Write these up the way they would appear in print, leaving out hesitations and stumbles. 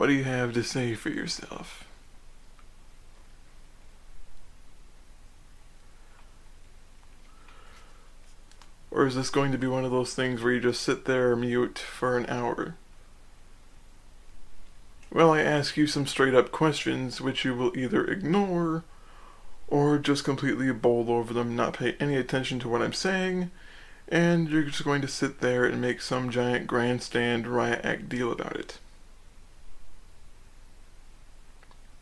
what do you have to say for yourself? Or is this going to be one of those things where you just sit there mute for an hour? Well, I ask you some straight up questions which you will either ignore or just completely bowl over them, not pay any attention to what I'm saying, and you're just going to sit there and make some giant grandstand riot act deal about it.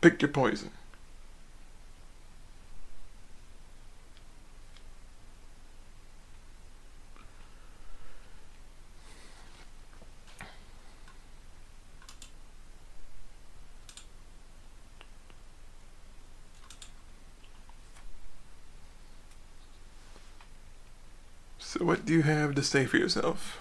Pick your poison. So what do you have to say for yourself?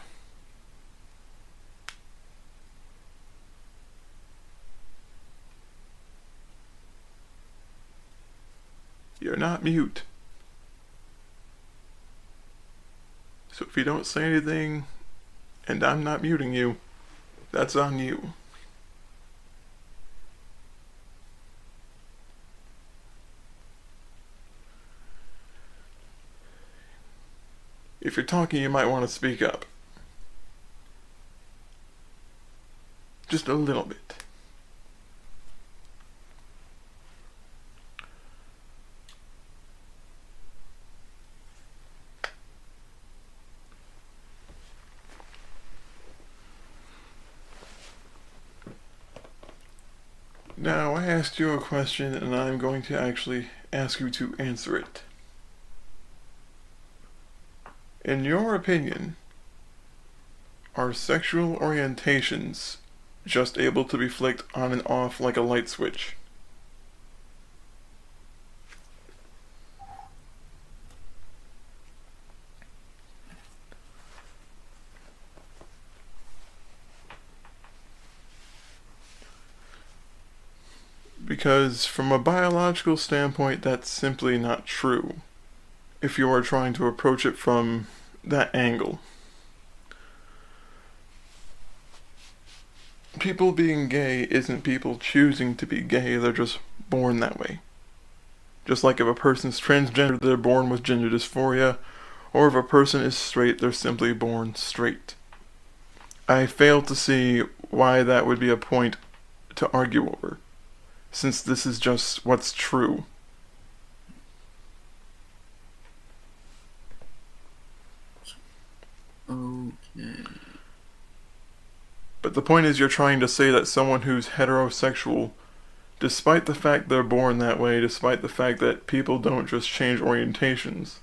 You're not mute. So if you don't say anything, and I'm not muting you, that's on you. If you're talking, you might want to speak up. Just a little bit. Now, I asked you a question, and I'm going to actually ask you to answer it. In your opinion, are sexual orientations just able to be flicked on and off like a light switch? Because from a biological standpoint, that's simply not true, if you are trying to approach it from that angle. People being gay isn't people choosing to be gay, they're just born that way. Just like if a person's transgender, they're born with gender dysphoria, or if a person is straight, they're simply born straight. I fail to see why that would be a point to argue over, since this is just what's true. Okay. But the point is, you're trying to say that someone who's heterosexual, despite the fact they're born that way, despite the fact that people don't just change orientations,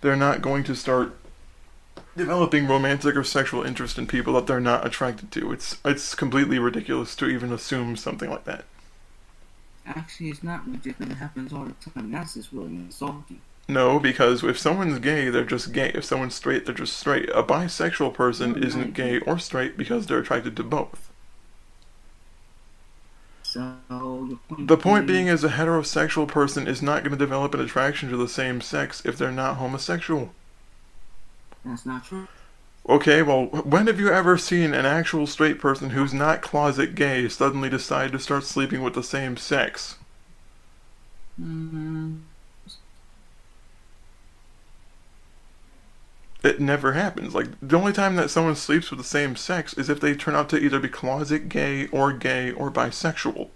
they're not going to start developing romantic or sexual interest in people that they're not attracted to. It's completely ridiculous to even assume something like that. Actually, it's not ridiculous. It happens all the time. That's just really insulting. No, because if someone's gay, they're just gay. If someone's straight, they're just straight. A bisexual person isn't gay or straight because they're attracted to both. So, the point being is a heterosexual person is not going to develop an attraction to the same sex if they're not homosexual. That's not true. Okay, well, when have you ever seen an actual straight person who's not closet gay suddenly decide to start sleeping with the same sex? It never happens. Like, the only time that someone sleeps with the same sex is if they turn out to either be closet gay or bisexual.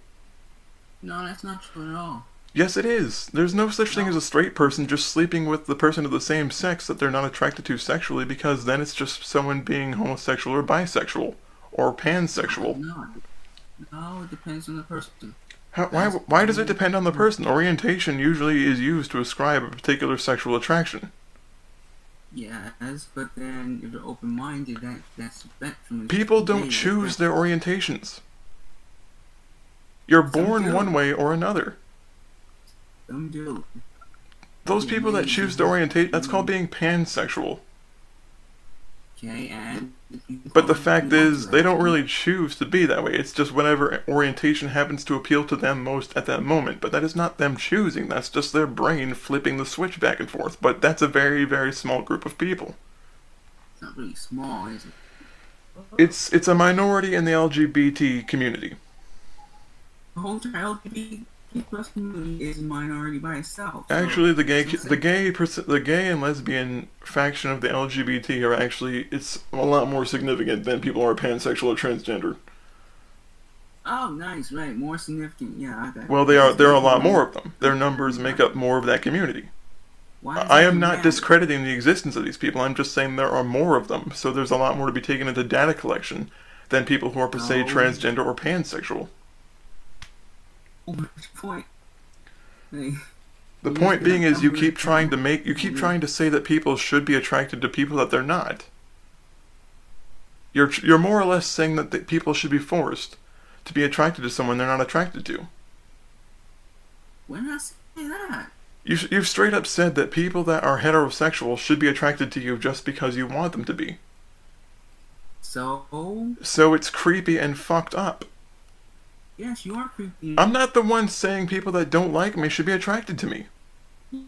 No, that's not true at all. Yes, it is. There's no such thing as a straight person just sleeping with the person of the same sex that they're not attracted to sexually, because then it's just someone being homosexual or bisexual or pansexual. No, it depends on the person. Why does it depend on the person? Orientation usually is used to ascribe a particular sexual attraction. Yes, but then if you're open-minded, that's spectrum. People don't choose their orientations. You're born one way or another. Some do. Those people that choose their orientation, that's called being pansexual. Okay, and... But the fact is, they don't really choose to be that way. It's just whatever orientation happens to appeal to them most at that moment. But that is not them choosing. That's just their brain flipping the switch back and forth. But that's a very, very small group of people. It's not really small, is it? It's a minority in the LGBT community. whole entire LGBT plus community is a minority by itself. So Actually, the gay and lesbian faction of the LGBT are actually, it's a lot more significant than people who are pansexual or transgender. Oh, nice, right, more significant. Yeah, I got. Well, there are a lot more of them. Their numbers make up more of that community. I am not discrediting the existence of these people. I'm just saying there are more of them, so there's a lot more to be taken into data collection than people who are per se transgender or pansexual. Point. Hey, The point being is you keep trying to say that people should be attracted to people that they're not. You're more or less saying that people should be forced to be attracted to someone they're not attracted to. When I say that? You've straight up said that people that are heterosexual should be attracted to you just because you want them to be. So it's creepy and fucked up. Yes, you are creepy. I'm not the one saying people that don't like me should be attracted to me.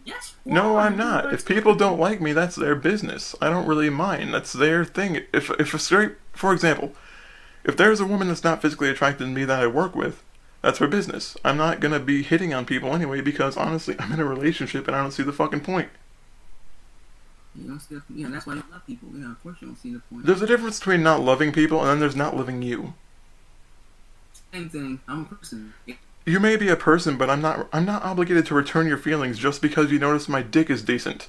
Yes. No, I'm not. If people don't like me, that's their business. I don't really mind. That's their thing. For example, if there's a woman that's not physically attracted to me that I work with, that's her business. I'm not gonna be hitting on people anyway because honestly, I'm in a relationship and I don't see the fucking point. You don't see that's why you love people. Yeah, of course you don't see the point. There's a difference between not loving people and then there's not loving you. Same thing. I'm a person. You may be a person, but I'm not obligated to return your feelings just because you notice my dick is decent.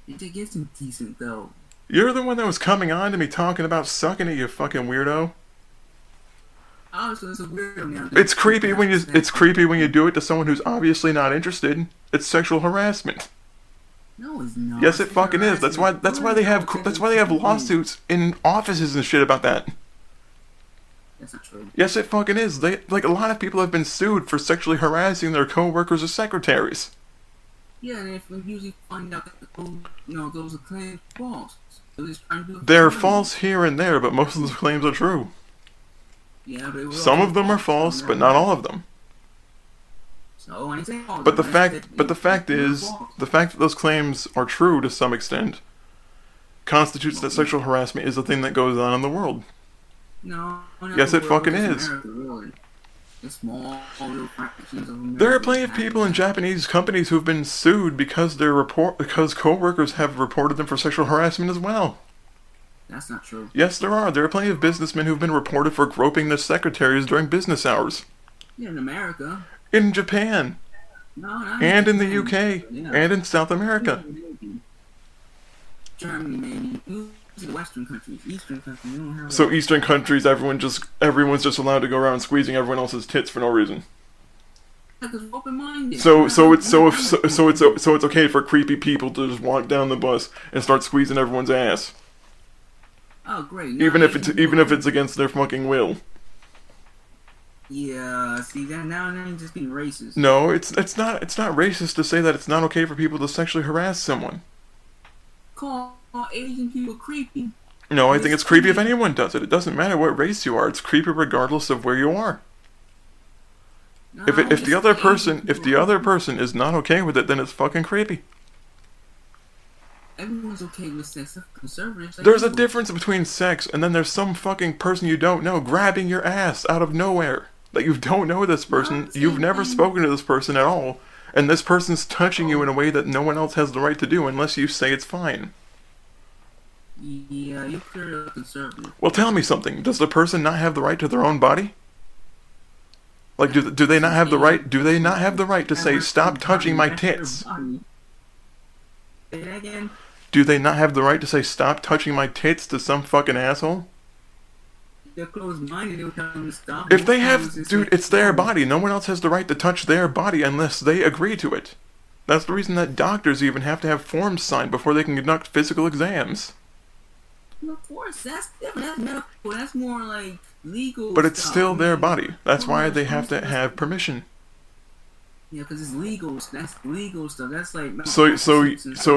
Your dick isn't decent though. You're the one that was coming on to me talking about sucking it, you fucking weirdo. Oh, so it's a weirdo now. It's creepy when you do it to someone who's obviously not interested. It's sexual harassment. No, it's not. Yes, it fucking is. That's why they have lawsuits in offices and shit about that. That's not true. Yes, it fucking is. A lot of people have been sued for sexually harassing their co-workers or secretaries. Yeah, and if we usually find out that those are claims false. So just trying to do They're false here and there, but most of the claims are true. Yeah, but some of them are false, but not all of them. So I ain't saying all of But them. the fact that those claims are true to some extent constitutes that sexual harassment is a thing that goes on in the world. No. Yes, it fucking is. There are plenty of people in Japanese companies who've been sued because because co-workers have reported them for sexual harassment as well. That's not true. Yes, there are. There are plenty of businessmen who've been reported for groping their secretaries during business hours. Yeah, in America. In Japan. No, not and in the Japan. UK. And in South America. Germany, maybe. Western countries, Eastern countries, you don't have So Eastern countries, everyone's just allowed to go around squeezing everyone else's tits for no reason. Because we're open-minded. So it's okay for creepy people to just walk down the bus and start squeezing everyone's ass. Oh, great. Even if it's against their fucking will. Yeah, see that now you're just being racist. No, it's not racist to say that it's not okay for people to sexually harass someone. Call Asian people creepy. No, I think it's creepy if anyone does it. It doesn't matter what race you are. It's creepy regardless of where you are. No, If the other person is not okay with it, then it's fucking creepy. Everyone's okay with sex. Conservatives. There's a difference between sex and then there's some fucking person you don't know grabbing your ass out of nowhere. Like you don't know this person, you've never spoken to this person at all, and this person's touching you in a way that no one else has the right to do unless you say it's fine. Yeah, you're clearly a conservative. Well, tell me something. Does the person not have the right to their own body? Like, do they not have the right? Do they not have the right to say, "Stop touching my tits"? Say that again. Do they not have the right to say, "Stop touching my tits" to some fucking asshole? They're closed-minded. They would tell them to stop. If they have, dude, it's their body. No one else has the right to touch their body unless they agree to it. That's the reason that doctors even have to have forms signed before they can conduct physical exams. Of course, that's different. That's medical. That's more like legal. But it's stuff. still their body. That's why they have to have permission. Yeah, because it's legal. That's legal stuff. That's like. So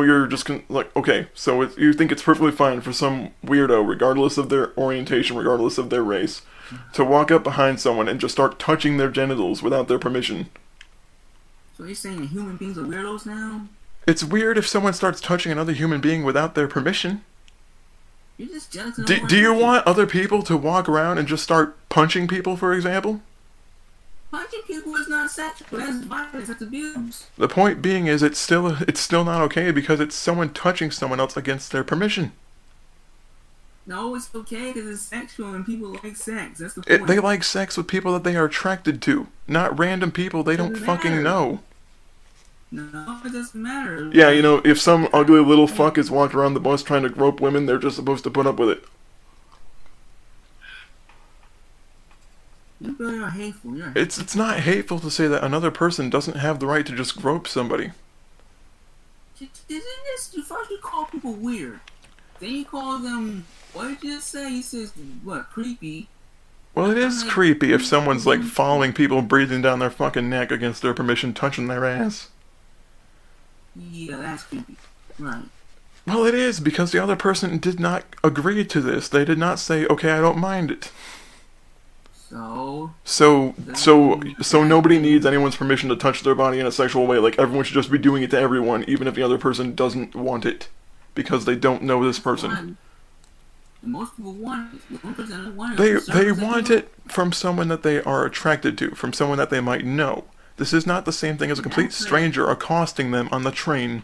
you're just like, okay, so you think it's perfectly fine for some weirdo, regardless of their orientation, regardless of their race, to walk up behind someone and just start touching their genitals without their permission. So you're saying that human beings are weirdos now? It's weird if someone starts touching another human being without their permission. You're just jealous. Do you want other people to walk around and just start punching people, for example? Punching people is not sexual. That's violence. That's abuse. The point being is it's still not okay because it's someone touching someone else against their permission. No, it's okay because it's sexual and people like sex. That's the point. They like sex with people that they are attracted to, not random people they don't fucking know. No, it doesn't matter. Yeah, you know, if some ugly little fuck is walking around the bus trying to grope women, they're just supposed to put up with it. You really are hateful. It's not hateful to say that another person doesn't have the right to just grope somebody. First you call people weird. Then you call them, what did you just say? You said, what, creepy? Well, it is creepy if someone's like following people, breathing down their fucking neck against their permission, touching their ass. Yeah, that's creepy. Right. Well, it is, because the other person did not agree to this. They did not say, okay, I don't mind it. So nobody needs anyone's permission to touch their body in a sexual way. Like, everyone should just be doing it to everyone, even if the other person doesn't want it. Because they don't know this person. Most people want it. They want it from someone that they are attracted to, from someone that they might know. This is not the same thing as a complete stranger accosting them on the train.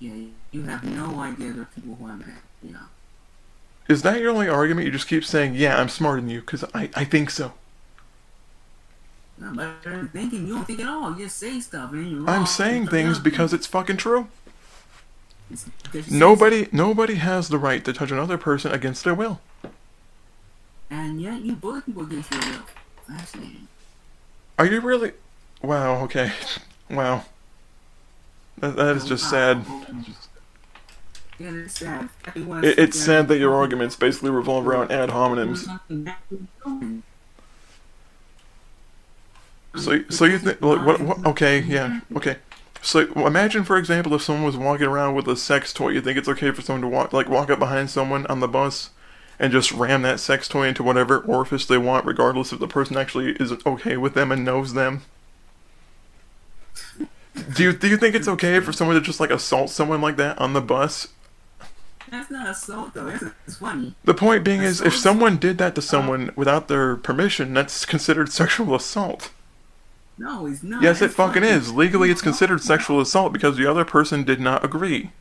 Yeah, you have no idea there are people who I'm at. Yeah. Is that your only argument? You just keep saying, yeah, I'm smarter than you, because I think so. No, but thinking, you don't think at all. You just say stuff and you're wrong. I'm saying things because it's fucking true. Nobody has the right to touch another person against their will. And yet you bully people against their will. Fascinating. Are you really? Wow, okay. Wow. That is just sad. Yeah, it's sad. It's sad that your arguments basically revolve around ad hominems. So you think, what? Okay, yeah, okay. So imagine, for example, if someone was walking around with a sex toy. You think it's okay for someone to walk up behind someone on the bus and just ram that sex toy into whatever orifice they want, regardless if the person actually is okay with them and knows them? Do you think it's okay for someone to just assault someone like that on the bus? That's not assault, though. It's funny. The point being is, if someone did that to someone without their permission, that's considered sexual assault. No, it's not. Yes, it fucking is. Legally, it's considered sexual assault because the other person did not agree.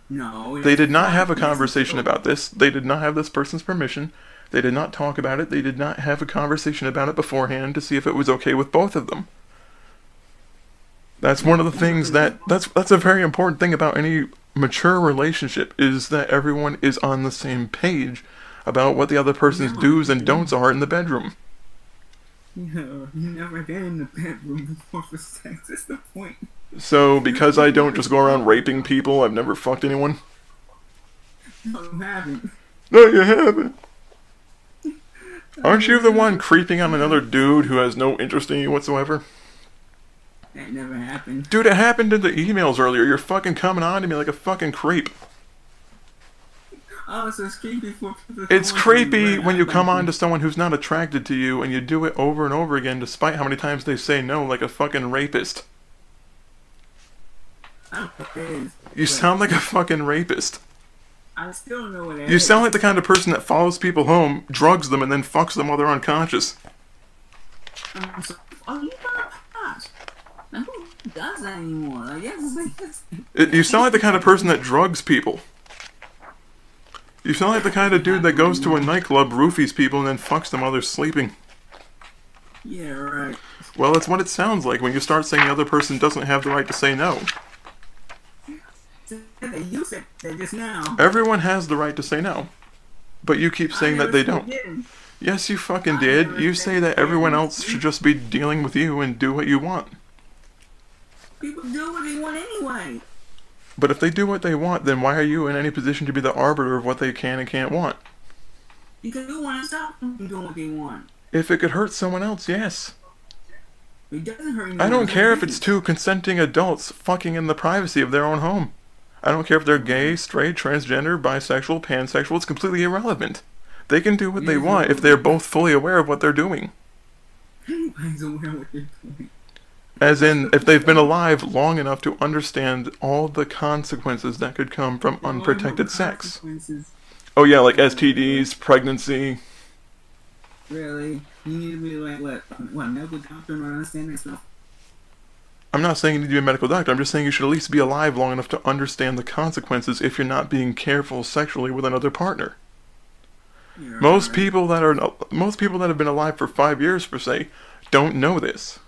No. They did not have a conversation about this. They did not have this person's permission. They did not talk about it. They did not have a conversation about it beforehand to see if it was okay with both of them. That's one of the things that's a very important thing about any mature relationship, is that everyone is on the same page about what the other person's do's and don'ts are in the bedroom. You never get in the bedroom before for sex. That's the point. So, because I don't just go around raping people, I've never fucked anyone? No, you haven't. No, you haven't. Aren't you the one creeping on another dude who has no interest in you whatsoever? That never happened. Dude, it happened in the emails earlier. You're fucking coming on to me like a fucking creep. Oh, so it's creepy for people. It's creepy when you come on to someone who's not attracted to you and you do it over and over again despite how many times they say no, like a fucking rapist. I don't know what it is. You sound like a fucking rapist. I still don't know what it is. You sound like the kind of person that follows people home, drugs them, and then fucks them while they're unconscious. Oh, you got a pass. Now, who does that anymore? I guess You sound like the kind of person that drugs people. You sound like the kind of dude that goes to a nightclub, roofies people, and then fucks them while they're sleeping. Yeah, right. Well, that's what it sounds like when you start saying the other person doesn't have the right to say no. You said that just now. Everyone has the right to say no. But you keep saying that they don't. Yes, you fucking did. You say that everyone else should just be dealing with you and do what you want. People do what they want anyway. But if they do what they want, then why are you in any position to be the arbiter of what they can and can't want? Because you want to stop them from doing what they want. If it could hurt someone else, yes. It doesn't hurt anyone. I don't care if it's two consenting adults fucking in the privacy of their own home. I don't care if they're gay, straight, transgender, bisexual, pansexual. It's completely irrelevant. They can do what they want if they're both fully aware of what they're doing. Everybody's aware of what they're doing. As in, if they've been alive long enough to understand all the consequences that could come from unprotected sex. Oh yeah, like STDs, pregnancy. Really? You need to be like what medical doctor and understand that stuff. I'm not saying you need to be a medical doctor. I'm just saying you should at least be alive long enough to understand the consequences if you're not being careful sexually with another partner. You're Most right. people that have been alive for 5 years, per se, don't know this.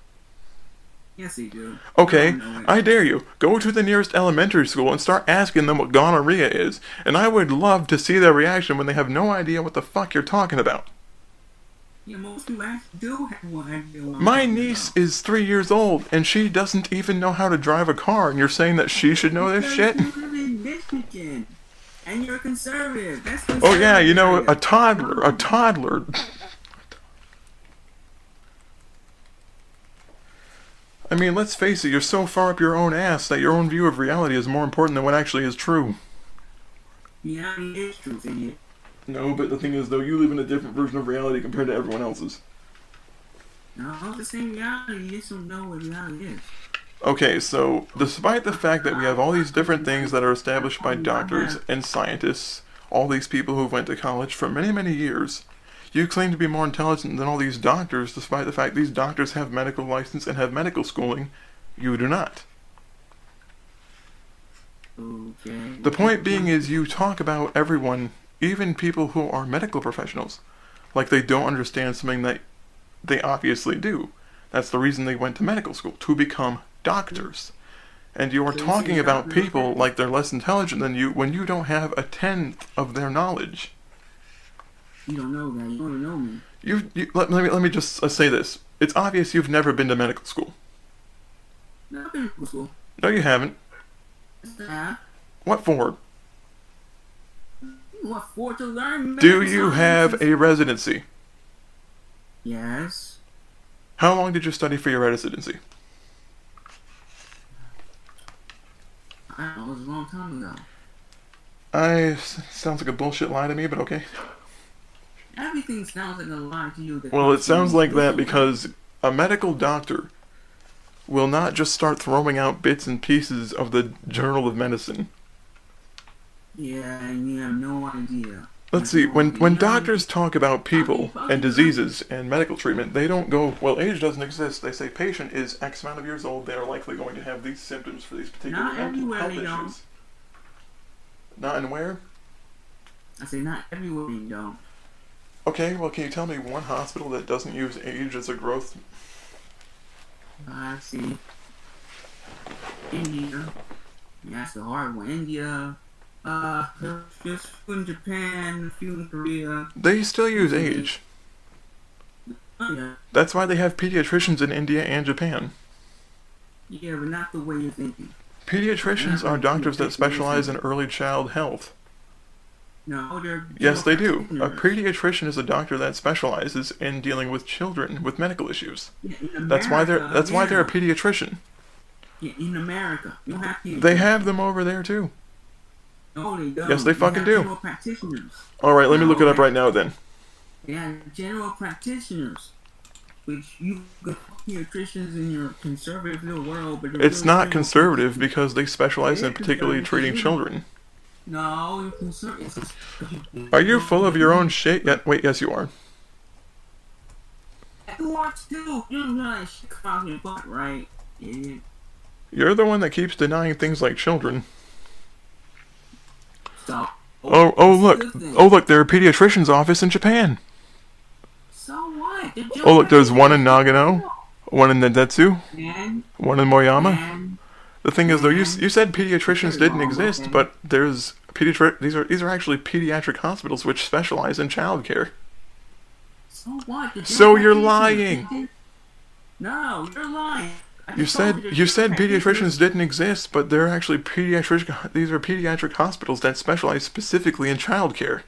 Yes, they do. Okay, They don't know it. I dare you, go to the nearest elementary school and start asking them what gonorrhea is, and I would love to see their reaction when they have no idea what the fuck you're talking about. Yeah, most people actually do have one idea what I'm My talking niece about. is 3 years old, and she doesn't even know how to drive a car, and you're saying that she should know this Because shit? you live in Michigan, and you're conservative. That's conservative. Oh yeah, you know, area. a toddler. I mean, let's face it, you're so far up your own ass that your own view of reality is more important than what actually is true. Reality is truth, idiot. No, but the thing is, though, you live in a different version of reality compared to everyone else's. No, it's the same reality. You just don't know what reality is. Okay, so, despite the fact that we have all these different things that are established by doctors and scientists, all these people who went to college for many, many years, you claim to be more intelligent than all these doctors, despite the fact these doctors have medical license and have medical schooling. You do not. Okay. The point being is you talk about everyone, even people who are medical professionals, like they don't understand something that they obviously do. That's the reason they went to medical school, to become doctors. And you are talking about people like they're less intelligent than you when you don't have a tenth of their knowledge. You don't know that. You don't know me. Let me just say this. It's obvious you've never been to medical school. No, I've been to school. No, you haven't. Yeah. What for? What for? To learn Do medical you have science. a residency? Yes. How long did you study for your residency? I don't know. It was a long time ago. Sounds like a bullshit lie to me, but okay. Everything sounds like a lie to you. Well, it sounds like that because a medical doctor will not just start throwing out bits and pieces of the Journal of Medicine. Yeah, and you have no idea. Let's see, when doctors talk about people and diseases and medical treatment, they don't go, well, age doesn't exist. They say patient is X amount of years old, they are likely going to have these symptoms for these particular Not mental everywhere health they don't. issues. Not in where? I say not everywhere you don't. Okay, well, can you tell me one hospital that doesn't use age as a growth? I see. India. That's the hard one. India. Just a few in Japan, a few in Korea. They still use age. Oh, yeah. That's why they have pediatricians in India and Japan. Yeah, but not the way you're thinking. Pediatricians are doctors that specialize in early child health. No, they're Yes, they do. A practitioners. pediatrician is a doctor that specializes in dealing with children with medical issues. Yeah, in That's why they're America, a pediatrician. Yeah, in America, you don't have to. They have them over there too. No, they don't. Yes, they fucking have do. General practitioners. All right, let me look it up right now then. They have general practitioners, which you got pediatricians in your conservative little world, but they're It's really not general conservative because they specialize in It is particularly treating conservative. children. No, you're conservative. Are you full of your own shit? Wait, yes you are. You are too. You don't realize shit comes out your butt, right? Idiot. You're the one that keeps denying things like children. Stop. Oh look, there's a pediatrician's office in Japan. So what? They're Oh look, there's one in practitioners. Nagano, one in Nedetsu, And, one in Moyama. and, The thing is, though, you said pediatricians didn't exist, but there's these are actually pediatric hospitals which specialize in childcare. so what? They're So you're practitioners. lying. No, you're lying. I You just told said they're you said practitioners. pediatricians didn't exist, but they're actually these are pediatric hospitals that specialize specifically in childcare.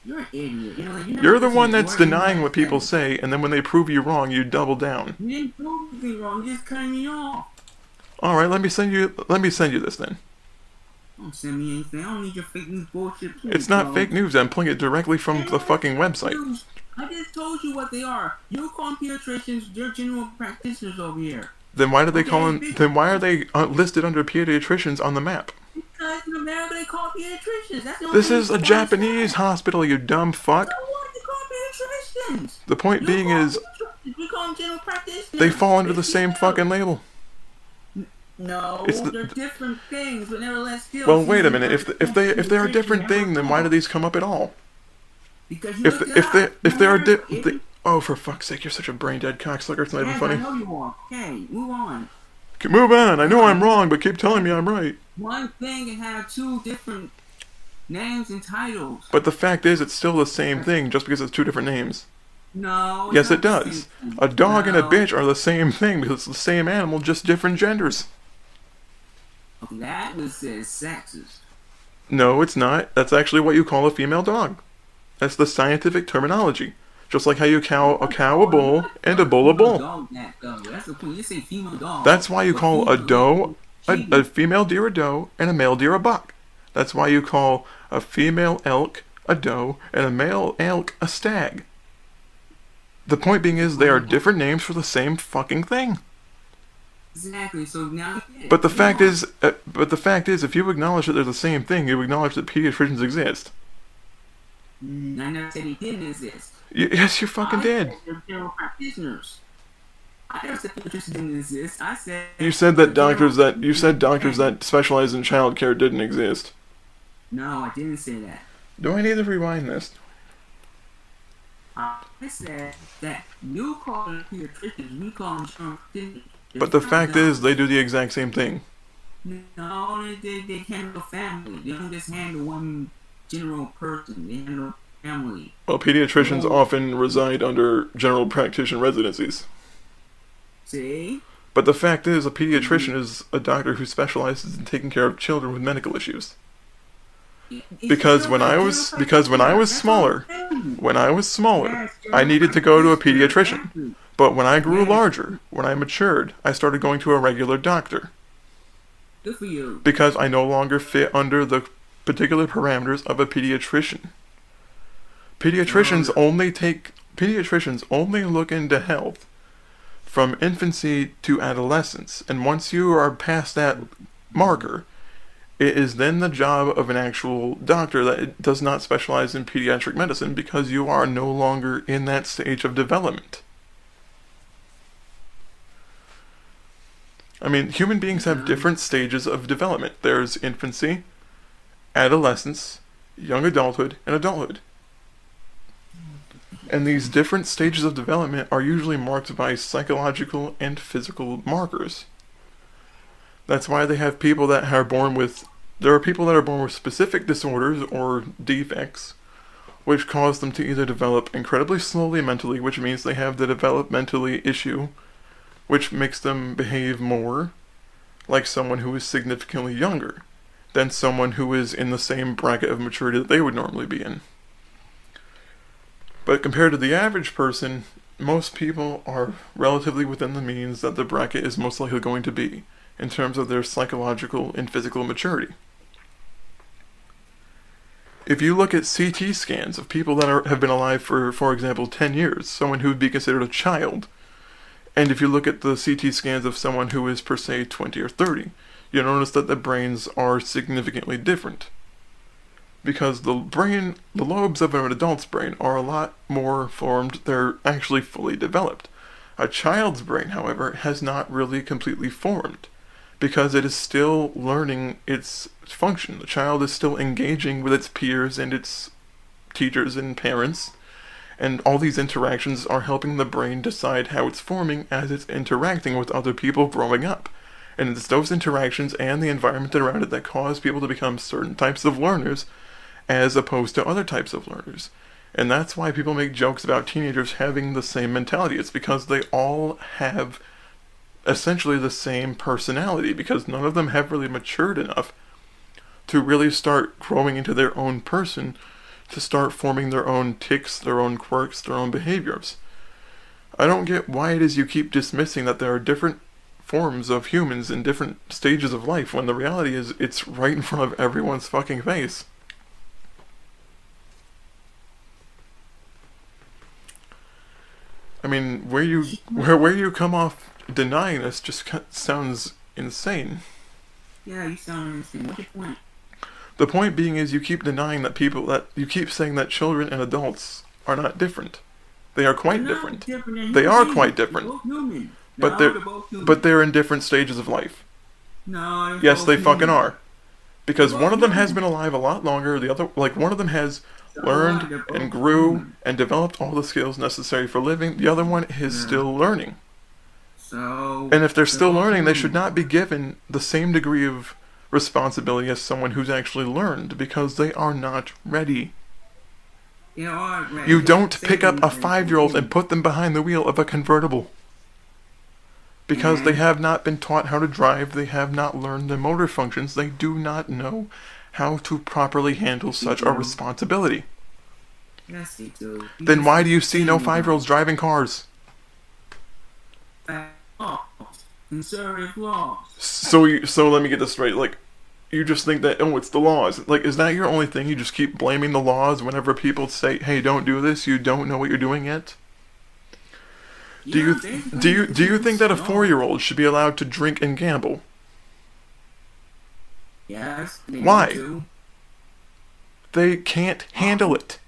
You're an idiot. You You're the one that's denying what people say, and then when they prove you wrong, you double down. You didn't prove anything wrong. You just cut me off. All right, let me send you this then. Don't send me anything. I don't need your fake news bullshit. Please, It's not bro. fake news. I'm pulling it directly from the fucking website. News. I just told you what they are. You call them pediatricians. They're general practitioners over here. Then why do they call them? Then why are they listed under pediatricians on the map? Because in America they call pediatricians. That's the only This thing is a you Japanese understand. hospital, you dumb fuck. So what? They call pediatricians. The point being is, We call them general practitioners. they fall under the same fucking label. No, they're different things, but nevertheless still. Well, wait a minute. If they're a different thing, then why do these come up at all? Because if they're oh, for fuck's sake, you're such a brain dead cocksucker. It's not even funny. I know you are. Okay, move on. Move on. I know I'm wrong, but keep telling me I'm right. One thing can have two different names and titles. But the fact is, it's still the same thing, just because it's two different names. No. Yes, it does. A dog and a bitch are the same thing because it's the same animal, just different genders. That was sexist. No, it's not. That's actually what you call a female dog. That's the scientific terminology. Just like how you call a cow a bull and a bull a bull. That's the point. You say female dog. That's why you call a doe a female deer a doe and a male deer a buck. That's why you call a female elk a doe and a male elk a stag. The point being is they are different names for the same fucking thing. Exactly. So now. But the fact is, if you acknowledge that they're the same thing, you acknowledge that pediatricians exist. I never said he didn't exist. Yes, you fucking did. They're general practitioners. I never said pediatricians didn't exist. I said. You said doctors that specialize in childcare didn't exist. No, I didn't say that. Do I need to rewind this? I said that you call them pediatricians, we call them general practitioners. But the fact is, they do the exact same thing. No, they handle family. They don't just handle one general person. They handle family. Well, pediatricians often reside under general practitioner residencies. See? But the fact is, a pediatrician is a doctor who specializes in taking care of children with medical issues. Because when I was smaller, I needed to go to a pediatrician. But when I grew larger, when I matured, I started going to a regular doctor. Good for you. Because I no longer fit under the particular parameters of a pediatrician. Pediatricians only look into health from infancy to adolescence, and once you are past that marker, it is then the job of an actual doctor that does not specialize in pediatric medicine because you are no longer in that stage of development. I mean, human beings have different stages of development. There's infancy, adolescence, young adulthood, and adulthood. And these different stages of development are usually marked by psychological and physical markers. That's why they have people that are born with... There are people that are born with specific disorders or defects, which cause them to either develop incredibly slowly mentally, which means they have the developmentally issue, which makes them behave more like someone who is significantly younger than someone who is in the same bracket of maturity that they would normally be in. But compared to the average person, most people are relatively within the means that the bracket is most likely going to be in terms of their psychological and physical maturity. If you look at CT scans of people that have been alive for example, 10 years, someone who would be considered a child, and if you look at the CT scans of someone who is per se 20 or 30, you'll notice that the brains are significantly different. Because the lobes of an adult's brain are a lot more formed, they're actually fully developed. A child's brain, however, has not really completely formed, because it is still learning its function. The child is still engaging with its peers and its teachers and parents, and all these interactions are helping the brain decide how it's forming as it's interacting with other people growing up. And it's those interactions and the environment around it that cause people to become certain types of learners as opposed to other types of learners. And that's why people make jokes about teenagers having the same mentality. It's because they all have essentially the same personality, because none of them have really matured enough to really start growing into their own person, to start forming their own tics, their own quirks, their own behaviors. I don't get why it is you keep dismissing that there are different forms of humans in different stages of life, when the reality is it's right in front of everyone's fucking face. I mean, where you come off denying this just sounds insane. Yeah, you sound insane. What's your point? The point being is you keep denying that you keep saying that children and adults are not different. They are quite They're not different. different than They human are beings. quite They're different. both human. But No, they're they're both human. but they're in different stages of life. No, they're Yes, both they fucking human. are. Because They're one both of them has human. been alive a lot longer. The other, like one of them has So learned what? They're both and grew human. and developed all the skills necessary for living. The other one is Yeah. still learning. So And if they're they're still both learning, they human. should not be given the same degree of responsibility as someone who's actually learned, because they are not ready. They are ready. You don't Say pick up a anything. 5-year-old and put them behind the wheel of a convertible. Because they have not been taught how to drive, they have not learned their motor functions, they do not know how to properly handle such a responsibility. Yes, they do. Then why do you see no 5-year-olds driving cars? Conservative laws. So let me get this straight. Like, you just think that, oh, it's the laws. Like, is that your only thing? You just keep blaming the laws whenever people say, hey, don't do this, you don't know what you're doing yet? Do you think that a 4-year-old should be allowed to drink and gamble? Yes. Why? Do. They can't handle it.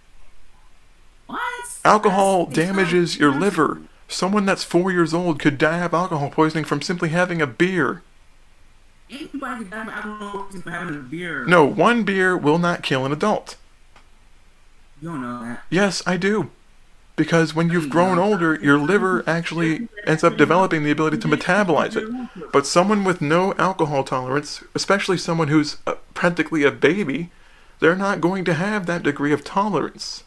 What? Alcohol It's damages not your true. liver. Someone that's 4 years old could die of alcohol poisoning from simply having a beer. Anybody can die of alcohol for having a beer. No, one beer will not kill an adult. You don't know that. Yes, I do. Because when you've grown older, your liver actually ends up developing the ability to metabolize it. But someone with no alcohol tolerance, especially someone who's practically a baby, they're not going to have that degree of tolerance.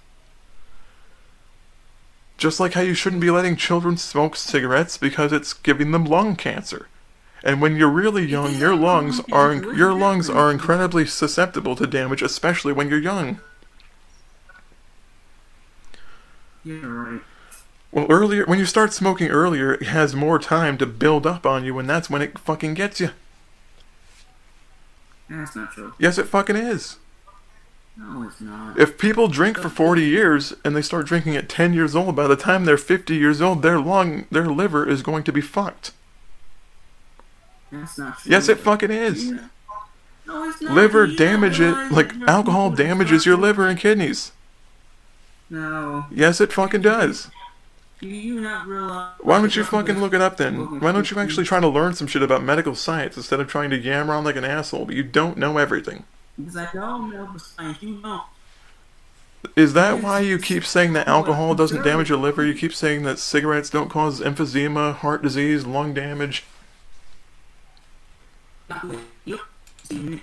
Just like how you shouldn't be letting children smoke cigarettes because it's giving them lung cancer. And when you're really young, your lungs are incredibly susceptible to damage, especially when you're young. Yeah, right. Well, when you start smoking earlier, it has more time to build up on you, and that's when it fucking gets you. That's not true. Yes, it fucking is. No, it's not. If people drink for 40 years and they start drinking at 10 years old, by the time they're 50 years old, their liver is going to be fucked. That's not true. Yes, it fucking is. Yeah. No, it's not. Liver You damage don't it, realize like that your alcohol people damages your start liver and kidneys. No. Yes, it fucking does. You not realize. Why don't you fucking look it up then? Why don't you actually try to learn some shit about medical science instead of trying to yammer on like an asshole, but you don't know everything? Because I don't know the science. You don't. Is that why you keep saying that alcohol doesn't damage your liver? You keep saying that cigarettes don't cause emphysema, heart disease, lung damage?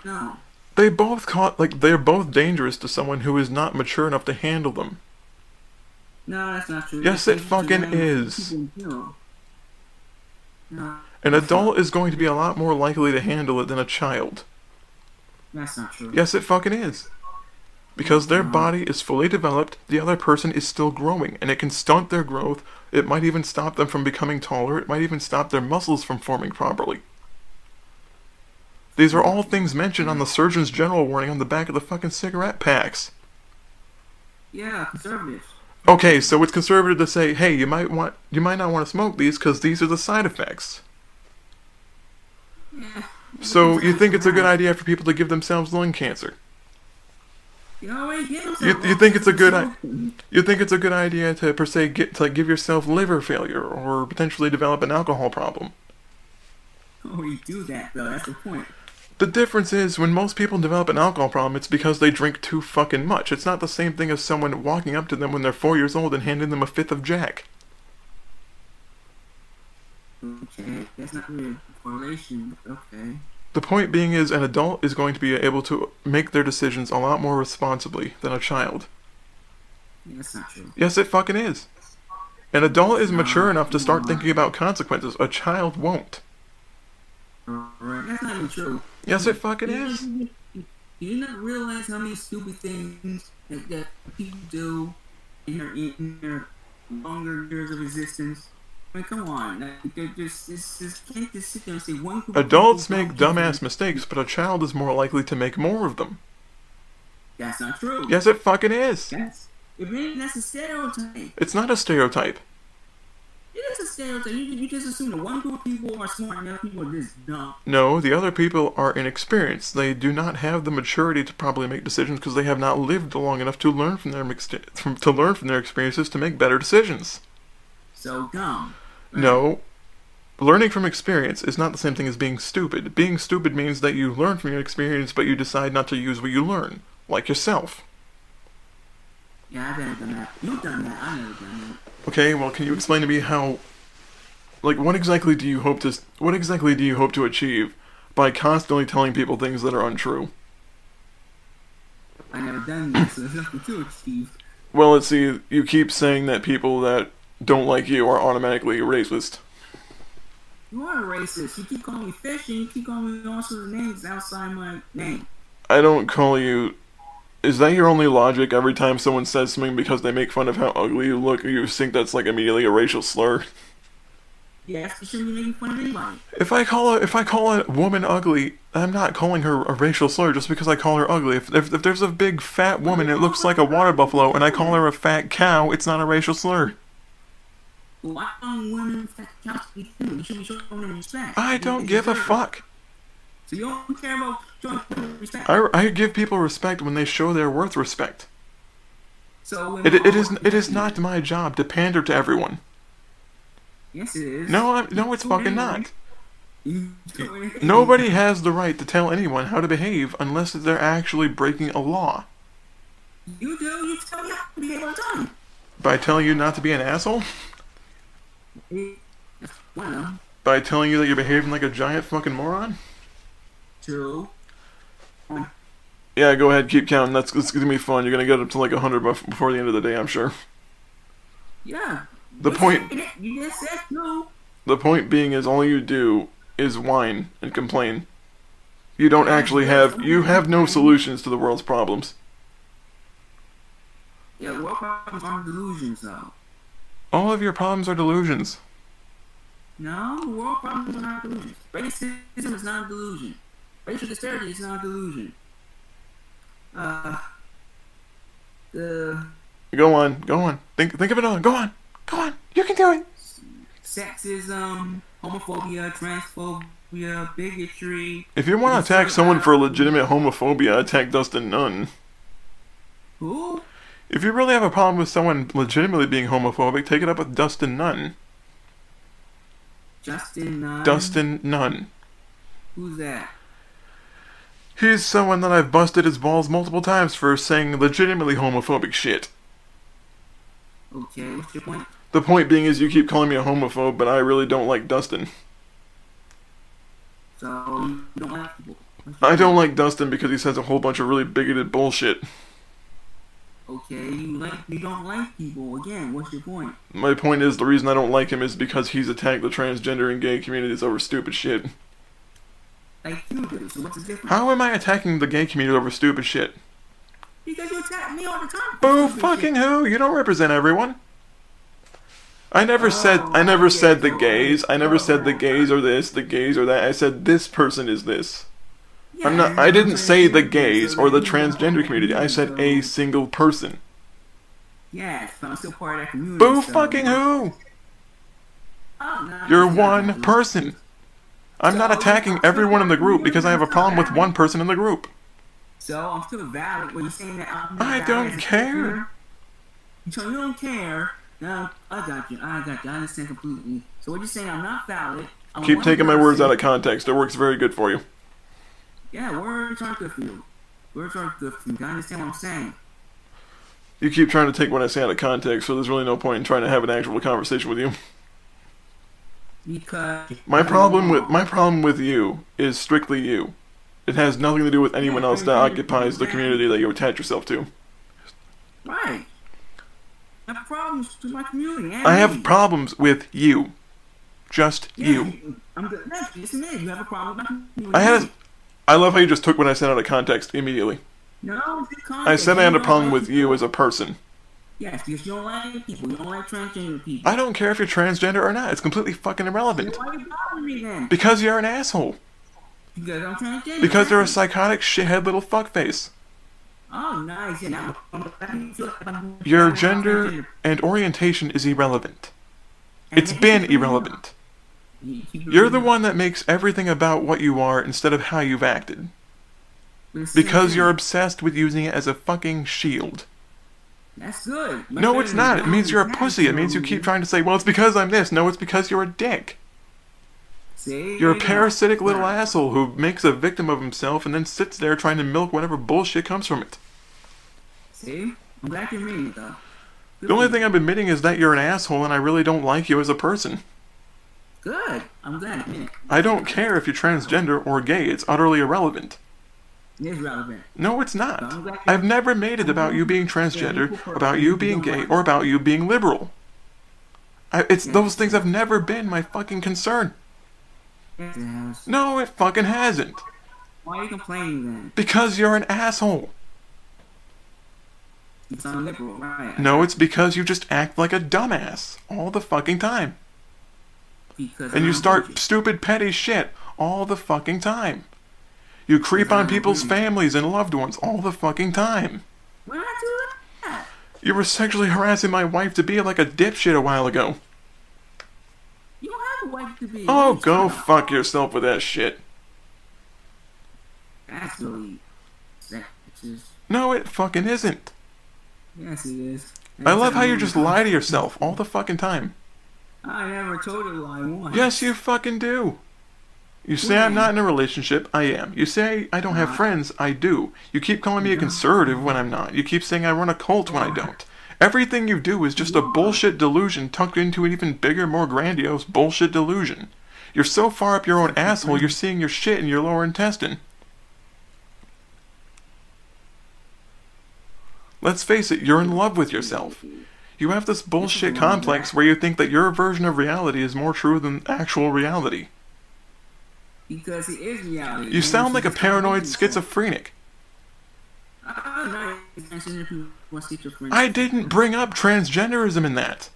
No. They're both dangerous to someone who is not mature enough to handle them. No, that's not true. Yes, it fucking is. No. An adult is going to be a lot more likely to handle it than a child. That's not true. Yes, it fucking is. Because their body is fully developed, the other person is still growing, and it can stunt their growth. It might even stop them from becoming taller. It might even stop their muscles from forming properly. These are all things mentioned on the Surgeon's General warning on the back of the fucking cigarette packs. Yeah, conservatives. Okay, so it's conservative to say, hey, you might not want to smoke these because these are the side effects. Yeah. So you think it's a good idea for people to give themselves lung cancer? You think it's a good idea to per se give yourself liver failure or potentially develop an alcohol problem? Oh, you do that though. That's the point. The difference is when most people develop an alcohol problem, it's because they drink too fucking much. It's not the same thing as someone walking up to them when they're 4 years old and handing them a fifth of Jack. Okay, that's not really a correlation. Okay. The point being is an adult is going to be able to make their decisions a lot more responsibly than a child. Yeah, that's not true. Yes, it fucking is. An adult is mature enough to start thinking about consequences. A child won't. Alright, that's not even true. Yes, it fucking is. Do you not realize how many stupid things that people do in their longer years of existence? I mean, come on. They're just can't just sit there and say one group of Adults people make don't dumbass mistakes, but a child is more likely to make more of them. That's not true. Yes, it fucking is. That's a stereotype. It's not a stereotype. It is a stereotype. You just assume that one group of people are smart and the other people are just dumb. No, the other people are inexperienced. They do not have the maturity to properly make decisions because they have not lived long enough to learn from their experiences to make better decisions. So dumb. Right? No, learning from experience is not the same thing as being stupid. Being stupid means that you learn from your experience, but you decide not to use what you learn, like yourself. Yeah, I've never done that. You've done that. I've never done that. Okay, well, can you explain to me how? Like, what exactly do you hope to achieve by constantly telling people things that are untrue? I've never done this, so there's nothing to achieve. Well, let's see. You keep saying that people that don't like you are automatically racist. You are a racist. You keep calling me fish and you keep calling me all sorts of names outside my name. I don't call you. Is that your only logic every time someone says something because they make fun of how ugly you look? You think that's like immediately a racial slur? Yes, you shouldn't be making fun of anybody. If I call a woman ugly, I'm not calling her a racial slur just because I call her ugly. If there's a big fat woman that looks like a water buffalo and I call her a fat cow, it's not a racial slur. Why don't women fat cows be too? You should be showing them respect. I don't give a fuck. So you don't care about showing them respect. I give people respect when they show they're worth respect. So It is not my job to pander to everyone. Yes, it is. No, it's fucking not. Nobody has the right to tell anyone how to behave unless they're actually breaking a law. You do. You tell me how to behave all the time. By telling you not to be an asshole? Well, By telling you that you're behaving like a giant fucking moron? true. Yeah, go ahead, keep counting. It's gonna be fun. You're gonna get up to like 100 before the end of the day, I'm sure. Yeah. The point You just said no. The point being is all you do is whine and complain. You don't actually you have no solutions to the world's problems. Yeah, world problems aren't delusions, though. All of your problems are delusions. No, world problems are not delusions. Racism is not a delusion. Racial disparity is not a delusion. Go on. Think of it all. Go on. You can do it. Sexism, homophobia, transphobia, bigotry. If you want to attack someone for legitimate homophobia, attack Dustin Nunn. Who? If you really have a problem with someone legitimately being homophobic, take it up with Dustin Nunn. Justin Nunn? Dustin Nunn. Who's that? He's someone that I've busted his balls multiple times for saying legitimately homophobic shit. Okay, what's your point? The point being is you keep calling me a homophobe, but I really don't like Dustin. So, you don't like people? I don't like Dustin because he says a whole bunch of really bigoted bullshit. Okay, you don't like people. Again, what's your point? My point is the reason I don't like him is because he's attacked the transgender and gay communities over stupid shit. Like you do, so what's the difference? How am I attacking the gay community over stupid shit? Because you attack me all the time. Boo fucking who? You don't represent everyone. I never said the gays. I never said the gays are this, the gays are that. I said this person is this. I didn't say the gays or the transgender community. I said a single person. Yes, but I'm still part of that community. Boo fucking who? You're one person. I'm not attacking everyone in the group because I have a problem with one person in the group. So I'm still valid. When you're saying that I don't care. So you don't care. No, I got you. I understand completely. So what you're saying, I'm not valid. Keep taking my words out of context. It works very good for you. Yeah, words aren't good for you. Words aren't good for you. I understand what I'm saying. You keep trying to take what I say out of context, so there's really no point in trying to have an actual conversation with you. Because my problem with you is strictly you. It has nothing to do with anyone else that occupies the community that you attach yourself to. Right. I have problems with my community. I have problems with you. Just you. I'm good. Just admit you have a problem with my community. I love how you just took what I said out of context immediately. No, it's context. I said I had a problem with you as a person. Yes, because you don't like people. You don't like transgender people. I don't care if you're transgender or not. It's completely fucking irrelevant. So why are you bothering me then? Because you're an asshole. Because I'm transgender. Because you're a psychotic shithead little fuckface. Oh, nice. Your gender and orientation is irrelevant. It's been irrelevant. You're the one one that makes everything about what you are instead of how you've acted. Because you're obsessed with using it as a fucking shield. That's good. No, it's not. It means you're a pussy. It means you keep trying to say, well, it's because I'm this. No, it's because you're a dick. See? You're a parasitic little asshole who makes a victim of himself and then sits there trying to milk whatever bullshit comes from it. See? I'm glad you're admitting it, though. The only thing I'm admitting is that you're an asshole and I really don't like you as a person. Good. I'm glad you admit it. I don't care if you're transgender or gay. It's utterly irrelevant. It is relevant. No, it's not. I've never made it about you being transgender, about you being gay, or about you being liberal. Those things have never been my fucking concern. Yes, it has. No, it fucking hasn't. Why are you complaining then? Because you're an asshole. You sound liberal, right? No, it's because you just act like a dumbass all the fucking time. Because And you I'm start bullshit. stupid petty shit all the fucking time. You creep on people's families and loved ones all the fucking time. When I do that? You were sexually harassing my wife to be like a dipshit a while ago. You don't have a wife to be. Oh, go fuck yourself with that shit. That's really sexist. No, it fucking isn't. Yes, it is. I love how you just lie to yourself all the fucking time. I never told a lie once. Yes, you fucking do. You say I'm not in a relationship, I am. You say I don't have friends, I do. You keep calling me a conservative when I'm not. You keep saying I run a cult when I don't. Everything you do is just a bullshit delusion tucked into an even bigger, more grandiose bullshit delusion. You're so far up your own asshole, you're seeing your shit in your lower intestine. Let's face it, you're in love with yourself. You have this bullshit complex where you think that your version of reality is more true than actual reality. Because it is reality. You sound like a paranoid schizophrenic. I didn't bring up transgenderism in that.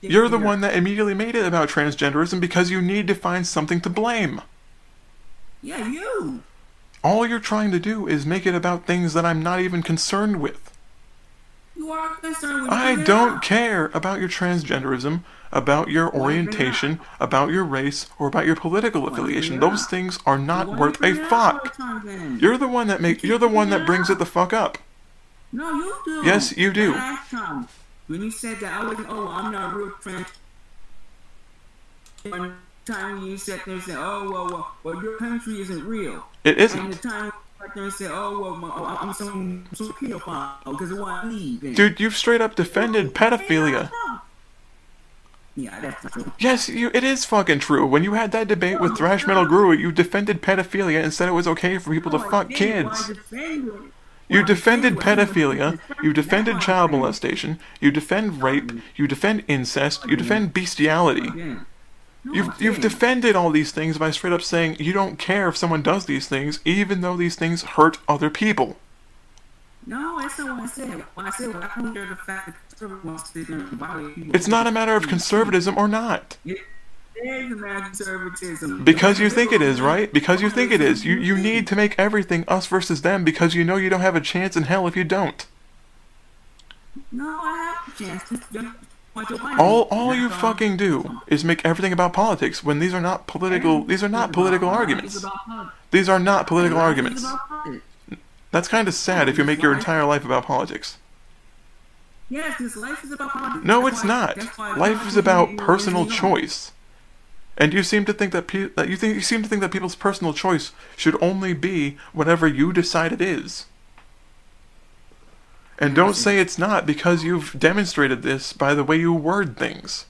You're the one that immediately made it about transgenderism because you need to find something to blame. Yeah, you. All you're trying to do is make it about things that I'm not even concerned with. You are concerned with I don't care about your transgenderism, about your orientation, about your race, or about your political affiliation. Those things are not worth a fuck. You're the one that brings it the fuck up. No, you do. Yes, you do. Last time, when you said that, I wasn't. Oh, I'm not a real trans. One time when you said there, said, oh, well, your country isn't real. It isn't. And the time there said, oh, well, I'm some pedophile because of what I need. Dude, you've straight up defended pedophilia. Yeah, that's not true. Yes, it is fucking true. When you had that debate with Thrash Metal Guru, you defended pedophilia and said it was okay for people to fuck kids. You defended pedophilia, you defended child molestation, you defend rape, you defend incest, you defend bestiality. You've defended all these things by straight up saying you don't care if someone does these things, even though these things hurt other people. No, that's not what I said. What I said was I don't care the fact that conservatives want to sit there and violate people. It's not a matter of conservatism or not. It is a matter of conservatism. Because you think it is, right? Because you think it is. You need to make everything us versus them because you know you don't have a chance in hell if you don't. No, I have a chance. All you fucking do is make everything about politics when these are not political arguments. These are not political arguments. That's kind of sad if you make your entire life about politics. Yes, because life is about politics. No, it's not. Life is about personal choice. And you seem to think that people's personal choice should only be whatever you decide it is. And don't say it's not because you've demonstrated this by the way you word things.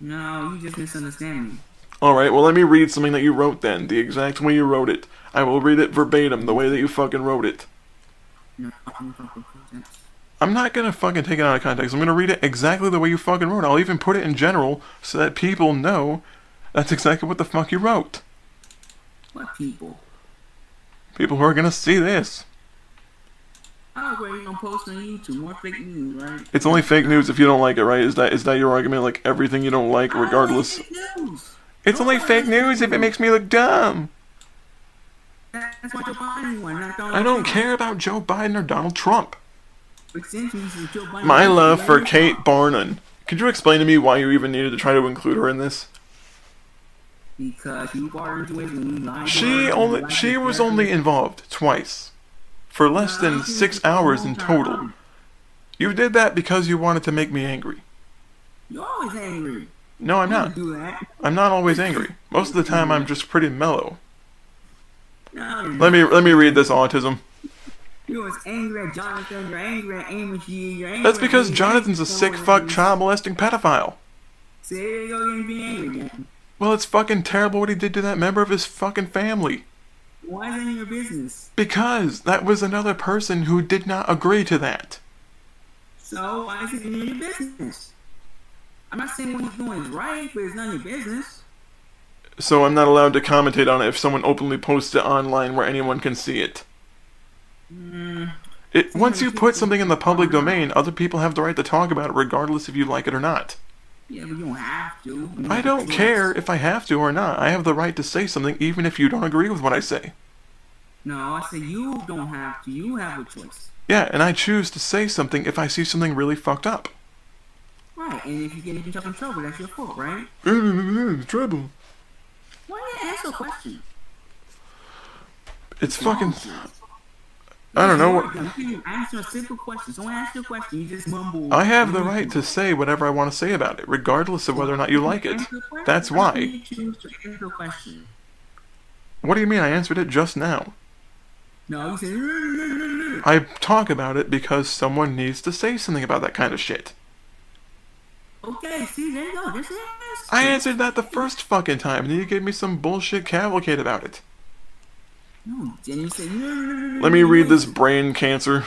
No, you just misunderstand me. Alright, well let me read something that you wrote then, the exact way you wrote it. I will read it verbatim, the way that you fucking wrote it. No, I'm not gonna fucking take it out of context. I'm gonna read it exactly the way you fucking wrote it. I'll even put it in general so that people know that's exactly what the fuck you wrote. What people? People who are gonna see this. Oh, where you gonna post on YouTube? More fake news, right? It's only fake news if you don't like it, right? Is that your argument? Like everything you don't like, regardless. Fake news. It's only fake news if it makes me look dumb. That's what Joe Biden won, not Donald I don't Trump. care about Joe Biden or Donald Trump. For centuries, Joe Biden My won. love for Kate Barnum. Could you explain to me why you even needed to try to include her in this? Because you brought her into it when you lied to her. She was only involved twice. For less than 6 hours in total. You did that because you wanted to make me angry. You're always angry. No, I'm not. Do that. I'm not always angry. Most of the time I'm just pretty mellow. No, Let me read this autism. You was angry at Jonathan, you're angry at Amos, you're angry That's at because me, Jonathan's a sick fuck child molesting pedophile. See, there you go, you're being angry again. Well, it's fucking terrible what he did to that member of his fucking family. Why is that in your business? Because that was another person who did not agree to that. So, why is it in your business? I'm not saying what he's doing is right, but it's none of your business. So I'm not allowed to commentate on it if someone openly posts it online where anyone can see it. Once you put something in the public domain, other people have the right to talk about it regardless if you like it or not. Yeah, but you don't have to. I don't care if I have to or not. I have the right to say something even if you don't agree with what I say. No, I say you don't have to. You have a choice. Yeah, and I choose to say something if I see something really fucked up. Right, and if you get yourself in trouble, that's your fault, right? Trouble. Why don't you ask a question? It's fucking... I don't know what... Answer a simple question. Someone asks you a question, you just mumble. I have the right to say whatever I want to say about it, regardless of whether or not you like it. That's why. You choose to answer a question. What do you mean I answered it just now? No, you said... I talk about it because someone needs to say something about that kind of shit. Okay, see, there you go. Just answer. I answered that the first fucking time, and then you gave me some bullshit cavalcade about it. No, then you said... Let me read this brain cancer.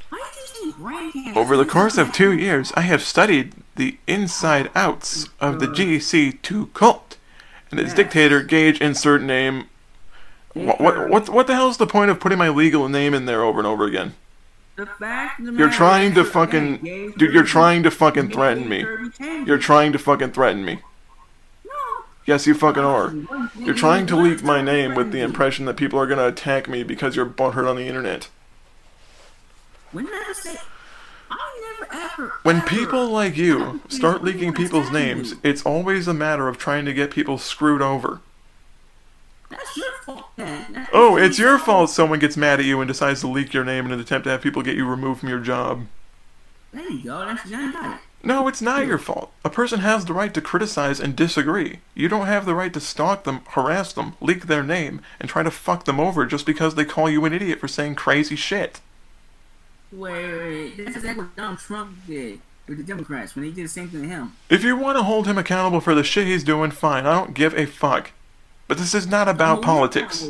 Why did you say brain cancer? Over the course of 2 years, I have studied the inside outs of the GC2 cult and its dictator, Gage, insert name. What the hell is the point of putting my legal name in there over and over again? The fact of the You're matter trying to is, fucking... Gage Dude, you're Kirby- trying to fucking threaten me. You're trying to fucking threaten me. No. Yes, you fucking are. You're trying to leak my name with the impression that people are gonna attack me because you're butthurt on the internet. When did I ever say... I never ever... When ever- people like you start leaking people's names, it's always a matter of trying to get people screwed over. That's your fault, then. Oh, it's your fault someone gets mad at you and decides to leak your name in an attempt to have people get you removed from your job. There you go. That's your got it. No, it's not your fault. A person has the right to criticize and disagree. You don't have the right to stalk them, harass them, leak their name, and try to fuck them over just because they call you an idiot for saying crazy shit. Wait. That's exactly what Donald Trump did with the Democrats when they did the same thing to him. If you want to hold him accountable for the shit he's doing, fine. I don't give a fuck. But this is not about politics.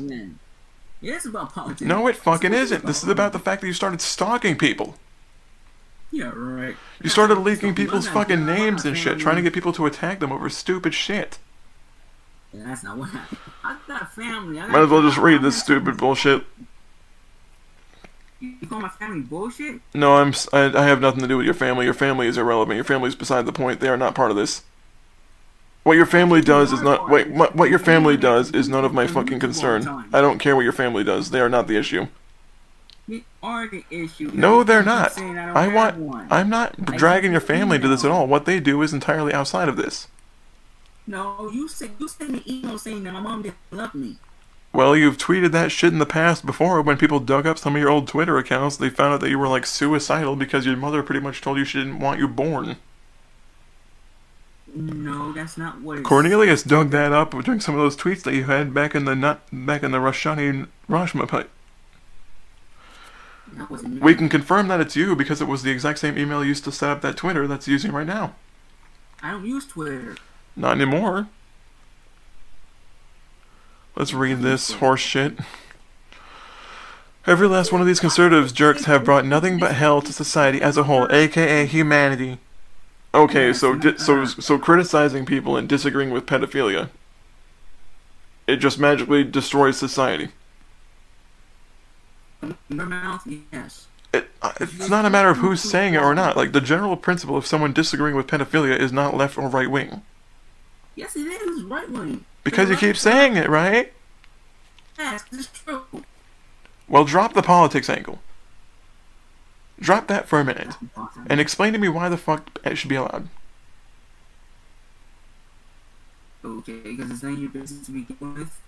Yeah, it's about politics. No, it fucking isn't. This is about the fact that you started stalking people. Yeah, right. You started leaking people's fucking names and shit, trying to get people to attack them over stupid shit. Yeah, that's not what happened. I got a family. Might as well just read this stupid bullshit. You call my family bullshit? No, I have nothing to do with your family. Your family is irrelevant. Your family is beside the point. They are not part of this. What your family does is not... Wait, what your family does is none of my fucking concern. I don't care what your family does. They are not the issue. They are the issue. No, they're not. I'm I'm not dragging your family into this at all. What they do is entirely outside of this. No, you sent me email saying that my mom didn't love me. Well, you've tweeted that shit in the past before when people dug up some of your old Twitter accounts. They found out that you were, like, suicidal because your mother pretty much told you she didn't want you born. No, that's not what it's... Cornelius dug that up during some of those tweets that you had back in the Roshani Rashma pipe. We can confirm that it's you because it was the exact same email you used to set up that Twitter that's using right now. I don't use Twitter. Not anymore. Let's read this horse shit. Every last one of these conservatives jerks have brought nothing but hell to society as a whole, aka humanity. Okay, so criticizing people and disagreeing with pedophilia, it just magically destroys society. Your mouth, yes. It's not a matter of who's saying it or not. Like, the general principle of someone disagreeing with pedophilia is not left or right wing. Yes, it is right wing. Because you keep saying it, right? Yes, it's true. Well, drop the politics angle. Drop that for a minute. That's impossible. And explain to me why the fuck it should be allowed. Okay, because it's none of your business to begin with.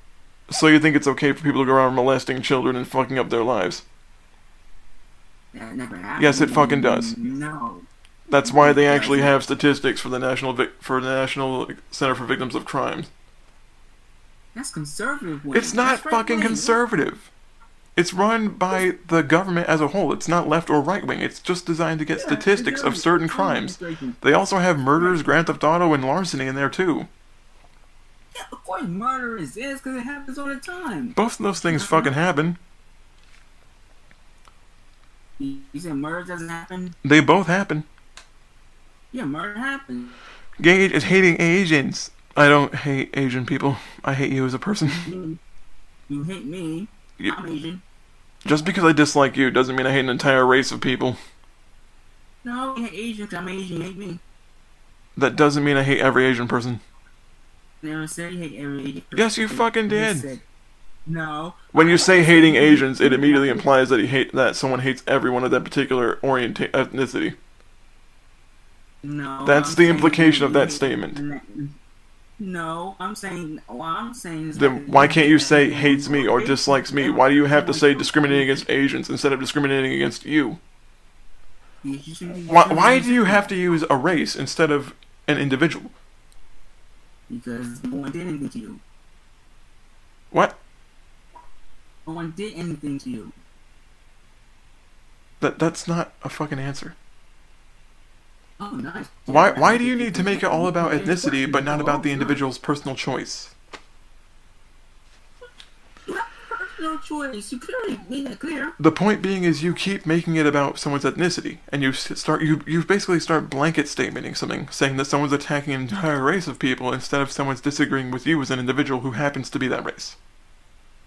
So you think it's okay for people to go around molesting children and fucking up their lives? That never happened. Yes, it fucking does. No. That's why they actually have statistics for the National Center for Victims of Crime. That's conservative. It's not fucking conservative. It's run by the government as a whole. It's not left or right wing. It's just designed to get statistics of certain crimes. They also have murders, grand theft auto, and larceny in there too. Yeah, of course murder is this because it happens all the time. Both of those things fucking happen. You said murder doesn't happen? They both happen. Yeah, murder happens. Gage is hating Asians. I don't hate Asian people. I hate you as a person. You hate me. I'm Asian. Just because I dislike you doesn't mean I hate an entire race of people. No, you hate Asian because I'm Asian. You hate me. That doesn't mean I hate every Asian person. You never said you hate every Asian person. Yes, you fucking You did. said, no. When you say hating Asians, it immediately implies that someone hates everyone of that particular ethnicity. No. That's I'm the saying implication of you that hate- statement. No, I'm saying. What I'm saying is. Then why can't you say hates me or dislikes me? Why do you have to say discriminating against Asians instead of discriminating against you? Why do you have to use a race instead of an individual? Because no one did anything to you. What? No one did anything to you. That's not a fucking answer. Oh, nice. Why do you need to make it all about ethnicity but not about the individual's personal choice? You have personal choice. You clearly made that clear. The point being is you keep making it about someone's ethnicity, and you basically start blanket statementing something, saying that someone's attacking an entire race of people instead of someone's disagreeing with you as an individual who happens to be that race.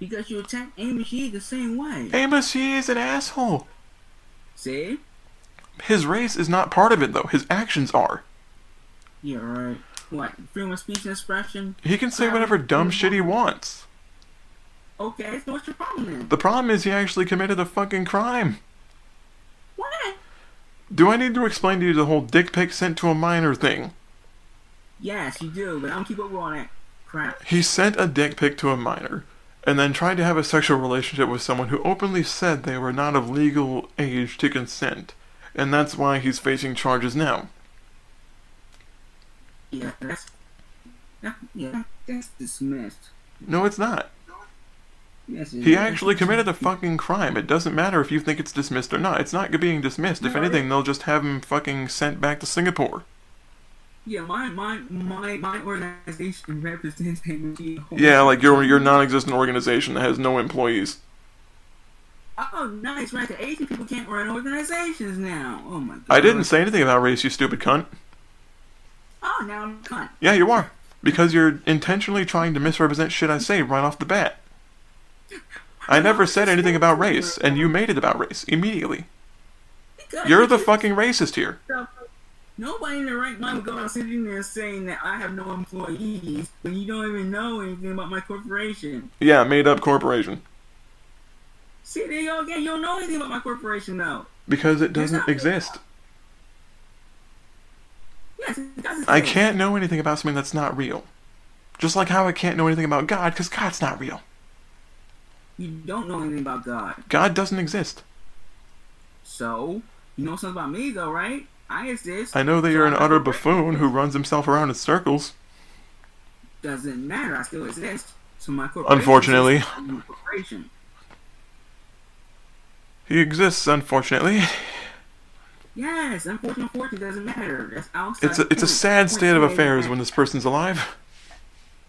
Because you attack Amos Yee the same way. Amos Yee is an asshole. See? His race is not part of it, though. His actions are. Yeah, right. What? Freedom of speech and expression? He can say whatever dumb shit he wants. Okay, so what's your problem then? The problem is he actually committed a fucking crime. What? Do I need to explain to you the whole dick pic sent to a minor thing? Yes, you do, but I don't keep up with all that crap. He sent a dick pic to a minor, and then tried to have a sexual relationship with someone who openly said they were not of legal age to consent. And that's why he's facing charges now. Yeah, that's dismissed. No, it's not. Yes, He actually committed a fucking crime. It doesn't matter if you think it's dismissed or not. It's not being dismissed. If anything, they'll just have him fucking sent back to Singapore. Yeah, my organization represents him. Yeah, like your non-existent organization that has no employees. Oh, nice, right? The Asian people can't run organizations now. Oh my god. I didn't say anything about race, you stupid cunt. Oh, now I'm a cunt. Yeah, you are. Because you're intentionally trying to misrepresent shit I say right off the bat. I never said anything about race, and you made it about race immediately. You're the fucking racist here. Nobody in their right mind would go out sitting there saying that I have no employees when you don't even know anything about my corporation. Yeah, made up corporation. See, there you go again. You don't know anything about my corporation, though. Because it doesn't exist. Yes, it does exist. I can't know anything about something that's not real. Just like how I can't know anything about God, because God's not real. You don't know anything about God. God doesn't exist. So, you know something about me, though, right? I exist. I know that you're an utter buffoon who runs himself around in circles. Doesn't matter. I still exist. So my corporation. Unfortunately. Corporation. He exists, unfortunately. Yes, unfortunately, doesn't matter. That's outside. It's a sad state of affairs when this person's alive.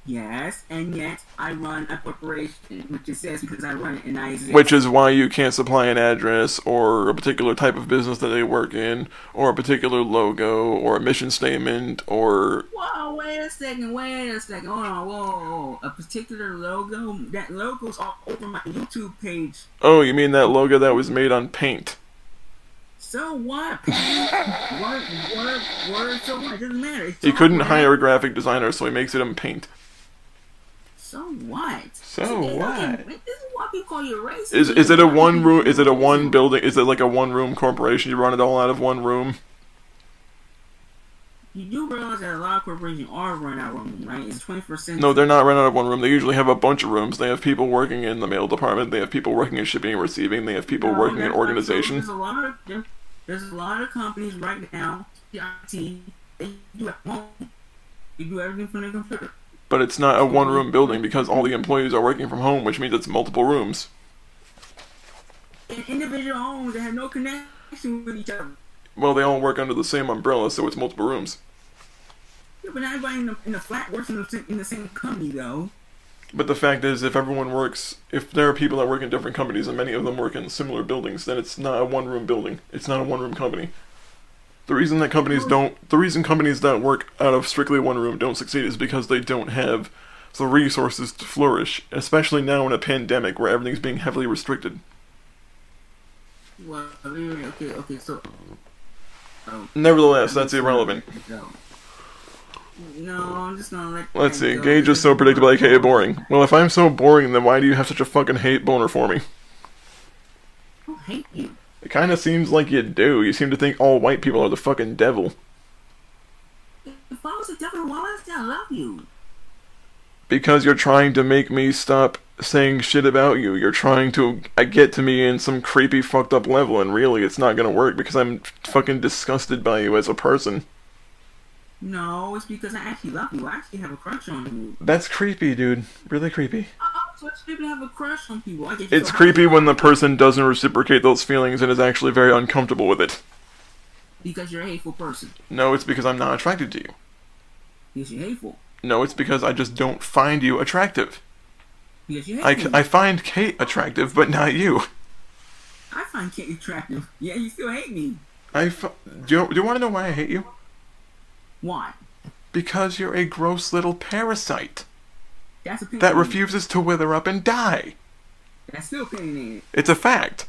Yes, and yet I run a corporation, which it says because I run it and I exist. Which is why you can't supply an address or a particular type of business that they work in, or a particular logo, or a mission statement, or... Whoa, wait a second. Hold on, whoa. A particular logo? That logo's all over my YouTube page. Oh, you mean that logo that was made on Paint? So what? Word, so what? It doesn't matter. He couldn't hire a graphic designer, so he makes it in Paint. So what? So what? This is why people call you a racist. Is it a one room? Is it a one building? Is it like a one room corporation? You run it all out of one room? You do realize that a lot of corporations are run out of one room, right? It's 21st century. No, they're not run out of one room. They usually have a bunch of rooms. They have people working in the mail department. They have people working in shipping and receiving. They have people working in organization. There's a lot of companies right now. IT, they do at home. They do everything from their computer. But it's not a one room building because all the employees are working from home, which means it's multiple rooms. In individual homes that have no connection with each other. Well, they all work under the same umbrella, so it's multiple rooms. Yeah, but not everybody in the flat works in the same company, though. But the fact is, if there are people that work in different companies and many of them work in similar buildings, then it's not a one-room building. It's not a one-room company. The reason companies that work out of strictly one room don't succeed is because they don't have the resources to flourish, especially now in a pandemic where everything's being heavily restricted. Well, okay, so... Nevertheless, that's irrelevant. No, I'm just gonna let... Let's see, Gage is so predictable, aka boring. Well, if I'm so boring, then why do you have such a fucking hate boner for me? I don't hate you. It kinda seems like you do. You seem to think all white people are the fucking devil. If I was the devil, why would I say I love you? Because you're trying to make me stop saying shit about you. You're trying to get to me in some creepy fucked up level, and really it's not gonna work because I'm fucking disgusted by you as a person. No, it's because I actually love you. I actually have a crush on you. That's creepy, dude. Really creepy. Oh, so it's creepy to have a crush on people. It's creepy when the person doesn't reciprocate those feelings and is actually very uncomfortable with it. Because you're a hateful person. No, it's because I'm not attracted to you. Because you're hateful. No, it's because I just don't find you attractive. Because you're hateful. I find Kate attractive, but not you. I find Kate attractive. Yeah, you still hate me. Do you want to know why I hate you? Why? Because you're a gross little parasite. That's opinionated. That refuses to wither up and die. That's still opinionated. It's a fact.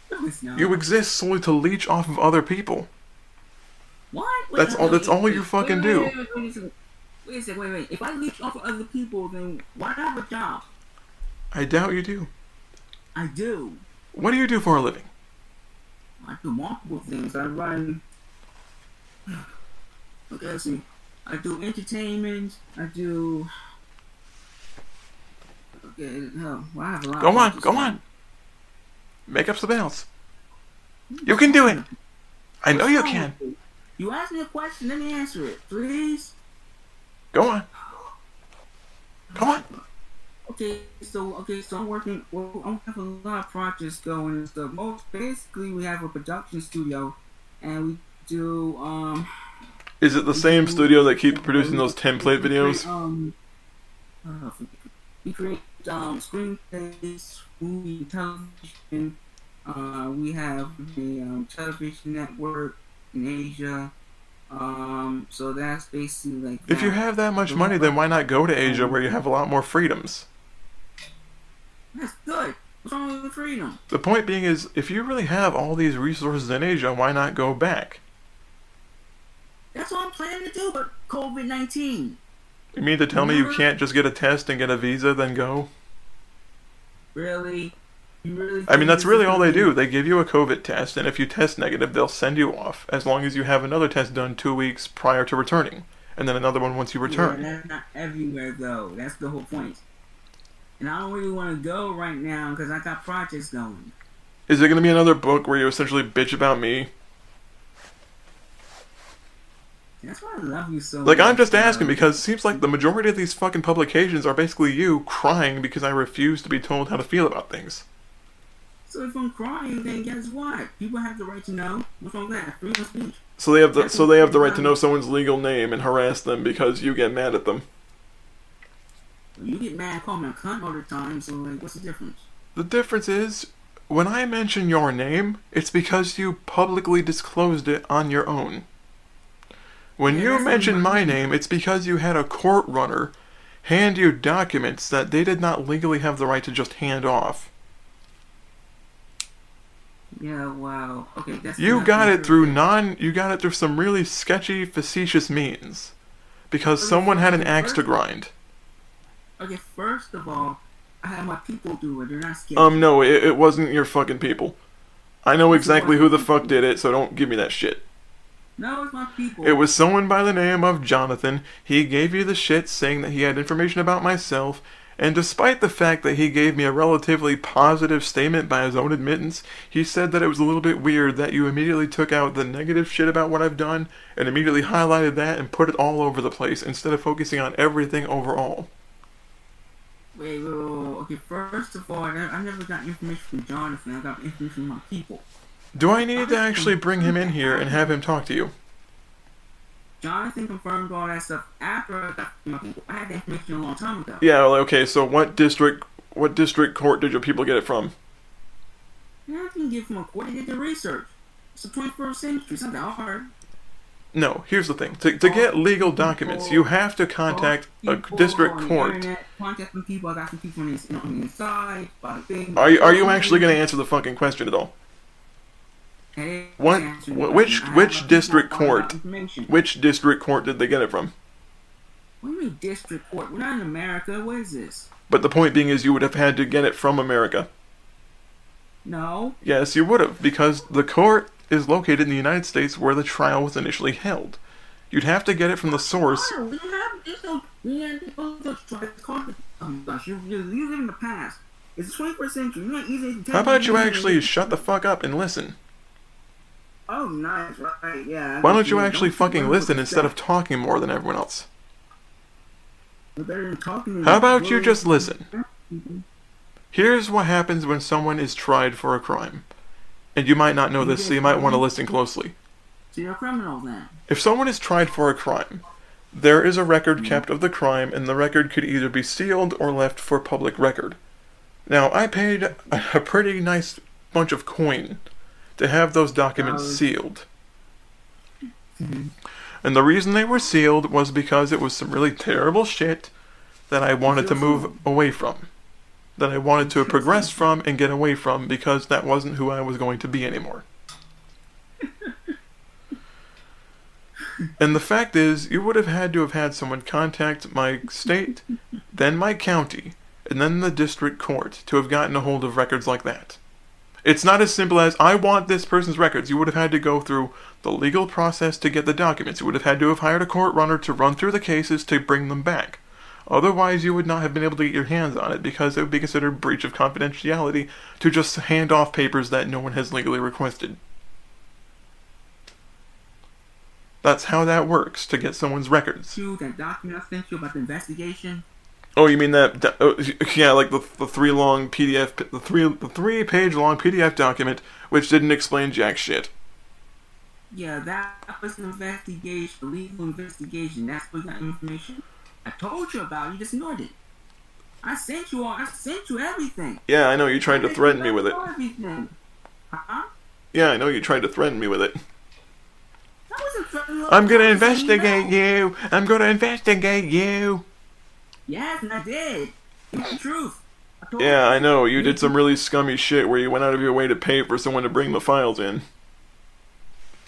No, it's not. You exist solely to leech off of other people. What? That's all you fucking do. Wait a second, wait. If I leech off of other people, then why not have a job? I doubt you do. I do. What do you do for a living? I do multiple things. I run... Okay, let's see. I do entertainment. I do... Okay, well, I have a lot. Go on. Make up something else. You can do it. I know you can. You asked me a question, let me answer it, please. Go on. Come on. Okay, so I'm working. Well, I have a lot of projects going and stuff. Basically, we have a production studio, and we do Is it the same studio that keeps producing those template videos? We create screenplays, movie, television. We have the television network in Asia. So that's basically like that. If you have that much money, then why not go to Asia where you have a lot more freedoms? That's good. What's wrong with the freedom? The point being is, if you really have all these resources in Asia, why not go back? That's what I'm planning to do, but COVID-19. You mean to tell me you can't just get a test and get a visa, then go? Really? You really? I mean, that's really all they do. They give you a COVID test, and if you test negative, they'll send you off, as long as you have another test done 2 weeks prior to returning, and then another one once you return. Yeah, that's not everywhere, though. That's the whole point. And I don't really want to go right now, because I got projects going. Is there going to be another book where you essentially bitch about me? That's why I love you so much. Like, I'm just asking because it seems like the majority of these fucking publications are basically you crying because I refuse to be told how to feel about things. So if I'm crying, then guess what? People have the right to know. What's wrong with that? Freedom of speech. So they have the right to know someone's legal name and harass them because you get mad at them. You get mad, call me a cunt all the time, so like, what's the difference? The difference is, when I mention your name, it's because you publicly disclosed it on your own. When you mention my name, it's because you had a court runner hand you documents that they did not legally have the right to just hand off. Yeah, wow. Okay, that's... You got it through some really sketchy, facetious means. Because someone had an axe to grind. Okay, first of all, I have my people do it. They're not scared. No, it wasn't your fucking people. I know Yes, it exactly was who my the fuck people. did it, so don't give me that shit. No, it's my people. It was someone by the name of Jonathan. He gave you the shit saying that he had information about myself, and despite the fact that he gave me a relatively positive statement by his own admittance, he said that it was a little bit weird that you immediately took out the negative shit about what I've done and immediately highlighted that and put it all over the place instead of focusing on everything overall. Wait. Okay, first of all, I never got information from Jonathan. I got information from my people. Do I need to actually bring him in here and have him talk to you? Jonathan confirmed all that stuff after I got from my people. I had the information a long time ago. Yeah, well, okay, so what district court did your people get it from? I didn't get from a court. They did the research. It's the 21st century. It's not that hard. No, here's the thing. To get legal documents, you have to contact a district court. Contacting people. I got some people on the inside. Are you actually going to answer the fucking question at all? Which district court? Which district court did they get it from? What do you mean district court? We're not in America. What is this? But the point being is you would have had to get it from America. No. Yes, you would have, because the court is located in the United States where the trial was initially held. You'd have to get it from the source. We have this. Oh my gosh, you live in the past. It's the 21st century. You're not easy to How about you actually shut the fuck up and listen? Oh, nice, right, yeah. Why don't you actually fucking listen instead of talking more than everyone else? How about you just listen? Here's what happens when someone is tried for a crime. And you might not know this, so you might want to listen closely. So you're a criminal then? If someone is tried for a crime, there is a record kept of the crime, and the record could either be sealed or left for public record. Now, I paid a pretty nice bunch of coin to have those documents sealed. And the reason they were sealed was because it was some really terrible shit that I wanted to move away from. That I wanted to progress from and get away from because that wasn't who I was going to be anymore. And the fact is, you would have had to have had someone contact my state, then my county, and then the district court to have gotten a hold of records like that. It's not as simple as, I want this person's records. You would have had to go through the legal process to get the documents. You would have had to have hired a court runner to run through the cases to bring them back. Otherwise, you would not have been able to get your hands on it because it would be considered breach of confidentiality to just hand off papers that no one has legally requested. That's how that works to get someone's records. That document I sent you about the investigation. Oh, you mean that? Yeah, like the 3-long PDF, the 3-page long PDF document, which didn't explain jack shit. Yeah, that was an investigation, a legal investigation. That's what got information. I told you about it. You just ignored it. I sent you everything. Yeah, I know you tried to threaten me with it. Everything. Huh? Yeah, I know you tried to threaten me with it. That wasn't threatening. I'm gonna investigate you. I'm gonna investigate you. Yes, and I did. It's the truth. Yeah, I know. You did some really scummy shit where you went out of your way to pay for someone to bring the files in.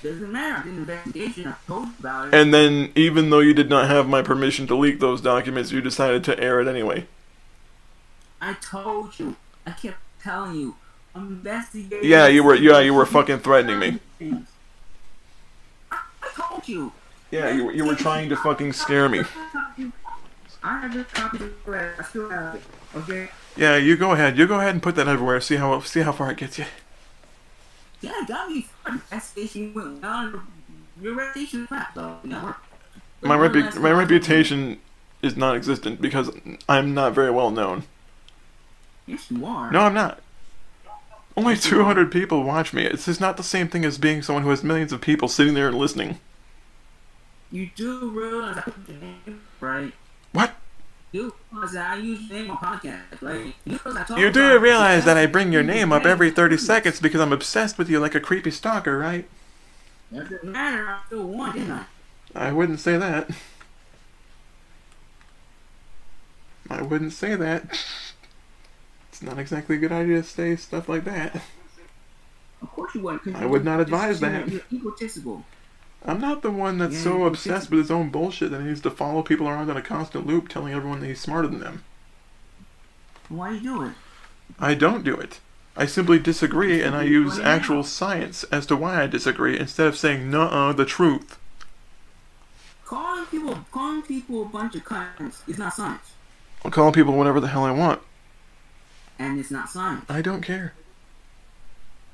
Doesn't matter. I did an investigation. I told you about it. And then, even though you did not have my permission to leak those documents, you decided to air it anyway. I told you. I kept telling you. I'm investigating. Yeah, you were fucking threatening me. I told you. Yeah, you were trying to fucking scare me. I have this copy of it. I still have it. Okay? Yeah, you go ahead. You go ahead and put that everywhere. See how far it gets you. Yeah, it got me. That station went down. Your reputation crap, though. My reputation is non-existent because I'm not very well known. Yes, you are. No, I'm not. Only 200 people watch me. It's just not the same thing as being someone who has millions of people sitting there and listening. You do realize I put your name, right? What? You realize I use your name on podcast, right? You do realize that I bring your name up every 30 seconds because I'm obsessed with you like a creepy stalker, right? Doesn't matter. I still won, didn't I? I wouldn't say that. I wouldn't say that. It's not exactly a good idea to say stuff like that. Of course you wouldn't. I would not advise that. You're egotistical. I'm not the one that's so obsessed with his own bullshit that he needs to follow people around in a constant loop telling everyone that he's smarter than them. Why do you do it? I don't do it. I simply disagree, and I use doing it now. actual science as to why I disagree, instead of saying, nuh-uh, the truth. Calling people a bunch of cunts is not science. I'll call people whatever the hell I want. And it's not science. I don't care.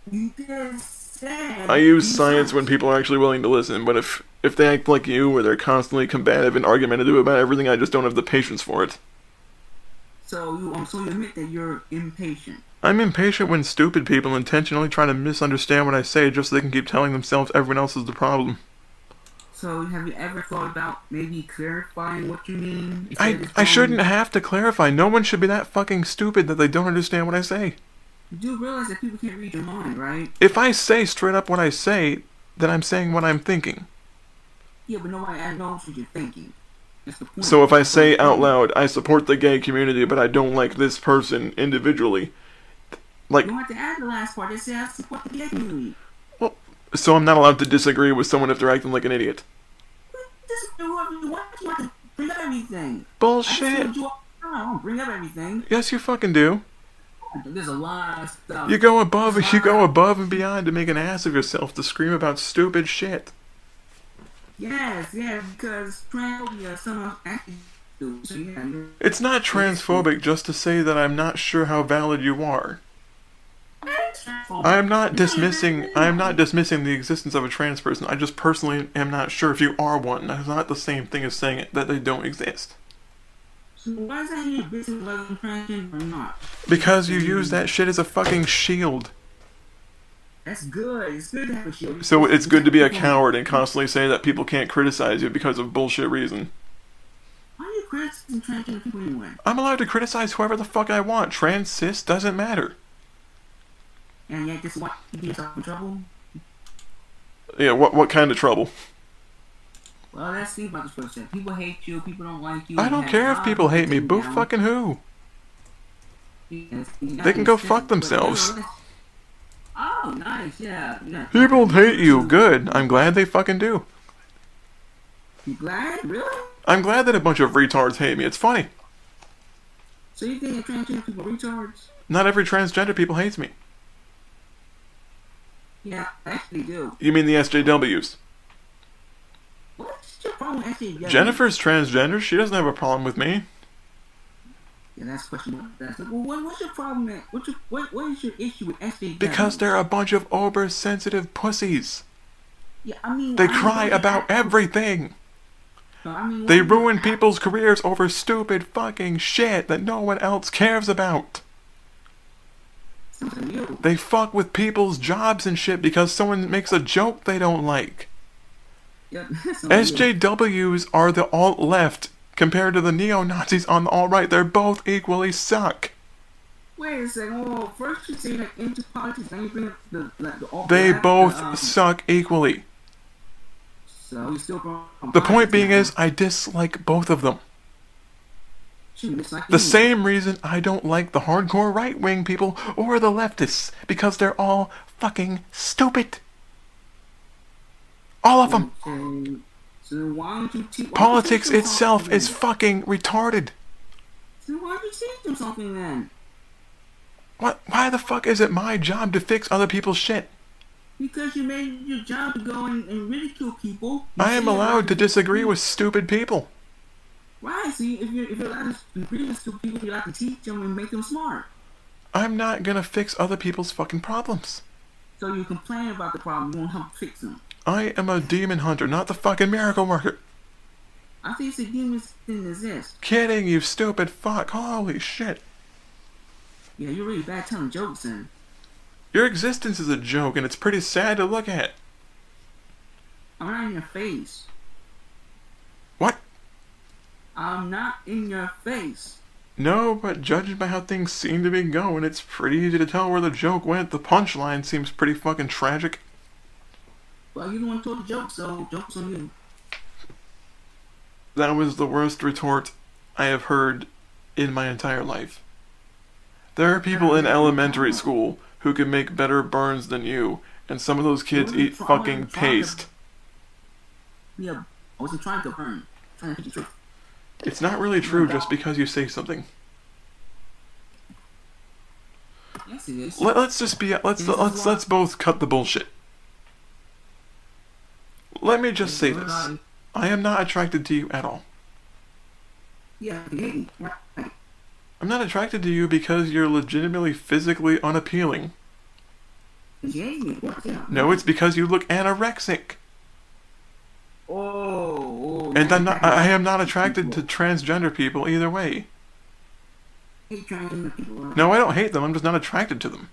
You just said... I use science when people are actually willing to listen, but if they act like you, where they're constantly combative and argumentative about everything, I just don't have the patience for it. So you admit that you're impatient. I'm impatient when stupid people intentionally try to misunderstand what I say just so they can keep telling themselves everyone else is the problem. So have you ever thought about maybe clarifying what you mean? I shouldn't have to clarify. No one should be that fucking stupid that they don't understand what I say. You do realize that people can't read your mind, right? If I say straight up what I say, then I'm saying what I'm thinking. Yeah, but nobody knows what you're thinking. That's the point. So if I say out loud, I support the gay community, but I don't like this person individually, like... You don't have to add the last part. They say I support the gay community. Well, so I'm not allowed to disagree with someone if they're acting like an idiot. Disagree with whoever you want. You have to bring up everything. Bullshit. I don't bring up everything. Yes, you fucking do. There's a lot of stuff. You go above and beyond to make an ass of yourself to scream about stupid shit. Yes, because transphobia somehow actually do. So yeah, it's not transphobic just to say that I'm not sure how valid you are. I am not dismissing the existence of a trans person. I just personally am not sure if you are one. That's not the same thing as saying that they don't exist. So why is that your business whether I'm transgender or not? Because you use that shit as a fucking shield. That's good. It's good to have a shield. So it's good to be a coward and constantly say that people can't criticize you because of bullshit reason. Why are you criticizing transgender people anyway? I'm allowed to criticize whoever the fuck I want. Trans, cis, doesn't matter. And yet just want to get yourself in trouble? Yeah, what kind of trouble? Well, let's think about this for a second. People hate you, people don't like you. I don't care if people hate me. Boo fucking who? They can go fuck themselves. Oh, nice, yeah. People hate you. Good. I'm glad they fucking do. You glad? Really? I'm glad that a bunch of retards hate me. It's funny. So you think that transgender people are retards? Not every transgender people hates me. Yeah, I actually do. You mean the SJWs? What's your problem with SJWs? Jennifer's transgender. She doesn't have a problem with me. Yeah, that's question. Well, what's your problem? What is your issue with SJWs? Because they're a bunch of oversensitive pussies. Yeah, I mean... They cry about everything. No, they ruin people's careers over stupid fucking shit that no one else cares about. They fuck with people's jobs and shit because someone makes a joke they don't like. Yep. SJWs are the alt-left compared to the neo-Nazis on the alt-right. They're both equally suck. Wait a second. Well, first you say like into politics, then you bring up the alt-left. They both suck equally. So you still from the point being is, I dislike both of them. The same reason I don't like the hardcore right-wing people or the leftists, because they're all fucking stupid. All of them. Okay. So why don't you politics itself is fucking retarded. So why don't you teach them something then? What? Why the fuck is it my job to fix other people's shit? Because you made your job to go and ridicule people. I am allowed to disagree with stupid people. Right, see, if you're allowed to agree with stupid people, you're allowed to teach them and make them smart. I'm not gonna fix other people's fucking problems. So you complain about the problem, you won't help fix them. I am a demon hunter, not the fucking miracle worker. I think the demons didn't exist. Kidding, you stupid fuck. Holy shit. Yeah, you're really bad telling jokes then. Your existence is a joke, and it's pretty sad to look at. I'm not in your face. What? I'm not in your face. No, but judging by how things seem to be going, it's pretty easy to tell where the joke went. The punchline seems pretty fucking tragic. Well, you don't want to tell the joke, so joke's on you. That was the worst retort I have heard in my entire life. There are people in elementary school who can make better burns than you, and some of those kids eat fucking paste. Yeah, I wasn't trying to burn. Trying to hit the truth. It's not really true just because you say something. answer this. Let's just be let's both cut the bullshit. Let me just say this. I am not attracted to you at all. Yeah, right. I'm not attracted to you because you're legitimately physically unappealing. No, it's because you look anorexic. Oh. And I am not attracted to transgender people either way. Hate transgender people. No, I don't hate them. I'm just not attracted to them.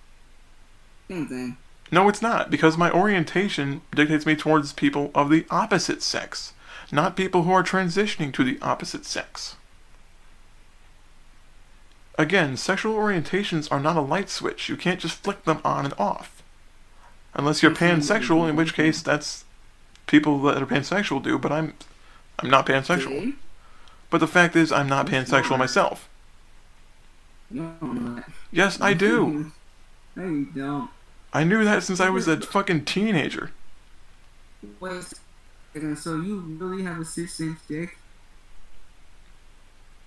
Same thing. No, it's not, because my orientation dictates me towards people of the opposite sex, not people who are transitioning to the opposite sex. Again, sexual orientations are not a light switch. You can't just flick them on and off. Unless you're pansexual, in which case that's people that are pansexual do, but I'm not pansexual. But the fact is, I'm not pansexual myself. Yes, I do. No, you don't. I knew that since I was a fucking teenager. Wait a second, so you really have a 6-inch dick?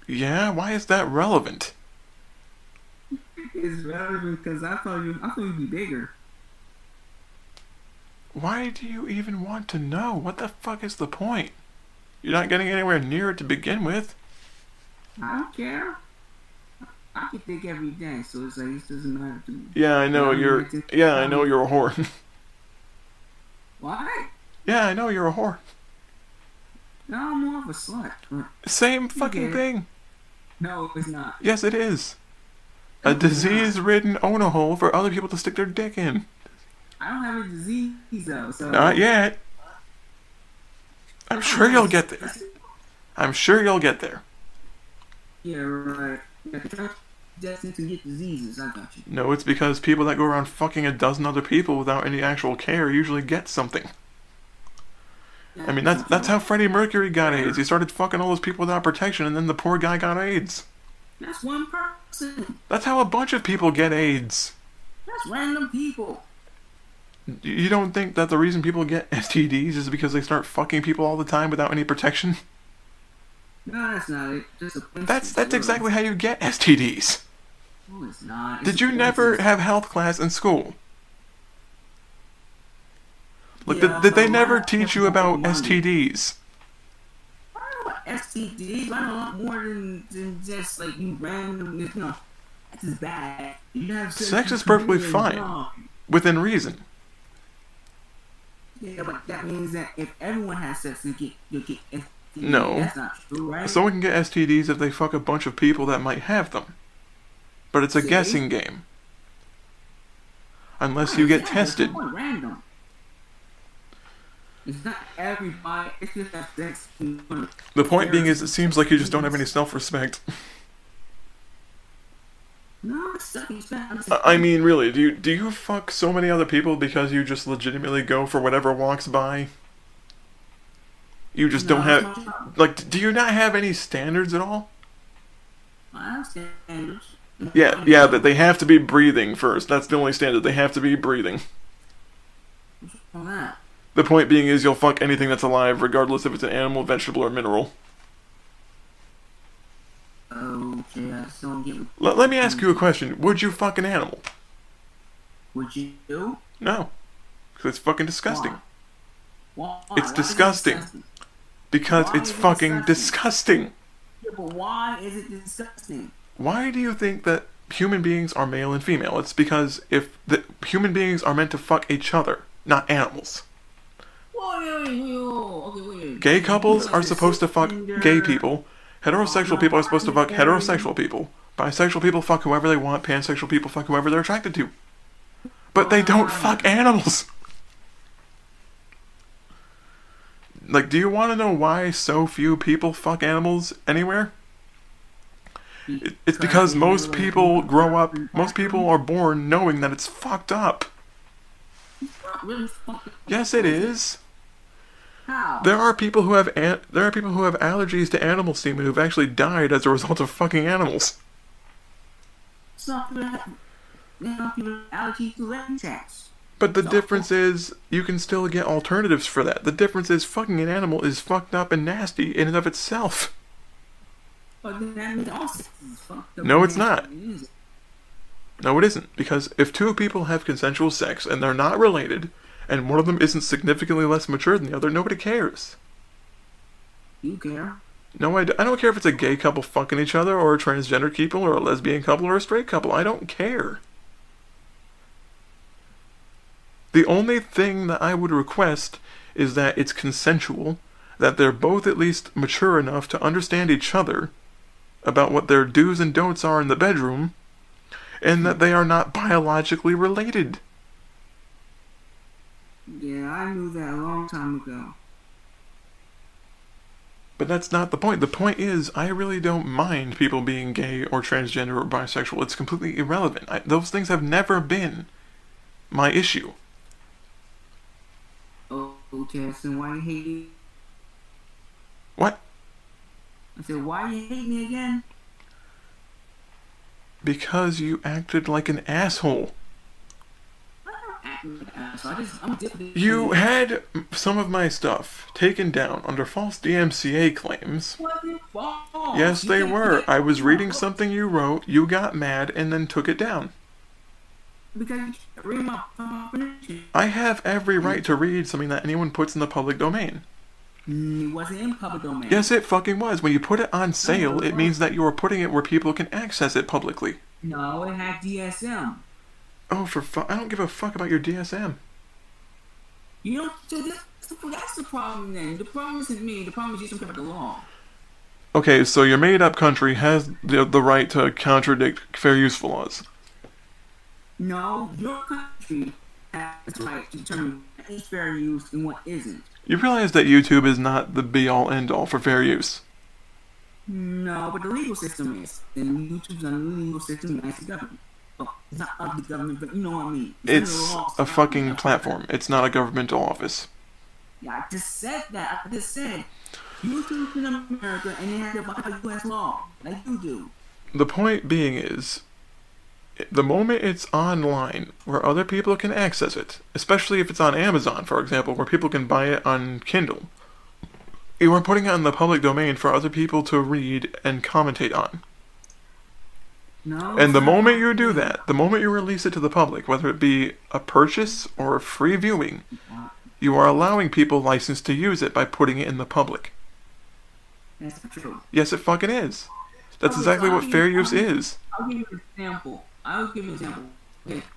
Yeah, why is that relevant? It's relevant because I thought you'd be bigger. Why do you even want to know? What the fuck is the point? You're not getting anywhere near it to begin with. I don't care. I can think every day, so it's like it doesn't matter to me. Yeah, I know you're. Yeah, I know you're a whore. What? Yeah, I know you're a whore. No, I'm more of a slut. Same fucking thing. No, it's not. Yes, it is. A disease-ridden own-a-hole for other people to stick their dick in. I don't have a disease though, so. Not yet. I'm sure you'll get there. I'm sure you'll get there. Yeah, right. Destined to get diseases, I got you. No, it's because people that go around fucking a dozen other people without any actual care usually get something. I mean, that's how Freddie Mercury got AIDS. He started fucking all those people without protection, and then the poor guy got AIDS. That's one person. That's how a bunch of people get AIDS. That's random people. You don't think that the reason people get STDs is because they start fucking people all the time without any protection? No, that's not it. Just a That's exactly how you get STDs. No, it's not. Did you never have health class in school? Look, Yeah, did they never teach you about STDs? I know about STDs. I know a lot more than just like you random. You know, that's just bad. You have Sex is perfectly fine, within reason. Yeah, but that means that if everyone has sex, you'll get STDs. No. That's not true, right? Someone can get STDs if they fuck a bunch of people that might have them. But it's a guessing game. Unless you get tested. It's random. It's not everybody. It's just that sex. The point being is, it seems like you just don't have any self-respect. No, it's self-respect. I mean, really, do you fuck so many other people because you just legitimately go for whatever walks by? You just don't have... Like, do you not have any standards at all? I have standards. Yeah, but they have to be breathing first. That's the only standard. They have to be breathing. What's wrong with that? The point being is you'll fuck anything that's alive, regardless if it's an animal, vegetable, or mineral. Okay, I still don't get... Let me ask you a question. Would you fuck an animal? Would you do? No. Because it's fucking disgusting. Why? It's disgusting. Because it's fucking disgusting. Yeah, but why is it disgusting? Why do you think that human beings are male and female? It's because if the human beings are meant to fuck each other, not animals. Wait. Gay couples are supposed to fuck gay people. Heterosexual people are supposed to fuck heterosexual people. Bisexual people fuck whoever they want. Pansexual people fuck whoever they're attracted to. But they don't fuck animals. Like, do you want to know why so few people fuck animals anywhere? It's because most people grow up, most people are born knowing that it's fucked up. Yes, it is. How? There are people who have allergies to animal semen who've actually died as a result of fucking animals. Some people have allergies to latex. But the difference is, you can still get alternatives for that. The difference is, fucking an animal is fucked up and nasty in and of itself. But then that means also it's fucked up. No, it's not. No, it isn't. Because if two people have consensual sex and they're not related, and one of them isn't significantly less mature than the other, nobody cares. You care? No, I don't care if it's a gay couple fucking each other, or a transgender couple, or a lesbian couple, or a straight couple. I don't care. The only thing that I would request is that it's consensual, that they're both at least mature enough to understand each other about what their do's and don'ts are in the bedroom, and that they are not biologically related. Yeah, I knew that a long time ago. But that's not the point. The point is, I really don't mind people being gay or transgender or bisexual. It's completely irrelevant. Those things have never been my issue. Oh, Stetson, why you hate me? What? I said, why you hate me again? Because you acted like an asshole. I'm different. You had some of my stuff taken down under false DMCA claims. Yes, they were. I was reading something you wrote, you got mad, and then took it down. Because you read my permission. I have every right to read something that anyone puts in the public domain. It wasn't in public domain. Yes, it fucking was. When you put it on sale, it means that you are putting it where people can access it publicly. No, it had DSM. Oh, I don't give a fuck about your DSM. You know, so that's the problem then. The problem isn't me. The problem is you don't care about the law. Okay, so your made-up country has the right to contradict fair use laws. No, your country has the right to determine what is fair use and what isn't. You realize that YouTube is not the be-all, end-all for fair use? No, but the legal system is. And YouTube's on the legal system against the government. Well, it's not of the government, but you know what I mean. It's a fucking platform. It's not a governmental office. Yeah, I just said that. I just said YouTube's in America and they have to abide by U.S. law, like you do. The point being is, the moment it's online where other people can access it, especially if it's on Amazon, for example, where people can buy it on Kindle, you are putting it in the public domain for other people to read and commentate on. No, And the moment you do that, the moment you release it to the public, whether it be a purchase or a free viewing, you are allowing people license to use it by putting it in the public. That's not true. Yes, it fucking is. That's exactly what fair use is. I'll give you an example. Okay,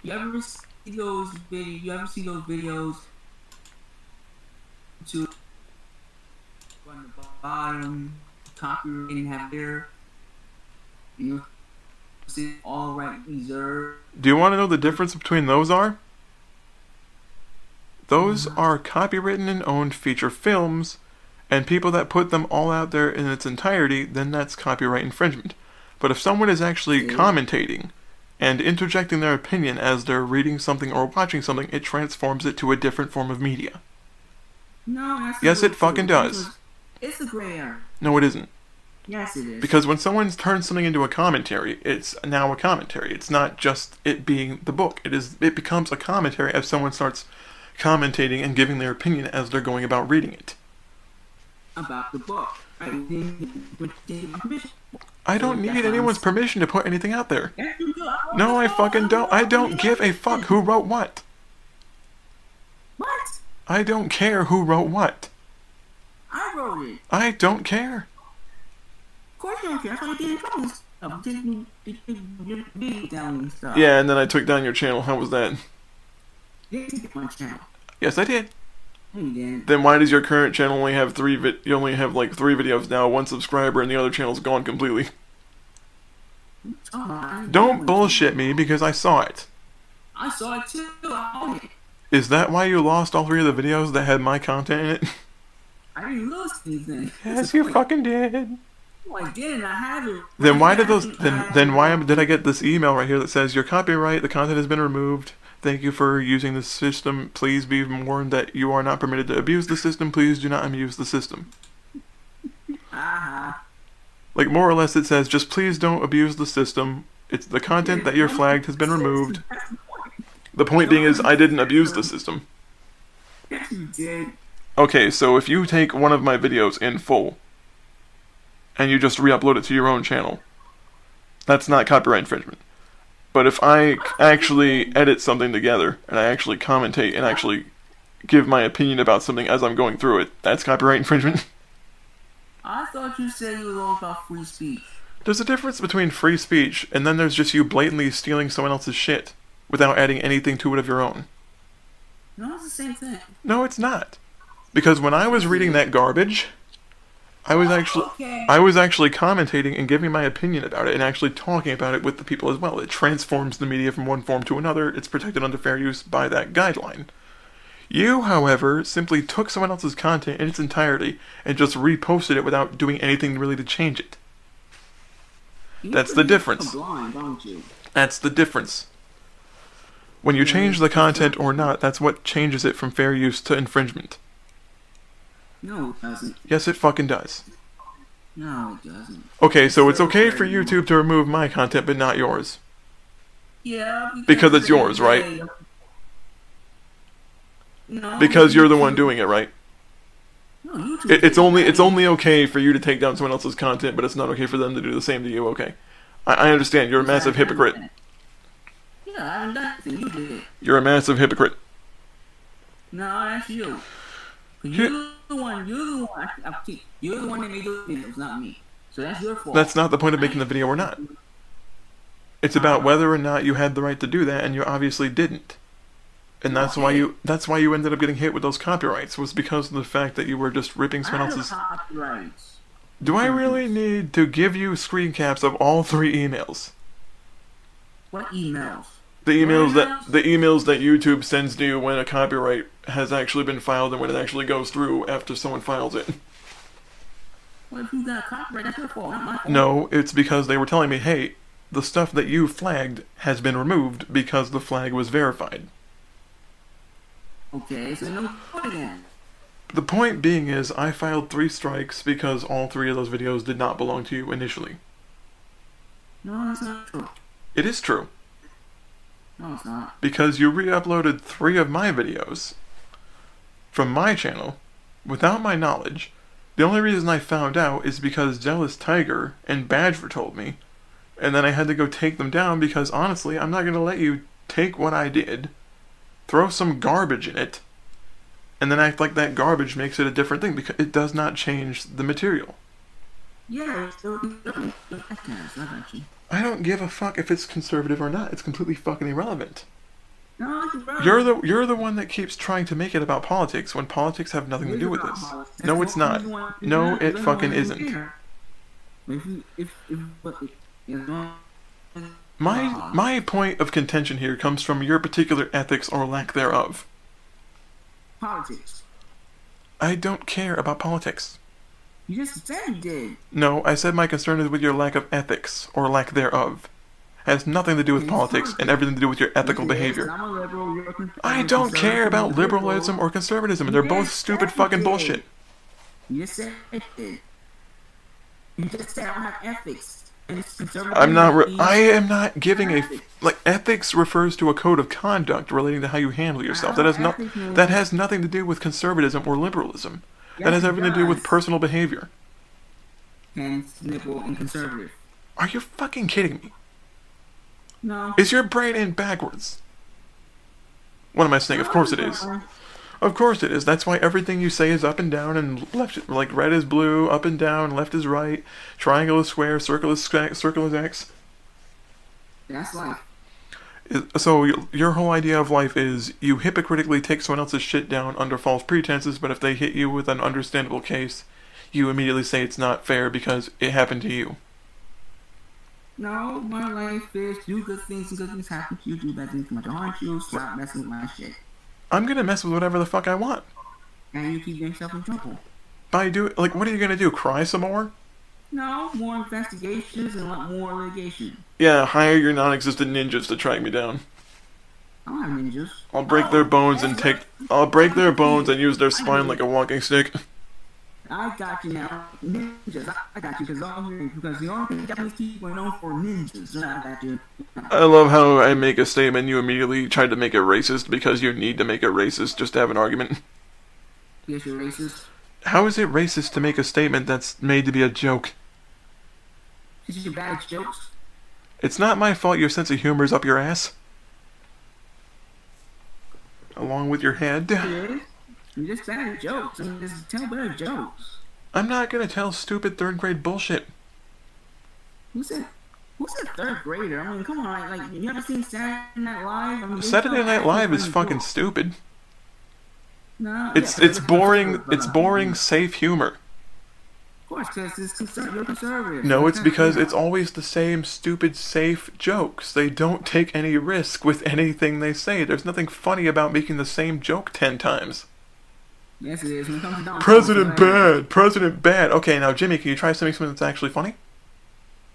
you ever see those videos to on the bottom, copyright and have there, you know, see all right reserved. Do you want to know the difference between those are? Those are copywritten and owned feature films, and people that put them all out there in its entirety, then that's copyright infringement. But if someone is actually commentating and interjecting their opinion as they're reading something or watching something, it transforms it to a different form of media. No, that's Yes, it fucking does. It's a gray area. No, it isn't. Yes, it is. Because when someone turns something into a commentary, it's now a commentary. It's not just it being the book. It becomes a commentary as someone starts commentating and giving their opinion as they're going about reading it. About the book. I don't need anyone's permission to put anything out there. No, I fucking don't. I don't give a fuck who wrote what. What? I don't care who wrote what. I wrote it. I don't care. Of course you don't care. That's why I did down and stuff. Yeah, and then I took down your channel. How was that? You didn't take my channel. Yes, I did. No, you didn't. Then why does your current channel only have you only have like 3 videos now, 1 subscriber, and the other channel's gone completely? Don't bullshit me because I saw it. I saw it too. I own it. Is that why you lost all 3 of the videos that had my content in it? I didn't lose anything. Yes, you fucking did. No, I didn't. I have it. Then why did those? Then why did I get this email right here that says your copyright, the content has been removed. Thank you for using this system. Please be warned that you are not permitted to abuse the system. Please do not abuse the system. Like more or less, it says just please don't abuse the system. It's the content that you're flagged has been removed. The point being is I didn't abuse the system. Yes, you did. Okay, so if you take one of my videos in full and you just re-upload it to your own channel, that's not copyright infringement. But if I actually edit something together, and I actually commentate, and actually give my opinion about something as I'm going through it, that's copyright infringement. I thought you said you were all about free speech. There's a difference between free speech, and then there's just you blatantly stealing someone else's shit, without adding anything to it of your own. No, it's the same thing. No, it's not. Because when I was reading that garbage, I was actually commentating and giving my opinion about it and actually talking about it with the people as well. It transforms the media from one form to another. It's protected under fair use by that guideline. You, however, simply took someone else's content in its entirety and just reposted it without doing anything really to change it. That's the difference. Blind, aren't you? That's the difference. When you change the content or not, that's what changes it from fair use to infringement. No, it doesn't. Yes, it fucking does. No, it doesn't. Okay, so it's okay for YouTube to remove my content, but not yours. Yeah, Because it's yours, right? No, Because you're the one doing it, right? No, YouTube. It's only okay for you to take down someone else's content, but it's not okay for them to do the same to you. Okay, I understand. You're a massive hypocrite. Yeah, I haven't done anything. You did it. You're a massive hypocrite. No, that's you. You're the one. You're the one. You're the one that made the videos, not me. So that's your fault. That's not the point of making the video or not. It's about whether or not you had the right to do that, and you obviously didn't. And that's why you ended up getting hit with those copyrights, was because of the fact that you were just ripping someone else's. Copyrights. Do I really need to give you screen caps of all 3 emails? What emails? The emails that YouTube sends to you when a copyright has actually been filed and when it actually goes through after someone files it. Well, if you got copyright, that's your fault, not my fault. No, it's because they were telling me, hey, the stuff that you flagged has been removed because the flag was verified. Okay, so no point again. The point being is, I filed 3 strikes because all 3 of those videos did not belong to you initially. No, that's not true. It is true. No, it's not. Because you re-uploaded 3 of my videos from my channel without my knowledge. The only reason I found out is because Jealous Tiger and Badger told me, and then I had to go take them down because honestly, I'm not going to let you take what I did, throw some garbage in it, and then act like that garbage makes it a different thing, because it does not change the material. Yeah, it's still I don't give a fuck if it's conservative or not. It's completely fucking irrelevant. No, it's irrelevant. You're the one that keeps trying to make it about politics when politics have nothing to do with this. No, it's not. No, it fucking isn't. My point of contention here comes from your particular ethics or lack thereof. Politics. I don't care about politics. You just said you did. No, I said my concern is with your lack of ethics or lack thereof. It has nothing to do with politics and everything to do with your ethical behavior. I'm a liberal, you're a conservative. I don't care about liberalism or conservatism. They're both stupid fucking bullshit. You said it did. You just said I don't have ethics. I am not giving a ethics refers to a code of conduct relating to how you handle yourself. That has nothing to do with conservatism or liberalism. That has everything to do with personal behavior. Hence, liberal and conservative. Are you fucking kidding me? No. Is your brain in backwards? What am I saying? Of course it is. Of course it is. That's why everything you say is up and down and left, like red is blue, up and down, left is right, triangle is square, circle is X. That's life. So your whole idea of life is you hypocritically take someone else's shit down under false pretenses, but if they hit you with an understandable case, you immediately say it's not fair because it happened to you. No, my life is do good things and good things happen to you, do bad things to haunt you, stop messing with my shit. I'm gonna mess with whatever the fuck I want. And you keep getting yourself in trouble. What are you gonna do? Cry some more? No, more investigations and a lot more litigation. Yeah, hire your non-existent ninjas to track me down. I don't have ninjas. I'll break their bones and use their spine like a walking stick. I got you now. Ninjas, I got you because the only Japanese people are known for ninjas. So I got you. I love how I make a statement, you immediately try to make it racist because you need to make it racist just to have an argument. Yes, you're racist. How is it racist to make a statement that's made to be a joke? Because you're bad at jokes. It's not my fault your sense of humor's up your ass. Along with your head. It is. You're just bad at jokes. I mean, just tell better jokes. I'm not gonna tell stupid third grade bullshit. Who said third grader? I mean, come on. Like, you ever seen Saturday Night Live? I mean, Saturday Night Live is fucking stupid. No, It's boring. It's boring, safe humor. Of course, because you're conservative. No, it's because it's always the same stupid, safe jokes. They don't take any risk with anything they say. There's nothing funny about making the same joke 10 times. Yes, it is. When it comes to Donald President Trump, bad. President bad. Okay, now Jimmy, can you try something that's actually funny?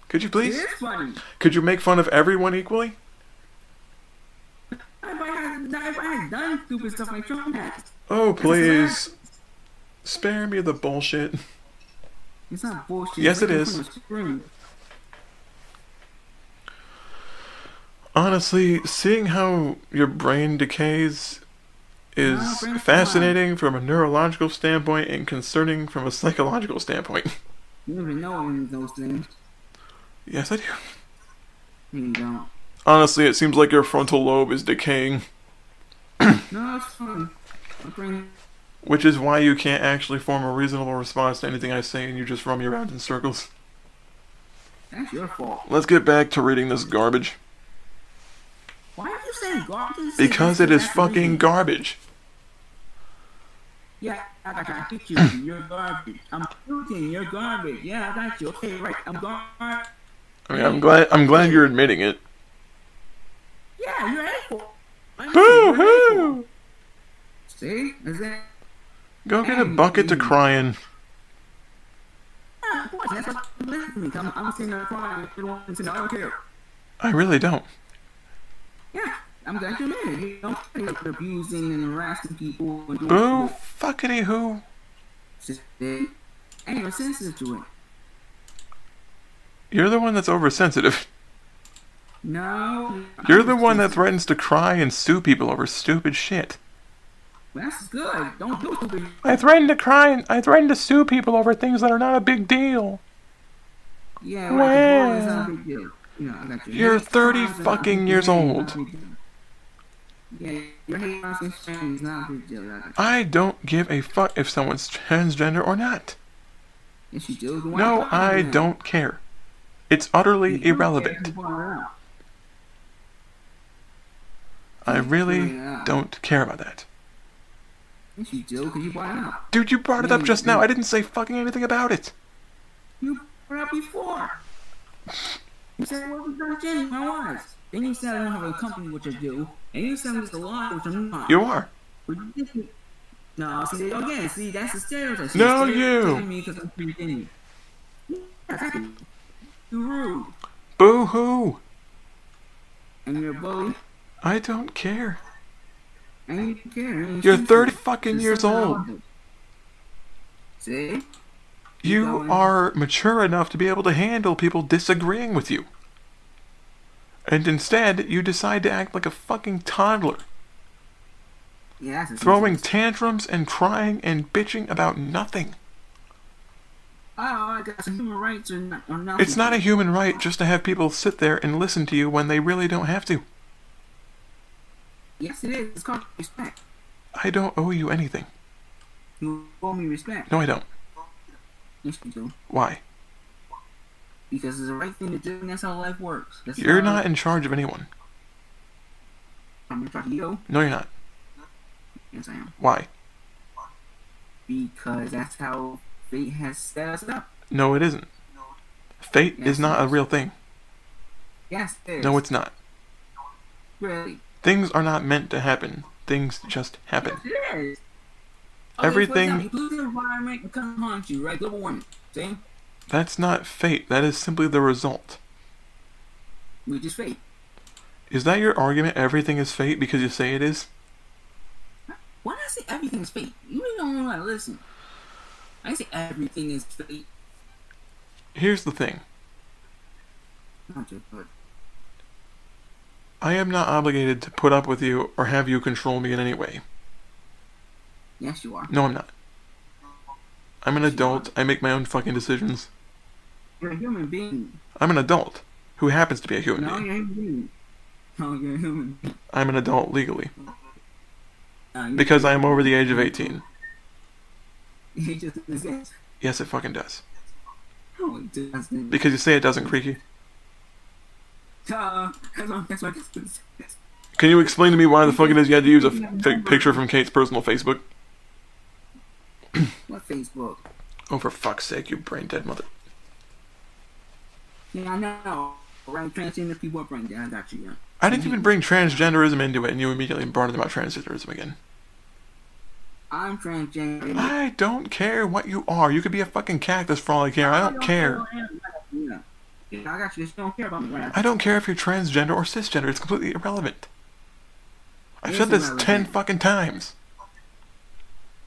Could you it please? is funny. Could you make fun of everyone equally? Everybody has done stupid stuff like Trump has. Oh, please. Spare me the bullshit. It's not bullshit. Yes, it is. Honestly, seeing how your brain decays is fascinating from a neurological standpoint and concerning from a psychological standpoint. You don't even know any of those things. Yes, I do. You don't. Honestly, it seems like your frontal lobe is decaying. No, it's fine. Which is why you can't actually form a reasonable response to anything I say and you just run me around in circles. That's your fault. Let's get back to reading this garbage. Why are you saying garbage? Because it is fucking garbage. Yeah, I got you. You're garbage. I'm shooting. You're garbage. Yeah, I got you. Okay, right. I'm garbage. I mean, I'm glad you're admitting it. Yeah, you're hateful. Boo hoo! See? Is that? Go get a bucket to cry in. Yeah, of course. That's what you listen to me. I'm sitting there crying. You don't listen. I don't care. I really don't. Yeah, I'm glad you admit it. You don't care about abusing and harassing people. And doing Boo fuckity who? and you're sensitive to it. You're the one that's oversensitive. No. You're the one that threatens to cry and sue people over stupid shit. That's good. Don't do stupid. I threaten to cry and I threaten to sue people over things that are not a big deal. Yeah, right. It's not a big deal. Yeah, I got you. You're 30 fucking years old. Yeah, your hate is not a big deal. I don't give a fuck if someone's transgender or not. Yes, you do. No, I don't care. It's utterly irrelevant. I really don't care about that. Yes, you do, because you brought it up. Dude, you brought it up just now. I didn't say fucking anything about it. You brought it up before. You said, what was that Jenny? I was. Then you said I don't have a company, which I do. And you said I'm just a lie, which I'm not. You are. No, see, again, see, that's the stereotype. No, you. Me because I'm pretty Jenny. Yeah, exactly. You're rude. Boo-hoo. And you're a bully. I don't care. And you care. You're 30 fucking years old. See? You are mature enough to be able to handle people disagreeing with you. And instead, you decide to act like a fucking toddler. Yeah, throwing tantrums and crying and bitching about nothing. Oh, I got some human rights or nothing. It's not a human right just to have people sit there and listen to you when they really don't have to. Yes, it is. It's called respect. I don't owe you anything. You owe me respect. No, I don't. Yes, you do. Why? Because it's the right thing to do, and that's how life works. You're not in charge of anyone. I'm in charge of you. No, you're not. Yes, I am. Why? Because that's how fate has set us up. No, it isn't. Fate is not a real thing. Yes, it is. No, it's not. Really? Things are not meant to happen. Things just happen. Yes, it is. Okay, Everything... you lose the environment and come haunt you, right? Global warming. See? That's not fate. That is simply the result. Which is fate. Is that your argument? Everything is fate because you say it is? Why did I say everything is fate? You really don't know how to listen. I say everything is fate. Here's the thing. Not just good. I am not obligated to put up with you or have you control me in any way. Yes, you are. No, I'm not. I'm an adult. I make my own fucking decisions. You're a human being. I'm an adult. who happens to be a human No, being. you're a human being. No, you're a human being. I'm an adult legally. You're Because I am over the age of 18. It just exists. Yes, it fucking does. No, it doesn't. Because you say it doesn't, Creaky. That's what it is. Can you explain to me why the fuck it is you had to use a picture from Kate's personal Facebook? What Facebook? Oh, for fuck's sake, you brain dead mother. Yeah, I know. Right, transgender people are brain dead. I got you, yeah. I didn't even bring transgenderism into it, and you immediately brought it about transgenderism again. I'm transgender. I don't care what you are. You could be a fucking cactus for all I care. I don't care. Yeah, I got you. Just don't care about me, right? I don't care if you're transgender or cisgender. It's completely irrelevant. I've It said is this irrelevant. 10 fucking times.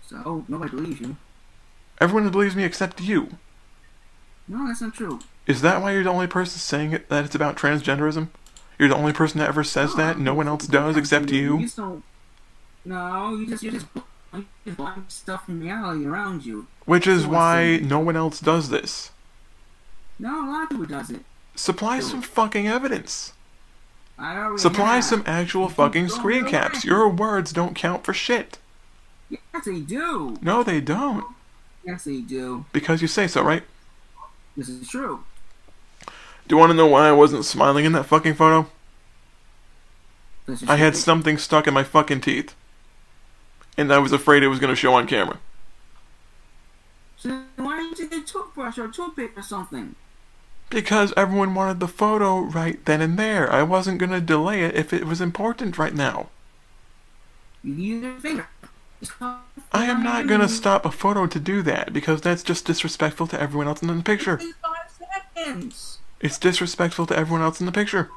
So, nobody believes you. Everyone believes me except you. No, that's not true. Is that why you're the only person saying it, that it's about transgenderism? You're the only person that ever says that? No one else does except You you? just don't. No, you're just blocking stuff from reality around you. Which is Who why wants to- no one else does this. No, a lot of people does it. Supply some fucking evidence. I already Supply have. some actual You fucking keep screen throwing it caps. away. Your words don't count for shit. Yes, they do. No, they don't. Yes, they do. Because you say so, right? This is true. Do you want to know why I wasn't smiling in that fucking photo? This is I had true. something stuck in my fucking teeth. And I was afraid it was going to show on camera. So why didn't you get a toothbrush or a toothpick or something? Because everyone wanted the photo right then and there. I wasn't going to delay it if it was important right now. You use your finger. I am not going to stop a photo to do that, because that's just disrespectful to everyone else in the picture. It's 5 seconds. It's disrespectful to everyone else in the picture.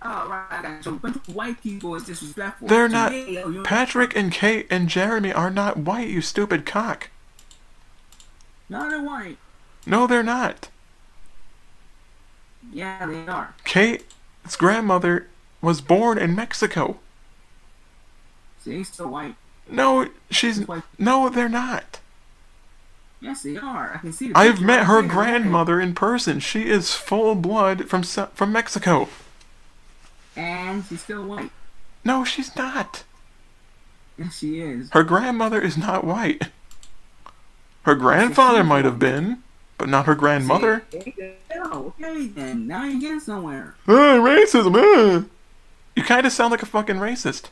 Oh, right, I got you. A bunch of white people is disrespectful. They're to not. me. Oh, you're- Patrick and Kate and Jeremy are not white, you stupid cock. No, they're white. No, they're not. Yeah, they are. Kate's grandmother was born in Mexico. See, he's still white. No, she's... White. No, they're not. Yes, they are. I can see the I've picture met right her there. grandmother in person. She is full blood from Mexico. And she's still white. No, she's not. Yes, she is. Her grandmother is not white. Her grandfather might have been, but not her grandmother. Oh, okay then. Now you're getting somewhere. Racism, You kind of sound like a fucking racist.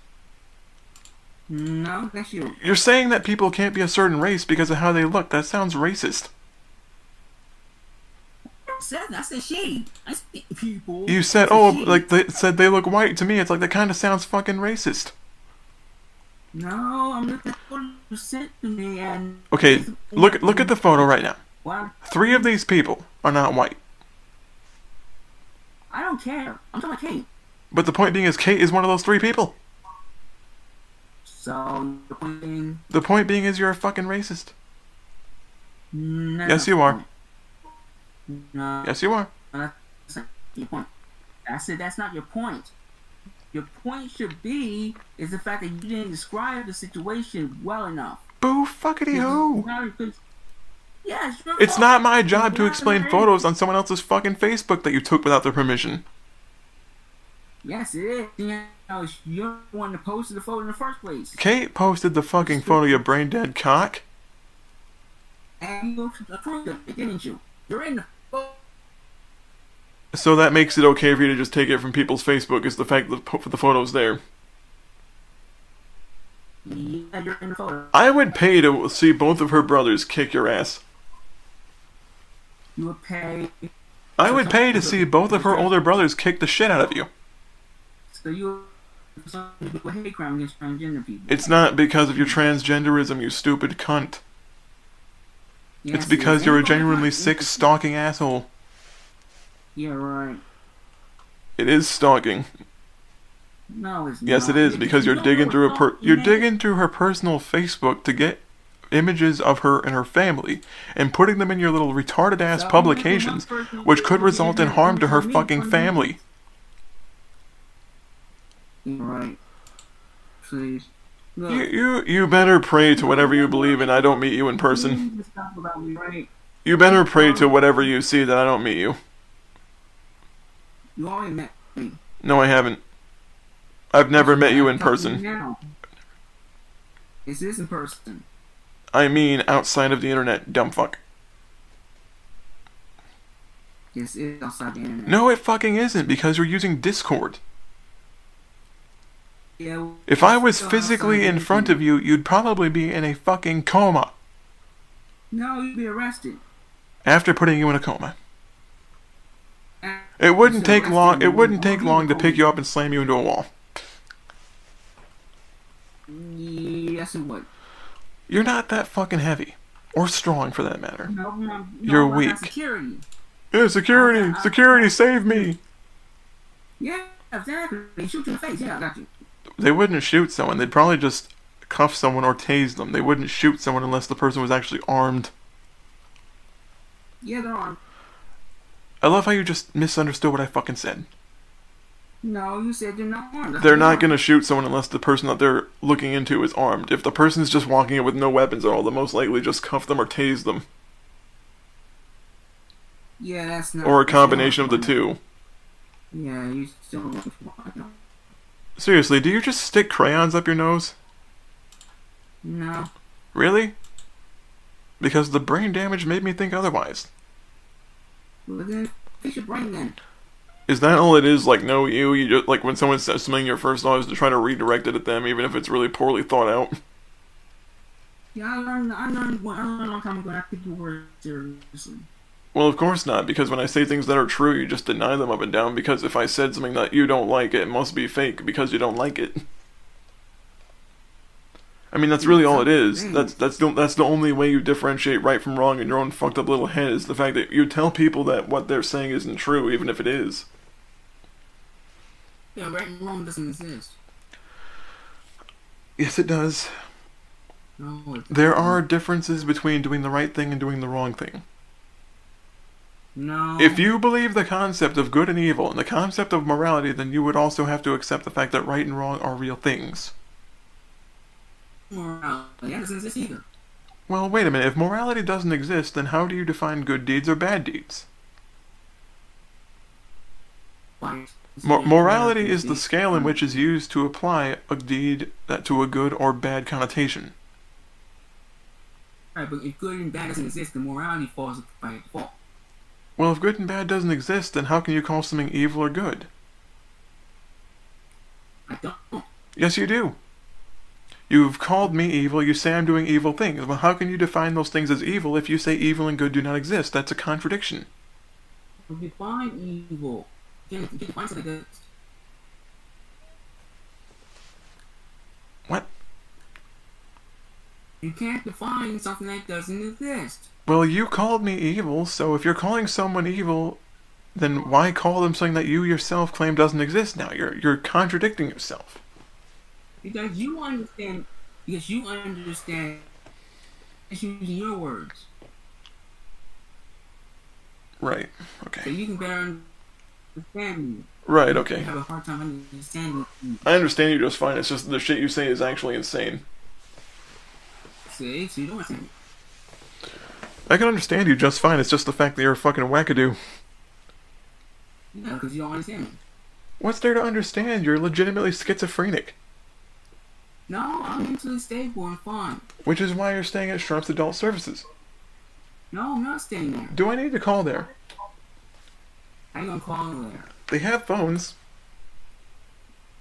No, that's you. You're saying that people can't be a certain race because of how they look. That sounds racist. I said she. I said people. You said, I said she. like they said they look white to me. It's like that kind of sounds fucking racist. No, I'm looking at what you sent to me and... Okay, look at the photo right now. What? 3 of these people are not white. I don't care. I'm talking about Kate. But the point being is Kate is one of those 3 people. So, the point being... The point being is you're a fucking racist. No, Yes, you are. No, Yes, you are. that's not your point. I said that's not your point. Your point should be is the fact that you didn't describe the situation well enough. Boo fuckity who. Yeah, it's your It's fault. not my job to You're explain right. photos on someone else's fucking Facebook that you took without their permission. Yes, it is. You know, you're the one that posted the photo in the first place. Kate posted the fucking photo, you brain dead cock. And you approved of it, didn't you? You're in the photo. So that makes it okay for you to just take it from people's Facebook, is the fact that the photo's there. Yeah, you're in the photo. I would pay to see both of her brothers kick your ass. You would pay. I would pay to see both of her older brothers kick the shit out of you. So you do a hate crime against transgender people. It's not because of your transgenderism, you stupid cunt. Yes, It's because it is. you're a genuinely sick, stalking asshole. Yeah, right. It is stalking. No, it's Yes, not. it is, because you're don't digging know through what you're you digging through her personal Facebook to get images of her and her family and putting them in your little retarded ass So, publications, my personal which could Facebook result in is harm to her me, fucking for me. family. You're right. Please. Look, You better pray to whatever you believe in. I don't meet you in person. you stop about me, right? You better pray to whatever you see that I don't meet you. You already met me. No, I haven't. I've never met you in person. Now. Is this in person? I mean, outside of the internet, dumb fuck. This is outside the internet. No, it fucking isn't, because you're using Discord. Yeah, If I was physically in front of you, you'd probably be in a fucking coma. No, you'd be arrested. After putting you in a coma. It wouldn't take long. It wouldn't take long to pick you up and slam you into a wall. Yes, it would. You're not that fucking heavy, or strong for that matter. No, You're weak. Security. Yeah, security, security, save me. Yeah, exactly. They shoot you in the face. Yeah, I got you. They wouldn't shoot someone. They'd probably just cuff someone or tase them. They wouldn't shoot someone unless the person was actually armed. Yeah, they're armed. I love how you just misunderstood what I fucking said. No, you said they're not armed. They're not gonna shoot someone unless the person that they're looking into is armed. If the person's just walking in with no weapons at all, they'll most likely just cuff them or tase them. Yeah, that's not. Or a combination of the two. Yeah, you still. Seriously, do you just stick crayons up your nose? No. Really? Because the brain damage made me think otherwise. Well, then fix your brain then. Is that all it is? Like, no, you just, like, when someone says something, your first thought is to try to redirect it at them, even if it's really poorly thought out? Yeah, I learned a long time ago. I took your words seriously. Well, of course not, because when I say things that are true, you just deny them up and down, because if I said something that you don't like, it must be fake, because you don't like it. I mean, that's really all it is. That's the only way you differentiate right from wrong in your own fucked up little head, is the fact that you tell people that what they're saying isn't true, even if it is. Yeah, right and wrong doesn't exist. Yes, it does. No, There are differences between doing the right thing and doing the wrong thing. No. If you believe the concept of good and evil and the concept of morality, then you would also have to accept the fact that right and wrong are real things. Morality doesn't exist either. Well, wait a minute. If morality doesn't exist, then how do you define good deeds or bad deeds? Morality is the scale in which is used to apply a deed to a good or bad connotation. Right, but if good and bad doesn't exist, then morality falls by default. Well, if good and bad doesn't exist, then how can you call something evil or good? I don't. Yes, you do. You've called me evil, you say I'm doing evil things. Well, how can you define those things as evil if you say evil and good do not exist? That's a contradiction. You define evil. You can't define something that exists. What? You can't define something that doesn't exist. Well, you called me evil, so if you're calling someone evil, then why call them something that you yourself claim doesn't exist now? You're contradicting yourself. Because you understand just using your words. Right, So okay. you can better understand me. Right, You okay. have a hard time understanding me. I understand you just fine, it's just the shit you say is actually insane. See, so you don't understand me. I can understand you just fine, it's just the fact that you're a fucking wackadoo. Yeah, because you don't understand me. What's there to understand? You're legitimately schizophrenic. No, I'm mentally stable and fine. Which is why you're staying at Sharp's Adult Services. No, I'm not staying there. Do I need to call there? How you gonna call me there? They have phones.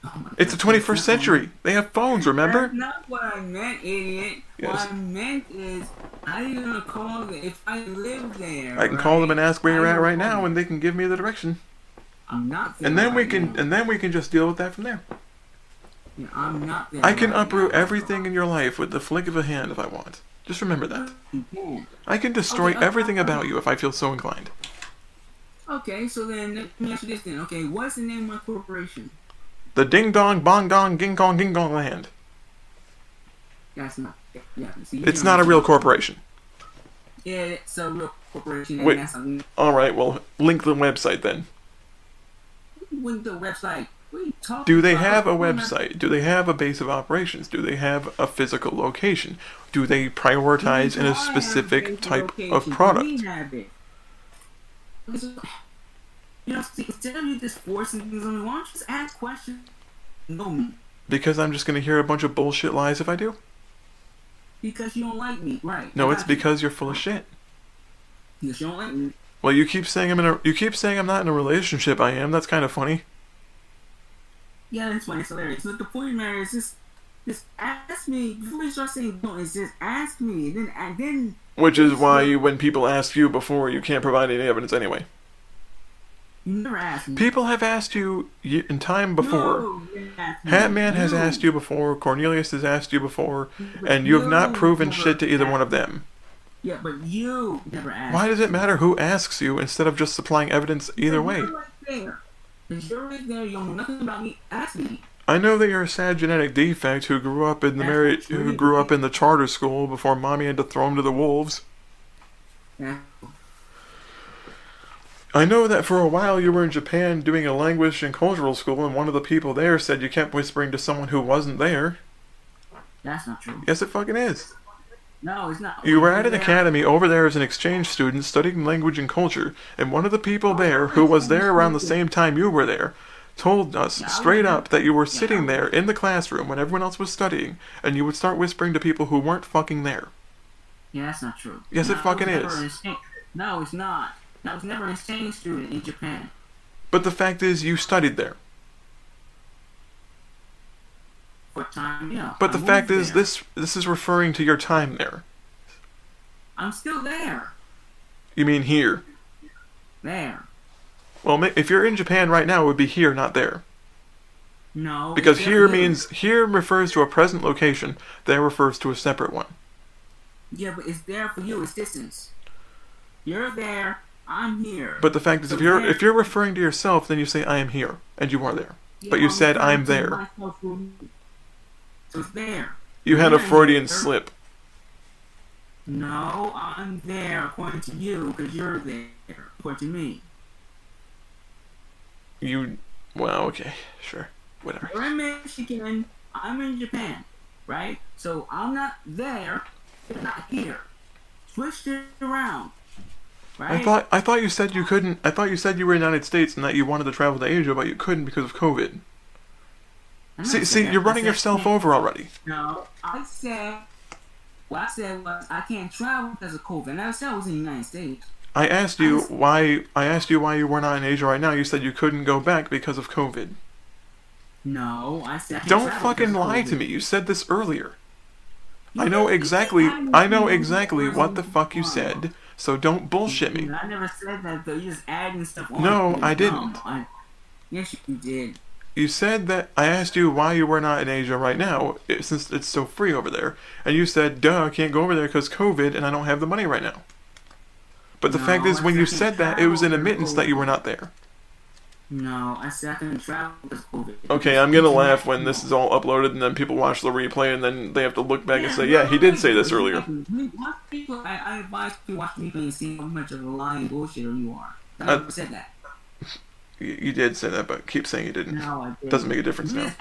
Oh my It's the God, 21st that's century. They have phones, remember? That's not what I meant, idiot. Yes. What I meant is, how you gonna call them if I live there? I can call them and ask where How you're you at gonna right call now, me? and they can give me the direction. I'm not there. And then right now. we can just deal with that from there. Yeah, I'm not there. I can right uproot now. everything in your life with the flick of a hand if I want. Just remember that. You can. I can destroy Okay, everything about you if I feel so inclined. Okay, so then let me ask you this then. Okay, what's the name of my corporation? The ding dong bong dong ging gong land. That's not. Yeah, see, you It's know, not a real corporation. Yeah, it's a real corporation. And Wait. that's a Alright, well, link the website then. With the website. What are you talking Do they about? have a What am I- website? Do they have a base of operations? Do they have a physical location? Do they prioritize in a specific type of product? We have it. instead of you just forcing things on me, why don't you just ask questions? Know me. Because I'm just gonna hear a bunch of bullshit lies if I do? Because you don't like me, right? No, it's because you're full of shit. Because you don't like me. Well, you keep saying I'm not in a relationship. I am. That's kind of funny. Yeah, that's funny. It's hilarious. Look, the point, Mary, is just ask me before you start saying no. It's just ask me, then. Which is why when people ask you before, you can't provide any evidence anyway. You never asked me. People have asked you in time before. No, Hatman has asked you before. Cornelius has asked you before, and you have not proven shit to either one of them. Yeah, but you never asked. Why does it matter who asks you instead of just supplying evidence either way? You're right there. You're right there. You don't know nothing about me. Ask me. I know that you're a sad genetic defect who grew up in the charter school before mommy had to throw him to the wolves. Yeah. I know that for a while you were in Japan doing a language and cultural school, and one of the people there said you kept whispering to someone who wasn't there. That's not true. Yes, it fucking is. No, it's not. You were at an academy over there as an exchange student studying language and culture, and one of the people there, who was there around the same time you were there, told us straight up that you were sitting there in the classroom when everyone else was studying, and you would start whispering to people who weren't fucking there. Yeah, that's not true. Yes, it fucking is. No, it's not. I was never an exchange student in Japan. But the fact is, you studied there. What time? Yeah. But the fact is, this is referring to your time there. I'm still there. You mean here? There. Well, if you're in Japan right now, it would be here, not there. No. Because here refers to a present location. There refers to a separate one. Yeah, but it's there for you. It's distance. You're there. I'm here. But the fact is, if you're referring to yourself, then you say I am here, and you are there. Yeah, but you said I'm there. So it's there. You had a Freudian slip. No, I'm there according to you, because you're there according to me. Well, okay, sure, whatever. You're in Michigan. I'm in Japan, right? So I'm not there. You're not here. Switch it around. Right? I thought you said you couldn't. I thought you said you were in the United States and that you wanted to travel to Asia, but you couldn't because of COVID. See, you're running yourself over already. No, what I said was I can't travel because of COVID. And I said I was in the United States. I asked you why you were not in Asia right now. You said you couldn't go back because of COVID. No, I said I can't Don't fucking lie to me. You said this earlier. I know exactly what the fuck you said. So don't bullshit me. I never said that though. You're just adding stuff on. No, I didn't. Yes, you did. You said that I asked you why you were not in Asia right now, since it's so free over there. And you said, duh, I can't go over there because COVID and I don't have the money right now. But the fact is, when you said that, it was an admittance that you were not there. No, I said I couldn't travel because COVID. Okay, I'm gonna laugh when this is all uploaded and then people watch the replay and then they have to look back and say, yeah, he did say this earlier. I advise you to watch the replay and see how much of a lying bullshitter you are. I never said that. You did say that, but keep saying you didn't. No, I didn't. Doesn't make a difference now.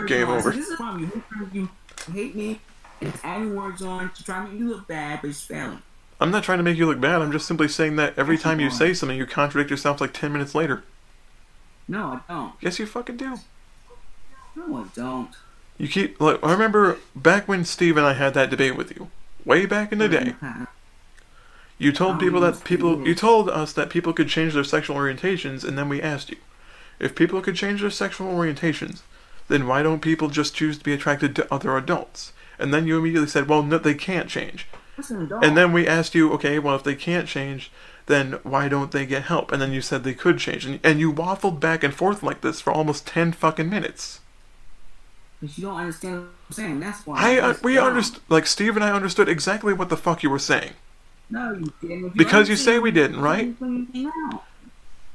Game over. So this is the problem. You hate me, and it's adding words on to try to make you look bad, but it's failing. I'm not trying to make you look bad. I'm just simply saying that every time you say something, you contradict yourself like 10 minutes later. No, I don't. Yes, you fucking do. No, I don't. You keep... Look, I remember back when Steve and I had that debate with you. Way back in the day. You told you told us that people could change their sexual orientations, and then we asked you, if people could change their sexual orientations, then why don't people just choose to be attracted to other adults? And then you immediately said, well, no, they can't change. And then we asked you, okay, well, if they can't change, then why don't they get help? And then you said they could change. And you waffled back and forth like this for almost 10 fucking minutes. But you don't understand what I'm saying. That's why. We understood, like, Steve and I understood exactly what the fuck you were saying. No, you didn't. Because you say we didn't, right?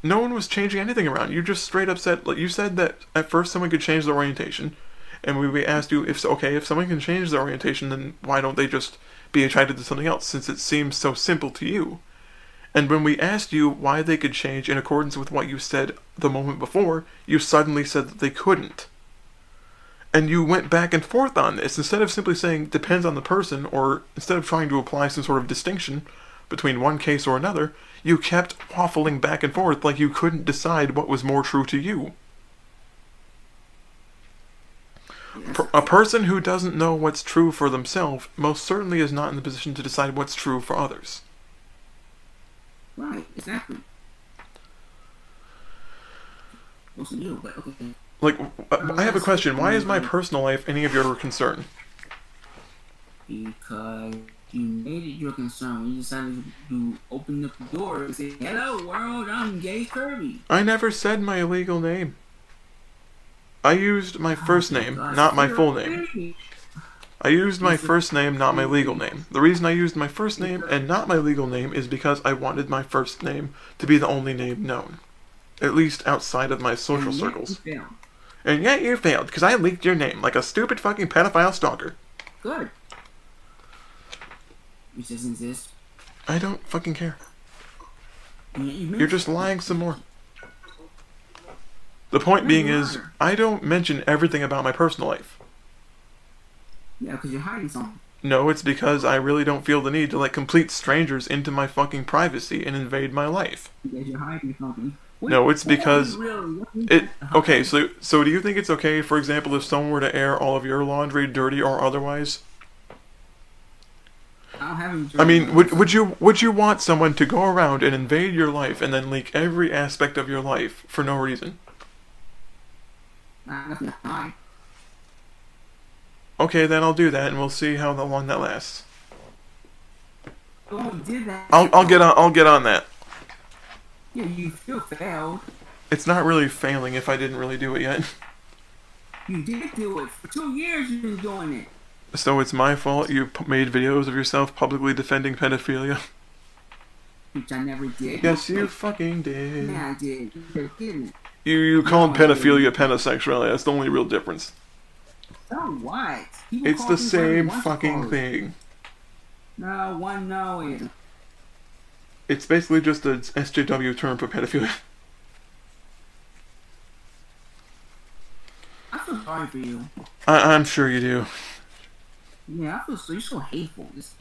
No one was changing anything around. You just straight up said, like, you said that at first someone could change their orientation. And we asked you, if someone can change their orientation, then why don't they just be attracted to something else, since it seems so simple to you? And when we asked you why they could change in accordance with what you said the moment before, you suddenly said that they couldn't. And you went back and forth on this, instead of simply saying depends on the person, or instead of trying to apply some sort of distinction, between one case or another, you kept waffling back and forth like you couldn't decide what was more true to you. A person who doesn't know what's true for themselves most certainly is not in the position to decide what's true for others. Right, exactly. What's new, but okay. Like, I have a question. Why is my personal life any of your concern? Because you made it your concern when you decided to open up the door and say, "Hello world, I'm Gay Kirby." I never said my legal name. I used my first name, not my full name. I used my first name, not my legal name. The reason I used my first name and not my legal name is because I wanted my first name to be the only name known. At least outside of my social circles. And yet you failed, because I leaked your name like a stupid fucking pedophile stalker. Good. Which doesn't exist. I don't fucking care. You're just lying some more. The point being is, I don't mention everything about my personal life. Yeah, because you're hiding something. No, it's because I really don't feel the need to let complete strangers into my fucking privacy and invade my life. Because you're hiding something. No, it's because okay, so do you think it's okay, for example, if someone were to air all of your laundry, dirty or otherwise? I mean, would you want someone to go around and invade your life and then leak every aspect of your life for no reason? Okay, then I'll do that, and we'll see how long that lasts. I'll get on that. Yeah, you still failed. It's not really failing if I didn't really do it yet. You did do it. For 2 years you've been doing it. So it's my fault you made videos of yourself publicly defending pedophilia? Which I never did. Yes, you fucking did. Yeah, I did. You didn't. You called pedophilia penisexuality. That's the only real difference. So what? It's the same fucking thing. No, one knowing. It's basically just an SJW term for pedophilia. I feel sorry for you. I'm sure you do. Yeah, I feel so. You're so hateful. This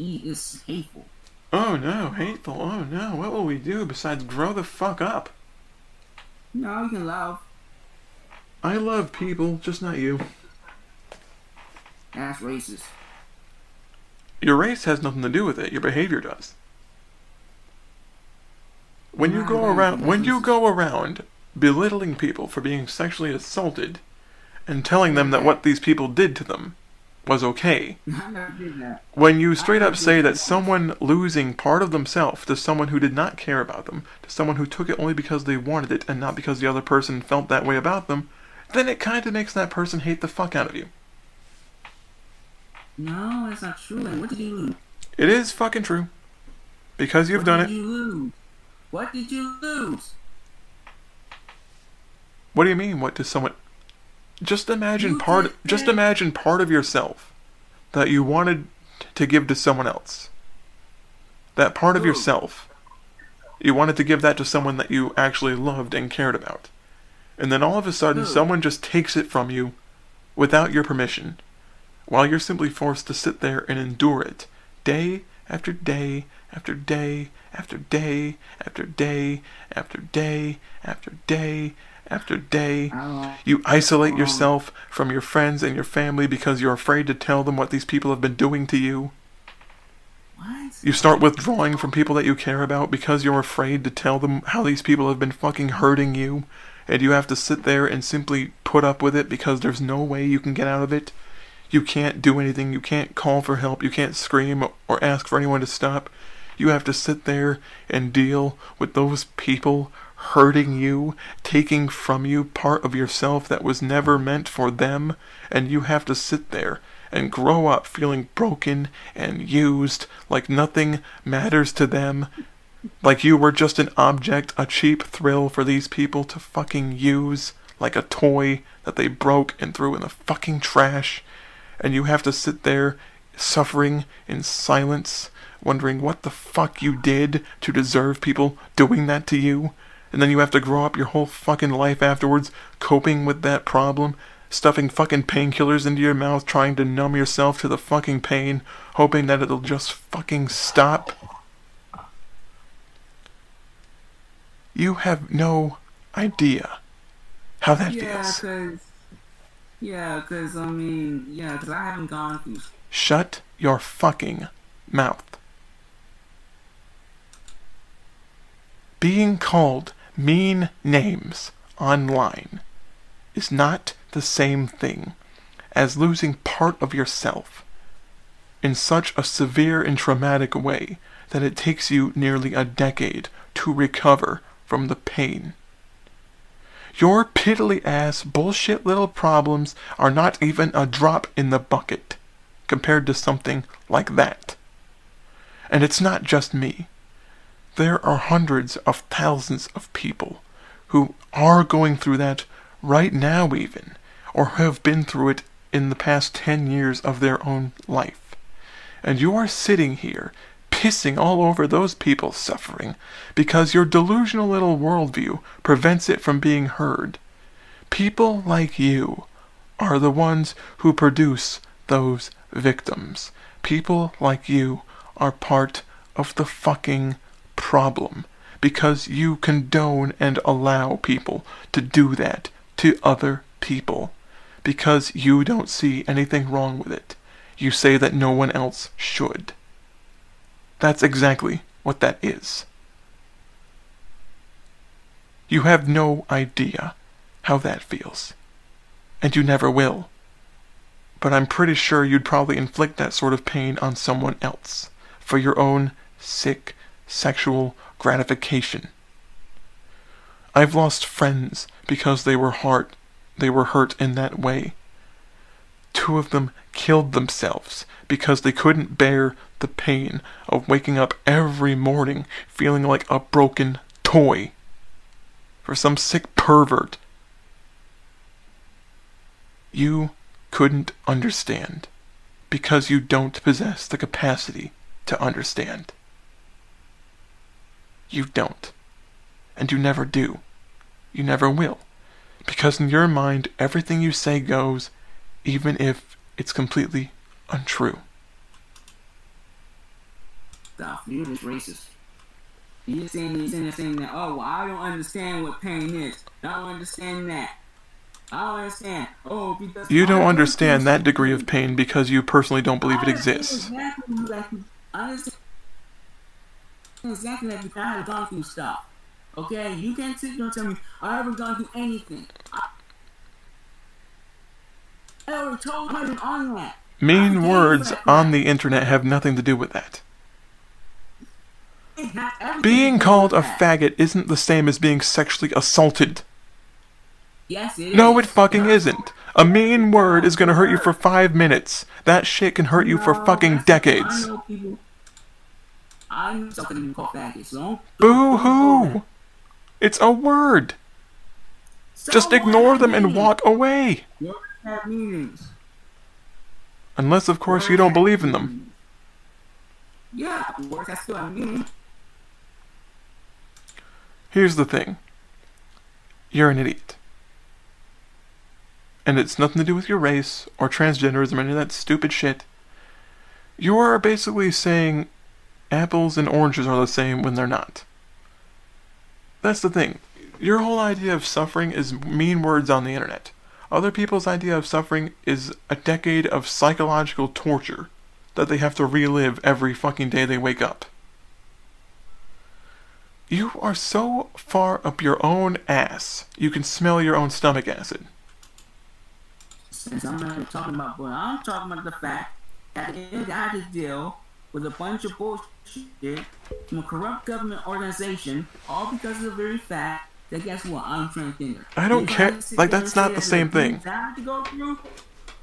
hateful. Oh no, hateful. Oh no, what will we do besides grow the fuck up? No, you can love. I love people, just not you. That's racist. Your race has nothing to do with it. Your behavior does. When you go around belittling people for being sexually assaulted and telling them that what these people did to them was okay. I never did that. When you straight up say that someone losing part of themselves to someone who did not care about them, to someone who took it only because they wanted it and not because the other person felt that way about them, then it kind of makes that person hate the fuck out of you. No, that's not true. What did you lose? It is fucking true. Because you've done it. What did you lose? What did you lose? What do you mean? What does someone... Just imagine part of yourself that you wanted to give to someone else. That part of yourself. You wanted to give that to someone that you actually loved and cared about. And then all of a sudden someone just takes it from you without your permission, while you're simply forced to sit there and endure it day after day after day after day after day after day after day after day. You isolate yourself from your friends and your family because you're afraid to tell them what these people have been doing to you. What? You start withdrawing from people that you care about because you're afraid to tell them how these people have been fucking hurting you, and you have to sit there and simply put up with it because there's no way you can get out of it. You can't do anything, you can't call for help, you can't scream or ask for anyone to stop. You have to sit there and deal with those people hurting you, taking from you part of yourself that was never meant for them, and you have to sit there and grow up feeling broken and used, like nothing matters to them, like you were just an object, a cheap thrill for these people to fucking use, like a toy that they broke and threw in the fucking trash. And you have to sit there suffering in silence, wondering what the fuck you did to deserve people doing that to you. And then you have to grow up your whole fucking life afterwards coping with that problem, stuffing fucking painkillers into your mouth, trying to numb yourself to the fucking pain, hoping that it'll just fucking stop. You have no idea how that feels. Cause I haven't gone through. Shut your fucking mouth. Being called mean names online is not the same thing as losing part of yourself in such a severe and traumatic way that it takes you nearly a decade to recover from the pain. Your piddly ass bullshit little problems are not even a drop in the bucket compared to something like that. And it's not just me. There are hundreds of thousands of people who are going through that right now even, or have been through it in the past 10 years of their own life. And you are sitting here pissing all over those people's suffering because your delusional little worldview prevents it from being heard. People like you are the ones who produce those victims. People like you are part of the fucking problem because you condone and allow people to do that to other people because you don't see anything wrong with it. You say that no one else should. That's exactly what that is. You have no idea how that feels. And you never will. But I'm pretty sure you'd probably inflict that sort of pain on someone else for your own sick sexual gratification. I've lost friends because they were hurt in that way. 2 of them killed themselves because they couldn't bear the pain of waking up every morning feeling like a broken toy for some sick pervert. You couldn't understand because you don't possess the capacity to understand. You don't. And you never do. You never will. Because in your mind, everything you say goes, even if it's completely untrue. Stop. You're just racist. You're saying that, oh, well, I don't understand what pain is. I don't understand that. I don't understand. Oh, because you don't understand that degree of pain because you personally don't believe it exists. I understand exactly like I have gone through stuff. Okay? You can't sit there and tell me I haven't gone through anything. I already told you on that. Mean words on the internet have nothing to do with that. Being called a faggot isn't the same as being sexually assaulted. Yes, it is. No, it fucking isn't. A mean word is gonna hurt you for 5 minutes. That shit can hurt you for fucking decades. I know something you call faggots, so Boo-hoo! It's a word. Just ignore them and walk away. Words have meanings. Unless, of course, you don't believe in them. Yeah, words have still have meaning. Here's the thing. You're an idiot. And it's nothing to do with your race or transgenderism or any of that stupid shit. You are basically saying apples and oranges are the same when they're not. That's the thing. Your whole idea of suffering is mean words on the internet. Other people's idea of suffering is a decade of psychological torture that they have to relive every fucking day they wake up. You are so far up your own ass, you can smell your own stomach acid. Since I'm not talking about, but I'm talking about the fact that I had to deal with a bunch of bullshit from a corrupt government organization, all because of the very fact that guess what? I'm transgender. I don't care. Like, that's not the same thing. That I have to go through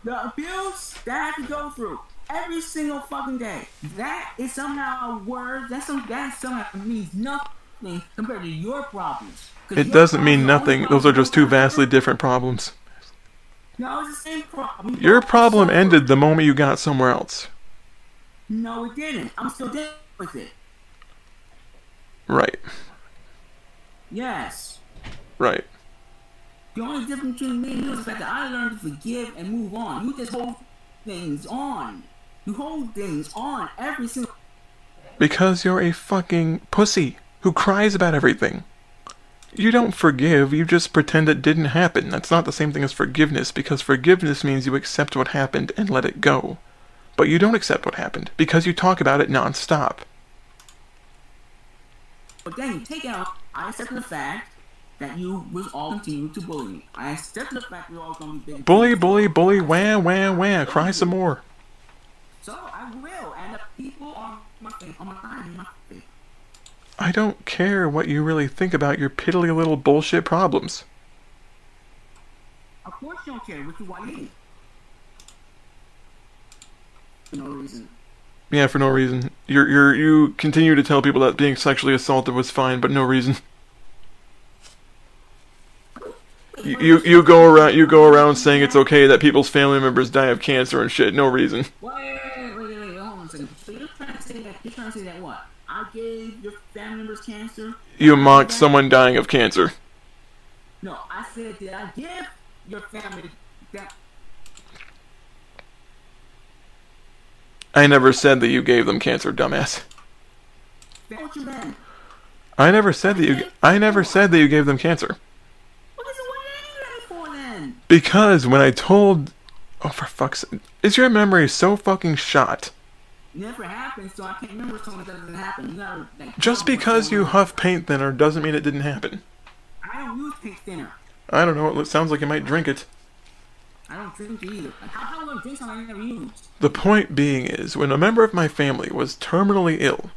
the abuse that I have to go through every single fucking day. That is somehow a word. That somehow means nothing compared to your problems. It doesn't mean nothing. Those are just 2 vastly different problems. No, it's the same problem. Your problem ended the moment you got somewhere else. No, it didn't. I'm still dealing with it. Right. Yes. Right. The only difference between me and you is the fact that I learned to forgive and move on. You just hold things on. You hold things on every single... Because you're a fucking pussy who cries about everything. You don't forgive, you just pretend it didn't happen. That's not the same thing as forgiveness, because forgiveness means you accept what happened and let it go. But you don't accept what happened, because you talk about it non-stop. But then you take out, I accept the fact that you was all continue to bully me. I accept the fact we're all going to be big. Bully, bully, bully, wah, wah, wah, cry some more. So I will, and the people on my face, on my side, in my face. I don't care what you really think about your piddly little bullshit problems. Of course you don't care, which is why you hate. For no reason. Yeah, for no reason. You continue to tell people that being sexually assaulted was fine, but no reason. You go around saying it's okay that people's family members die of cancer and shit, no reason. Wait, hold on a second. So you're trying to say that what? I gave your family members cancer? You mocked someone dying of cancer. No, I said that I give your family that. I never said that you gave them cancer, dumbass. What you meant? I never said that you gave them cancer. What is it for then? Because when I told, oh for fuck's sake, is your memory so fucking shot? Never happened, so I can't remember something that doesn't happen. You gotta, like, Just because you huff paint thinner doesn't mean it didn't happen. I don't use paint thinner. I don't know, it sounds like you might drink it. I don't drink it either. How do I drink something I never used? The point being is, when a member of my family was terminally ill,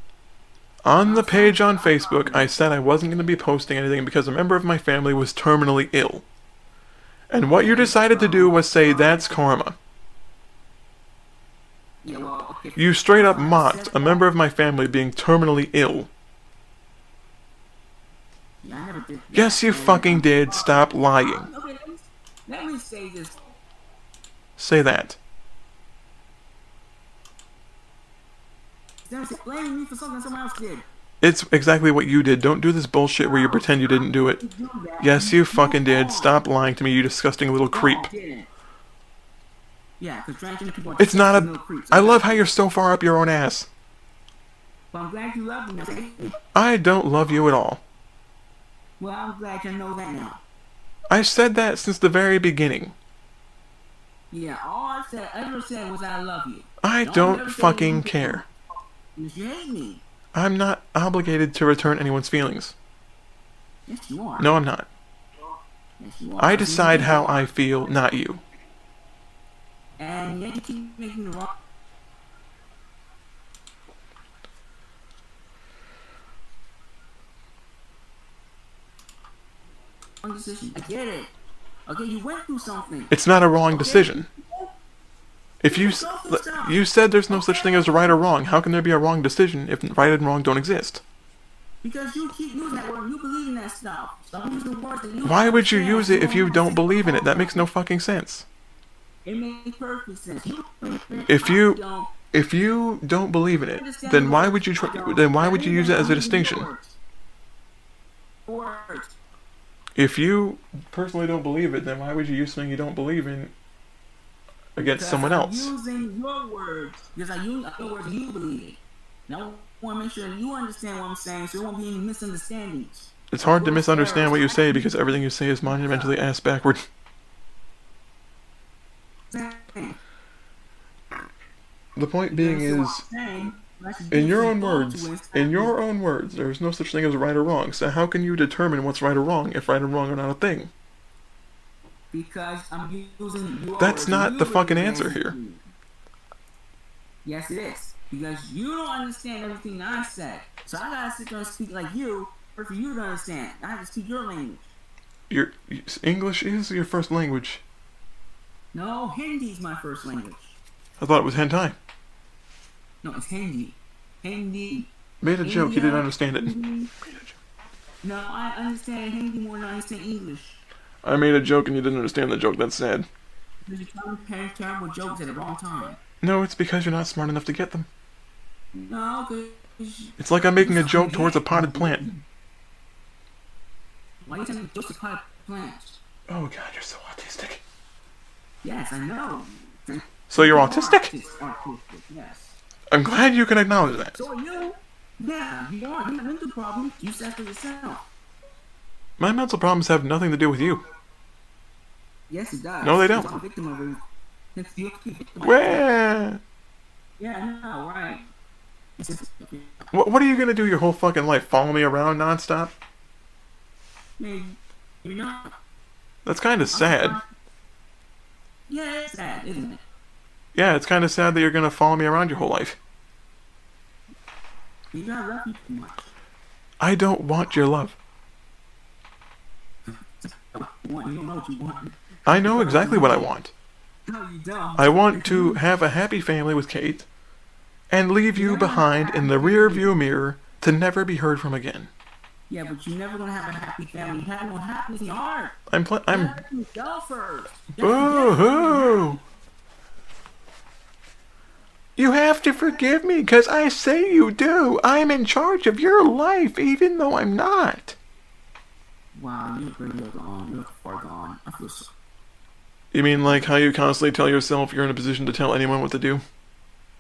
on the page on Facebook I said I wasn't going to be posting anything because a member of my family was terminally ill. And what you decided to do was say that's karma. Yeah, well, okay. You straight up mocked a member of my family being terminally ill. Yeah, I never did. Yes, you fucking did. Stop lying. Okay, let me say this. Say that. Don't blame me for something someone else did. It's exactly what you did. Don't do this bullshit where you pretend you didn't do it. Yes, you fucking did. Stop lying to me, you disgusting little creep. Yeah, because transgender people are It's not little creeps. I love how you're so far up your own ass. Well, I'm glad you love me. I don't love you at all. Well, I'm glad you know that now. I said that since the very beginning. Yeah, all I ever said was I love you. I don't fucking care. Because you hate me. I'm not obligated to return anyone's feelings. Yes, you are. No, I'm not. Yes, you are. I decide how I feel, not you. And yet you keep making the wrong decision. I get it. Okay, you went through something. It's not a wrong decision. If you said there's no such thing as right or wrong, how can there be a wrong decision if right and wrong don't exist? Because you keep using that word and you believe in that stuff. So I'm using words that you Why would you use it if you don't believe in it? That makes no fucking sense. It makes perfect sense. If you don't believe in it, then why would you use it as a distinction? Words. If you personally don't believe it, then why would you use something you don't believe in against someone else? I'm using your words because I use your words and you believe it. Now I want to make sure you understand what I'm saying, so there won't be any misunderstandings. It's hard to misunderstand what you say because everything you say is monumentally ass backward. The point being is, in your own words, there's no such thing as right or wrong. So how can you determine what's right or wrong if right and wrong are not a thing? Because I'm using your That's words not and the you fucking believe answer it. here. Yes, it is. Because you don't understand everything I said. So I gotta sit there and speak like you, or for you to understand. I have to speak your language. Your English is your first language. No, Hindi is my first language. I thought it was hentai. No, it's Hindi. Hindi. Made a joke, you didn't understand it. No, I understand Hindi more than I understand English. I made a joke and you didn't understand the joke, that's sad. Because you're trying to pair terrible jokes at the wrong time. No, it's because you're not smart enough to get them. No, because... It's like I'm making a joke towards a potted plant. Why are you telling me jokes to potted plants? Oh god, you're so autistic. Yes, I know. So you're autistic? Autistic, yes. I'm glad you can acknowledge that. So are you? Yeah, you are. You have mental problems. You said for yourself. My mental problems have nothing to do with you. Yes, it does. No, they don't. I'm a victim of it. You're a victim of it. Where? Yeah, I know, right? What are you gonna do your whole fucking life? Follow me around nonstop? Maybe you're not. That's kind of sad. Yeah, it's sad, isn't it? Yeah, it's kind of sad that you're gonna follow me around your whole life. You gotta love me too much. I don't want your love. You don't know what you want. I know exactly what I want. No, you don't. I want to have a happy family with Kate and leave you behind in the rear view mirror to never be heard from again. Yeah, but you're never gonna have a happy family. You have no happiness in your heart. I'm Yourself first. Boo-hoo! You have to forgive me, 'cause I say you do. I'm in charge of your life, even though I'm not. Wow, you're gone. You're far gone. I feel so. You mean like how you constantly tell yourself you're in a position to tell anyone what to do?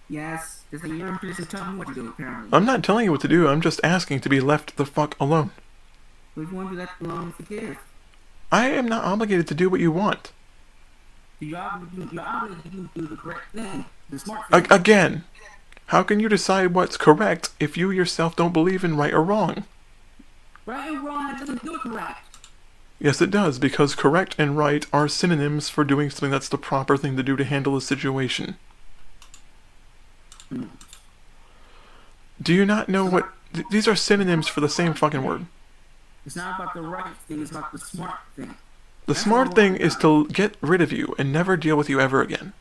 Yes, it's like you're in a position to tell me what to do, apparently. I'm not telling you what to do, I'm just asking to be left the fuck alone. But if you want to be left alone, forgive. I am not obligated to do what you want. You're obligated to do the correct thing. The smart thing. Again, how can you decide what's correct if you yourself don't believe in right or wrong? Right and wrong, that doesn't do it correct. Yes, it does, because correct and right are synonyms for doing something that's the proper thing to do to handle a situation. Do you not know what... These are synonyms for the same fucking word. It's not about the right thing, it's about the smart thing. The smart thing is to get rid of you and never deal with you ever again.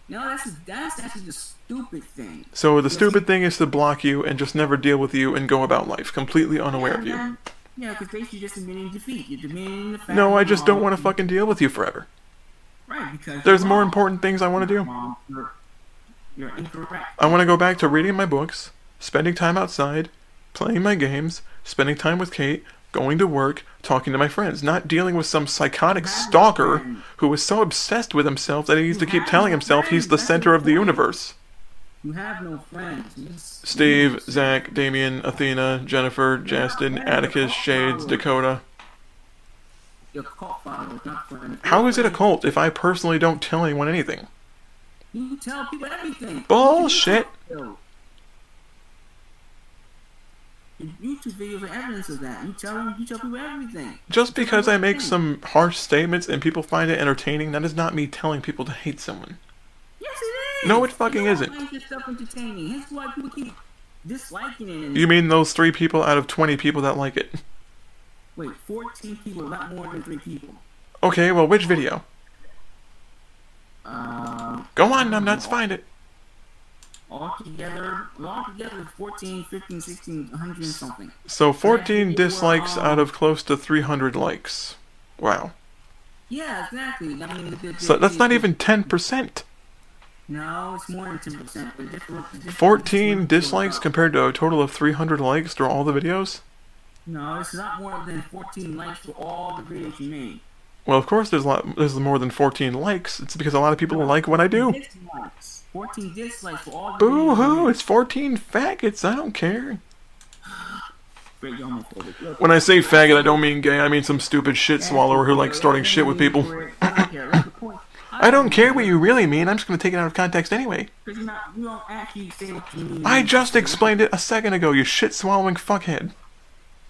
No, that's actually the stupid thing. So the stupid thing is to block you and just never deal with you and go about life, completely unaware of you. Yeah, because basically you're just admitting defeat. You're admitting the fact. No, I just don't want to fucking deal with you forever. Right, because there's more important things I want to do. You're incorrect. I want to go back to reading my books, spending time outside, playing my games, spending time with Kate, going to work, talking to my friends, not dealing with some psychotic stalker who is so obsessed with himself that he needs to keep telling himself he's the center of the universe. You have no friends. Steve, Zach, Damien, Athena, Jennifer, Justin, Atticus, Shades, Dakota. Your cult followers, not friends. How is it a cult if I personally don't tell anyone anything? You tell people everything. Bullshit. YouTube videos are evidence of that. You tell people everything. Just because I make some harsh statements and people find it entertaining, that is not me telling people to hate someone. Yes, it is. No, it fucking isn't. You find yourself entertaining. That's why people keep disliking it. You mean those 3 people out of 20 people that like it? Wait, 14 people, not more than 3 people. Okay, well, which video? Go on, numbnuts, find it. Altogether 14, 15, 16, 100 and something. So 14 dislikes out of close to 300 likes. Wow. Yeah, exactly. I mean, so that's not even 10%. No, it's more than 10%. 14 dislikes compared to a total of 300 likes through all the videos? No, it's not more than 14 likes for all the videos you made. Well, of course there's more than 14 likes. It's because a lot of people like what I do. 14 dislikes for all the Boo-hoo, it's 14 faggots, I don't care. When I say faggot, I don't mean gay, I mean some stupid shit swallower who likes starting shit with people. I don't care what you really mean, I'm just going to take it out of context anyway. I just explained it a second ago, you shit-swallowing fuckhead.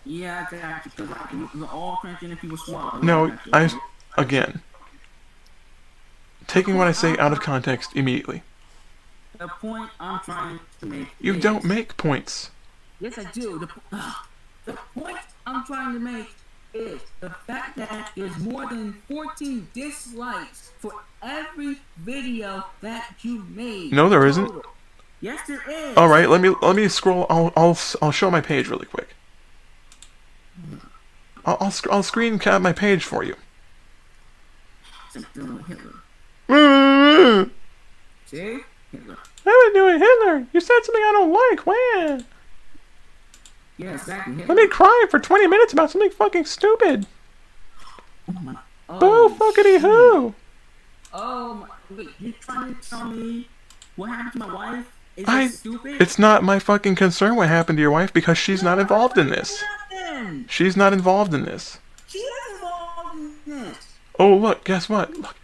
Yeah, exactly. All transgender people swallow. No, again. Taking what I say out of context immediately. The point I'm trying to make. You don't make points. Yes, I do. The point I'm trying to make is the fact that there's more than 14 dislikes for every video that you made. No, there isn't. Yes, there is. All right, let me scroll. I'll show my page really quick. I'll screen cap my page for you. Something with Hitler. See? Hitler. I would do it, Hitler. You said something I don't like. When? Yeah, exactly. Hitler. Let me cry for 20 minutes about something fucking stupid. Oh my. Boo fuckity hoo. Oh my. Wait, you trying to tell me what happened to my wife? Is that stupid? It's not my fucking concern what happened to your wife because she's not involved in this. She's not involved in this. Oh, look, guess what? Look,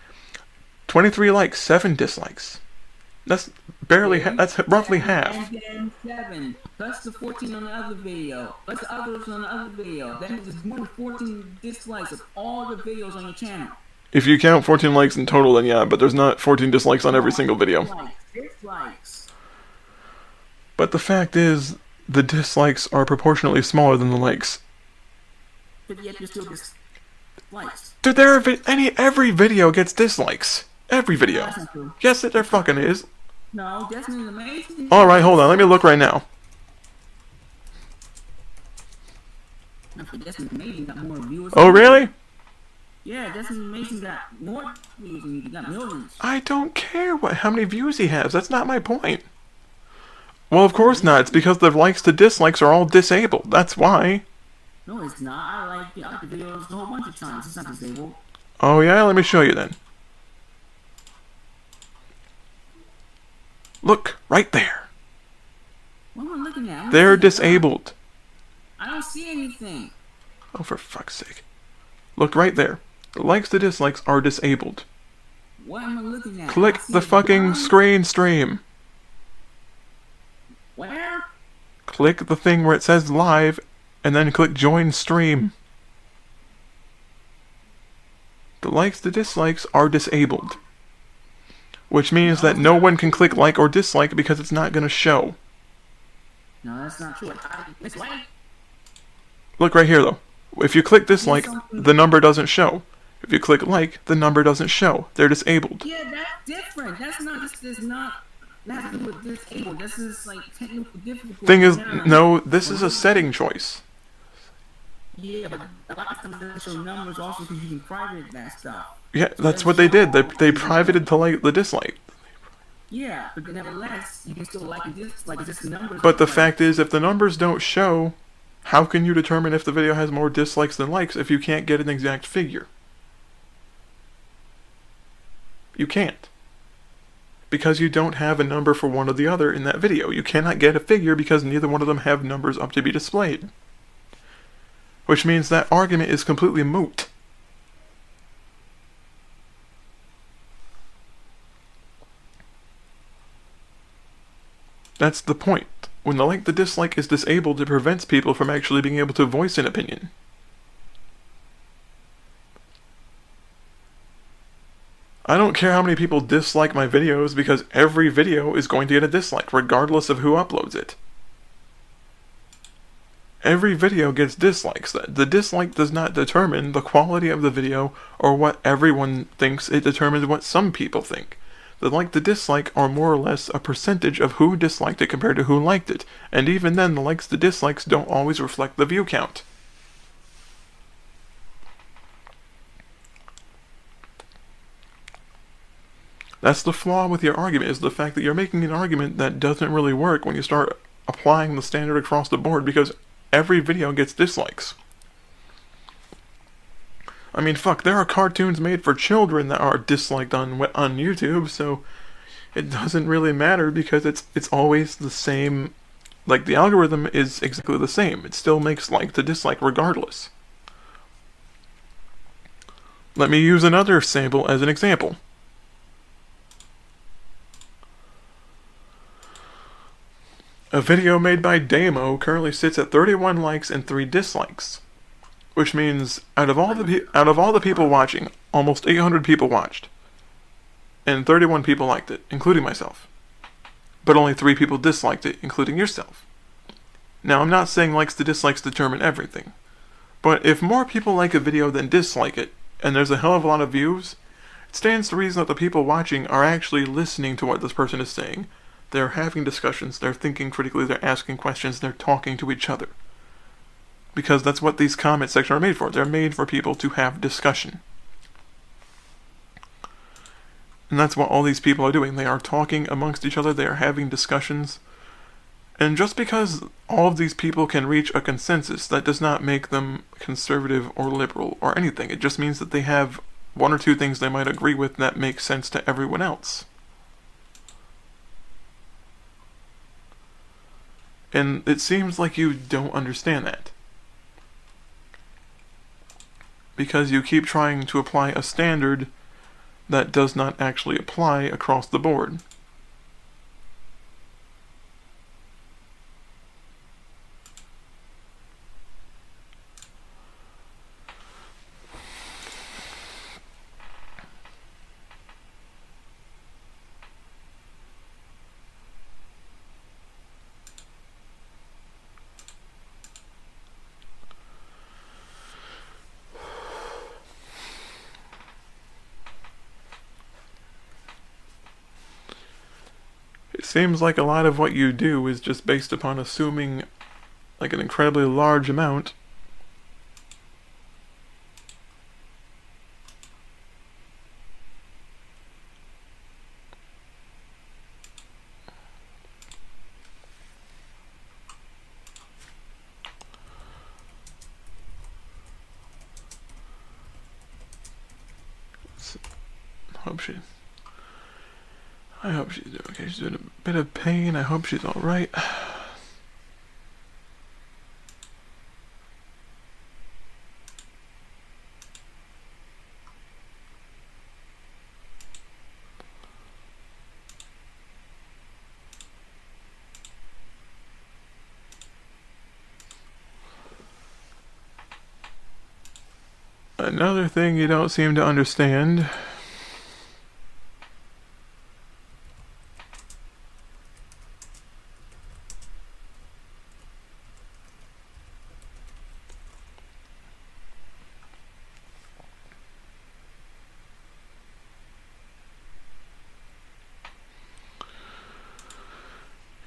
23 likes, 7 dislikes. That's barely, that's roughly half. And then 7, plus the 14 on the other video, plus the others on the other video. That means there's more than 14 dislikes of all the videos on your channel. If you count 14 likes in total, then yeah, but there's not 14 dislikes on every single video. Dislikes. But the fact is, the dislikes are proportionately smaller than the likes. But yet you're still dislikes. Dude, every video gets dislikes. Every video. No, that's not true. Yes, there fucking is. No, Destiny's amazing. Alright, hold on, let me look right now. Destiny's amazing got more viewers. Oh, really? Yeah, Destiny's amazing got more views than you. Got millions. I don't care how many views he has. That's not my point. Well, of course not. It's because the likes to dislikes are all disabled. That's why. No, it's not. I like the other videos a whole bunch of times. It's not disabled. Oh, yeah? Let me show you then. Look, right there. What am I looking at? They're disabled. I don't see anything. Oh, for fuck's sake. Look right there. The likes to dislikes are disabled. What am I looking at? Click the fucking screen stream. Where? Click the thing where it says live, and then click join stream. The likes to dislikes are disabled. Which means that no one can click like or dislike because it's not going to show. No, that's not true. It's like. Look right here though. If you click dislike, the number doesn't show. If you click like, the number doesn't show. They're disabled. Yeah, that's different. That's not. This is not. That's with disabled. This is like technical difficulty. Thing is, no, this is a setting choice. Yeah, but a lot of times they show numbers also because you can private that stuff. Yeah, that's what they did. They privated to like the dislike. Yeah, but nevertheless, you can still like and dislike. It's just numbers. But the fact is, if the numbers don't show, how can you determine if the video has more dislikes than likes if you can't get an exact figure? You can't. Because you don't have a number for one or the other in that video. You cannot get a figure because neither one of them have numbers up to be displayed. Which means that argument is completely moot. That's the point. When the like the dislike is disabled, it prevents people from actually being able to voice an opinion. I don't care how many people dislike my videos because every video is going to get a dislike regardless of who uploads it. Every video gets dislikes. The dislike does not determine the quality of the video or what everyone thinks. It determines what some people think. The like, the dislike are more or less a percentage of who disliked it compared to who liked it. And even then, the likes to dislikes don't always reflect the view count. That's the flaw with your argument, is the fact that you're making an argument that doesn't really work when you start applying the standard across the board, because every video gets dislikes. I mean, fuck, there are cartoons made for children that are disliked on YouTube, so it doesn't really matter because it's always the same. Like, the algorithm is exactly the same. It still makes like to dislike regardless. Let me use another sample as an example. A video made by Damo currently sits at 31 likes and 3 dislikes. Which means, out of all the people watching, almost 800 people watched. And 31 people liked it, including myself. But only 3 people disliked it, including yourself. Now, I'm not saying likes to dislikes determine everything. But if more people like a video than dislike it, and there's a hell of a lot of views, it stands to reason that the people watching are actually listening to what this person is saying. They're having discussions, they're thinking critically, they're asking questions, they're talking to each other. Because that's what these comment sections are made for. They're made for people to have discussion. And that's what all these people are doing. They are talking amongst each other, they are having discussions. And just because all of these people can reach a consensus, that does not make them conservative or liberal or anything. It just means that they have 1 or 2 things they might agree with that make sense to everyone else. And it seems like you don't understand that. because you keep trying to apply a standard that does not actually apply across the board. It seems like a lot of what you do is just based upon assuming like an incredibly large amount I hope she's doing okay. She's doing a bit of pain. I hope she's alright. Another thing you don't seem to understand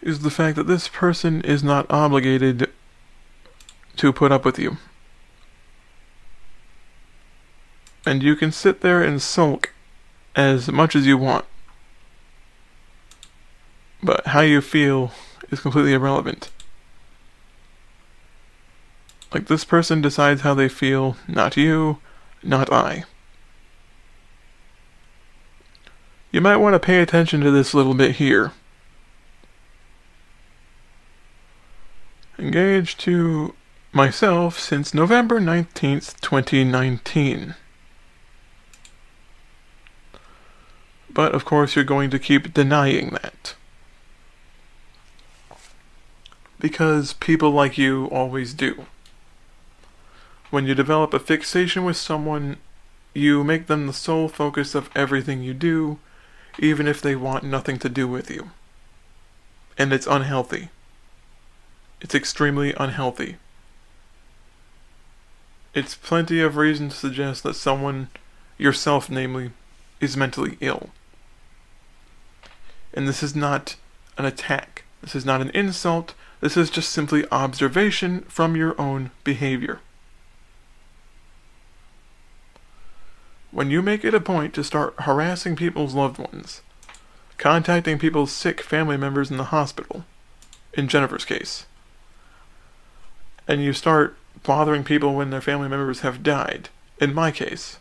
is the fact that this person is not obligated to put up with you. And you can sit there and sulk as much as you want. But how you feel is completely irrelevant. Like, this person decides how they feel, not you, not I. You might want to pay attention to this little bit here. Engaged to myself since November 19th, 2019. But of course you're going to keep denying that. Because people like you always do. When you develop a fixation with someone, you make them the sole focus of everything you do, even if they want nothing to do with you. And it's unhealthy. It's extremely unhealthy. It's plenty of reason to suggest that someone, yourself namely, is mentally ill. And this is not an attack. This is not an insult. This is just simply observation from your own behavior. When you make it a point to start harassing people's loved ones, contacting people's sick family members in the hospital, in Jennifer's case, and you start bothering people when their family members have died, in my case,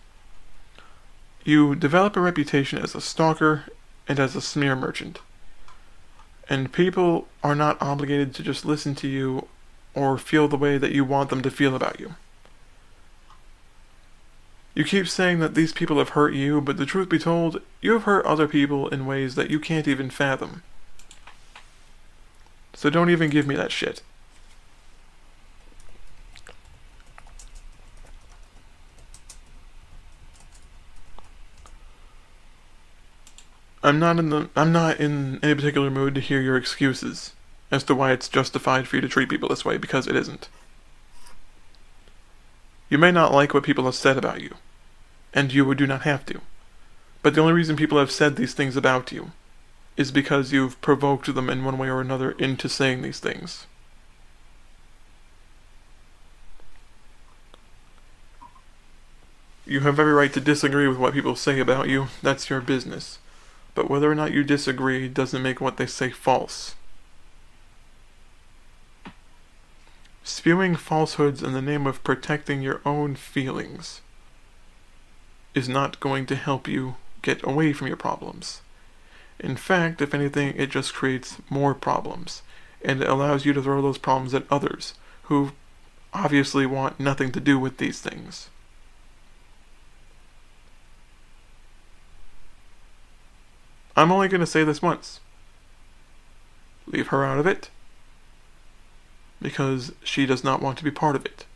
you develop a reputation as a stalker and as a smear merchant. And people are not obligated to just listen to you or feel the way that you want them to feel about you. You keep saying that these people have hurt you, but the truth be told, you have hurt other people in ways that you can't even fathom. So don't even give me that shit. I'm not in any particular mood to hear your excuses as to why it's justified for you to treat people this way, because it isn't. You may not like what people have said about you, and you do not have to. But the only reason people have said these things about you is because you've provoked them in one way or another into saying these things. You have every right to disagree with what people say about you. That's your business. But whether or not you disagree doesn't make what they say false. Spewing falsehoods in the name of protecting your own feelings is not going to help you get away from your problems. In fact, if anything, it just creates more problems, and it allows you to throw those problems at others who obviously want nothing to do with these things. I'm only going to say this once. Leave her out of it, because she does not want to be part of it.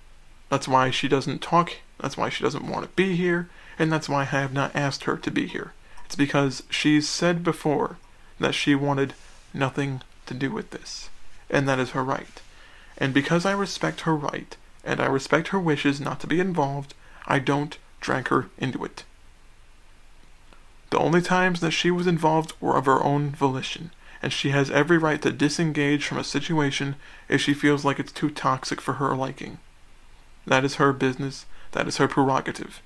That's why she doesn't talk, that's why she doesn't want to be here, and that's why I have not asked her to be here. It's because she's said before that she wanted nothing to do with this, and that is her right. And because I respect her right, and I respect her wishes not to be involved, I don't drag her into it. The only times that she was involved were of her own volition, and she has every right to disengage from a situation if she feels like it's too toxic for her liking. That is her business, that is her prerogative.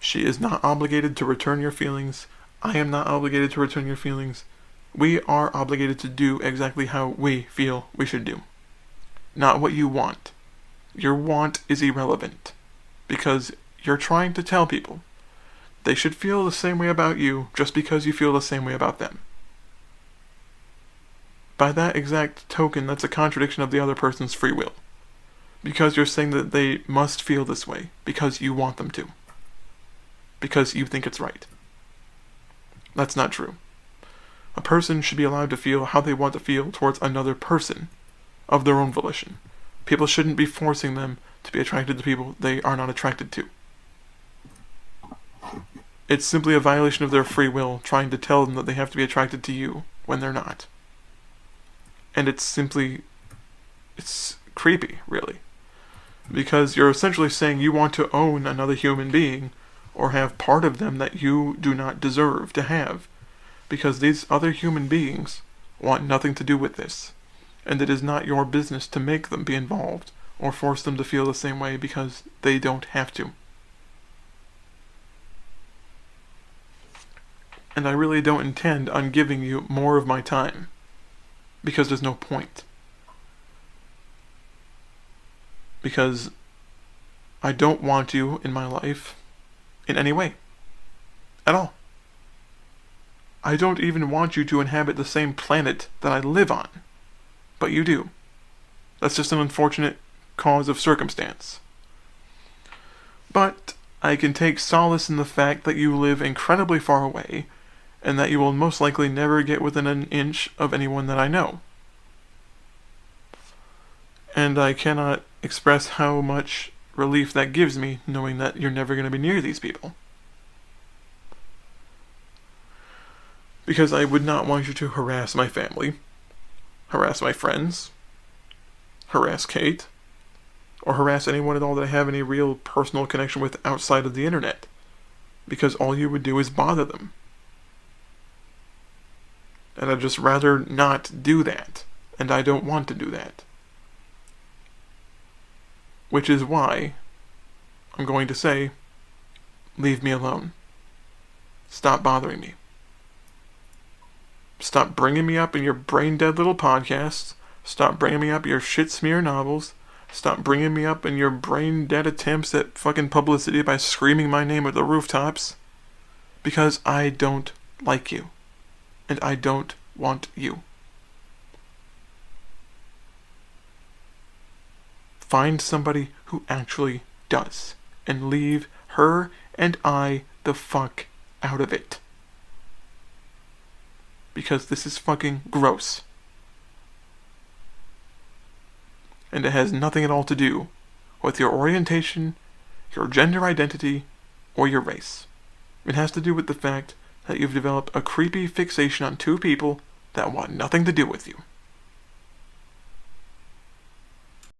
She is not obligated to return your feelings. I am not obligated to return your feelings. We are obligated to do exactly how we feel we should do. Not what you want. Your want is irrelevant, because you're trying to tell people they should feel the same way about you just because you feel the same way about them. By that exact token, that's a contradiction of the other person's free will. Because you're saying that they must feel this way because you want them to. Because you think it's right. That's not true. A person should be allowed to feel how they want to feel towards another person of their own volition. People shouldn't be forcing them to be attracted to people they are not attracted to. It's simply a violation of their free will trying to tell them that they have to be attracted to you when they're not. And it's creepy, really. Because you're essentially saying you want to own another human being or have part of them that you do not deserve to have. Because these other human beings want nothing to do with this. And it is not your business to make them be involved or force them to feel the same way because they don't have to. And I really don't intend on giving you more of my time, because there's no point. Because I don't want you in my life in any way. At all. I don't even want you to inhabit the same planet that I live on. But you do. That's just an unfortunate cause of circumstance. But I can take solace in the fact that you live incredibly far away, and that you will most likely never get within an inch of anyone that I know. And I cannot express how much relief that gives me, knowing that you're never going to be near these people. Because I would not want you to harass my family, harass my friends, harass Kate, or harass anyone at all that I have any real personal connection with outside of the internet. Because all you would do is bother them. And I'd just rather not do that. And I don't want to do that. Which is why I'm going to say, leave me alone. Stop bothering me. Stop bringing me up in your brain-dead little podcasts. Stop bringing me up your shit-smear novels. Stop bringing me up in your brain-dead attempts at fucking publicity by screaming my name at the rooftops. Because I don't like you. And I don't want you. Find somebody who actually does. And leave her and I the fuck out of it. Because this is fucking gross. And it has nothing at all to do with your orientation, your gender identity, or your race. It has to do with the fact that you've developed a creepy fixation on two people that want nothing to do with you.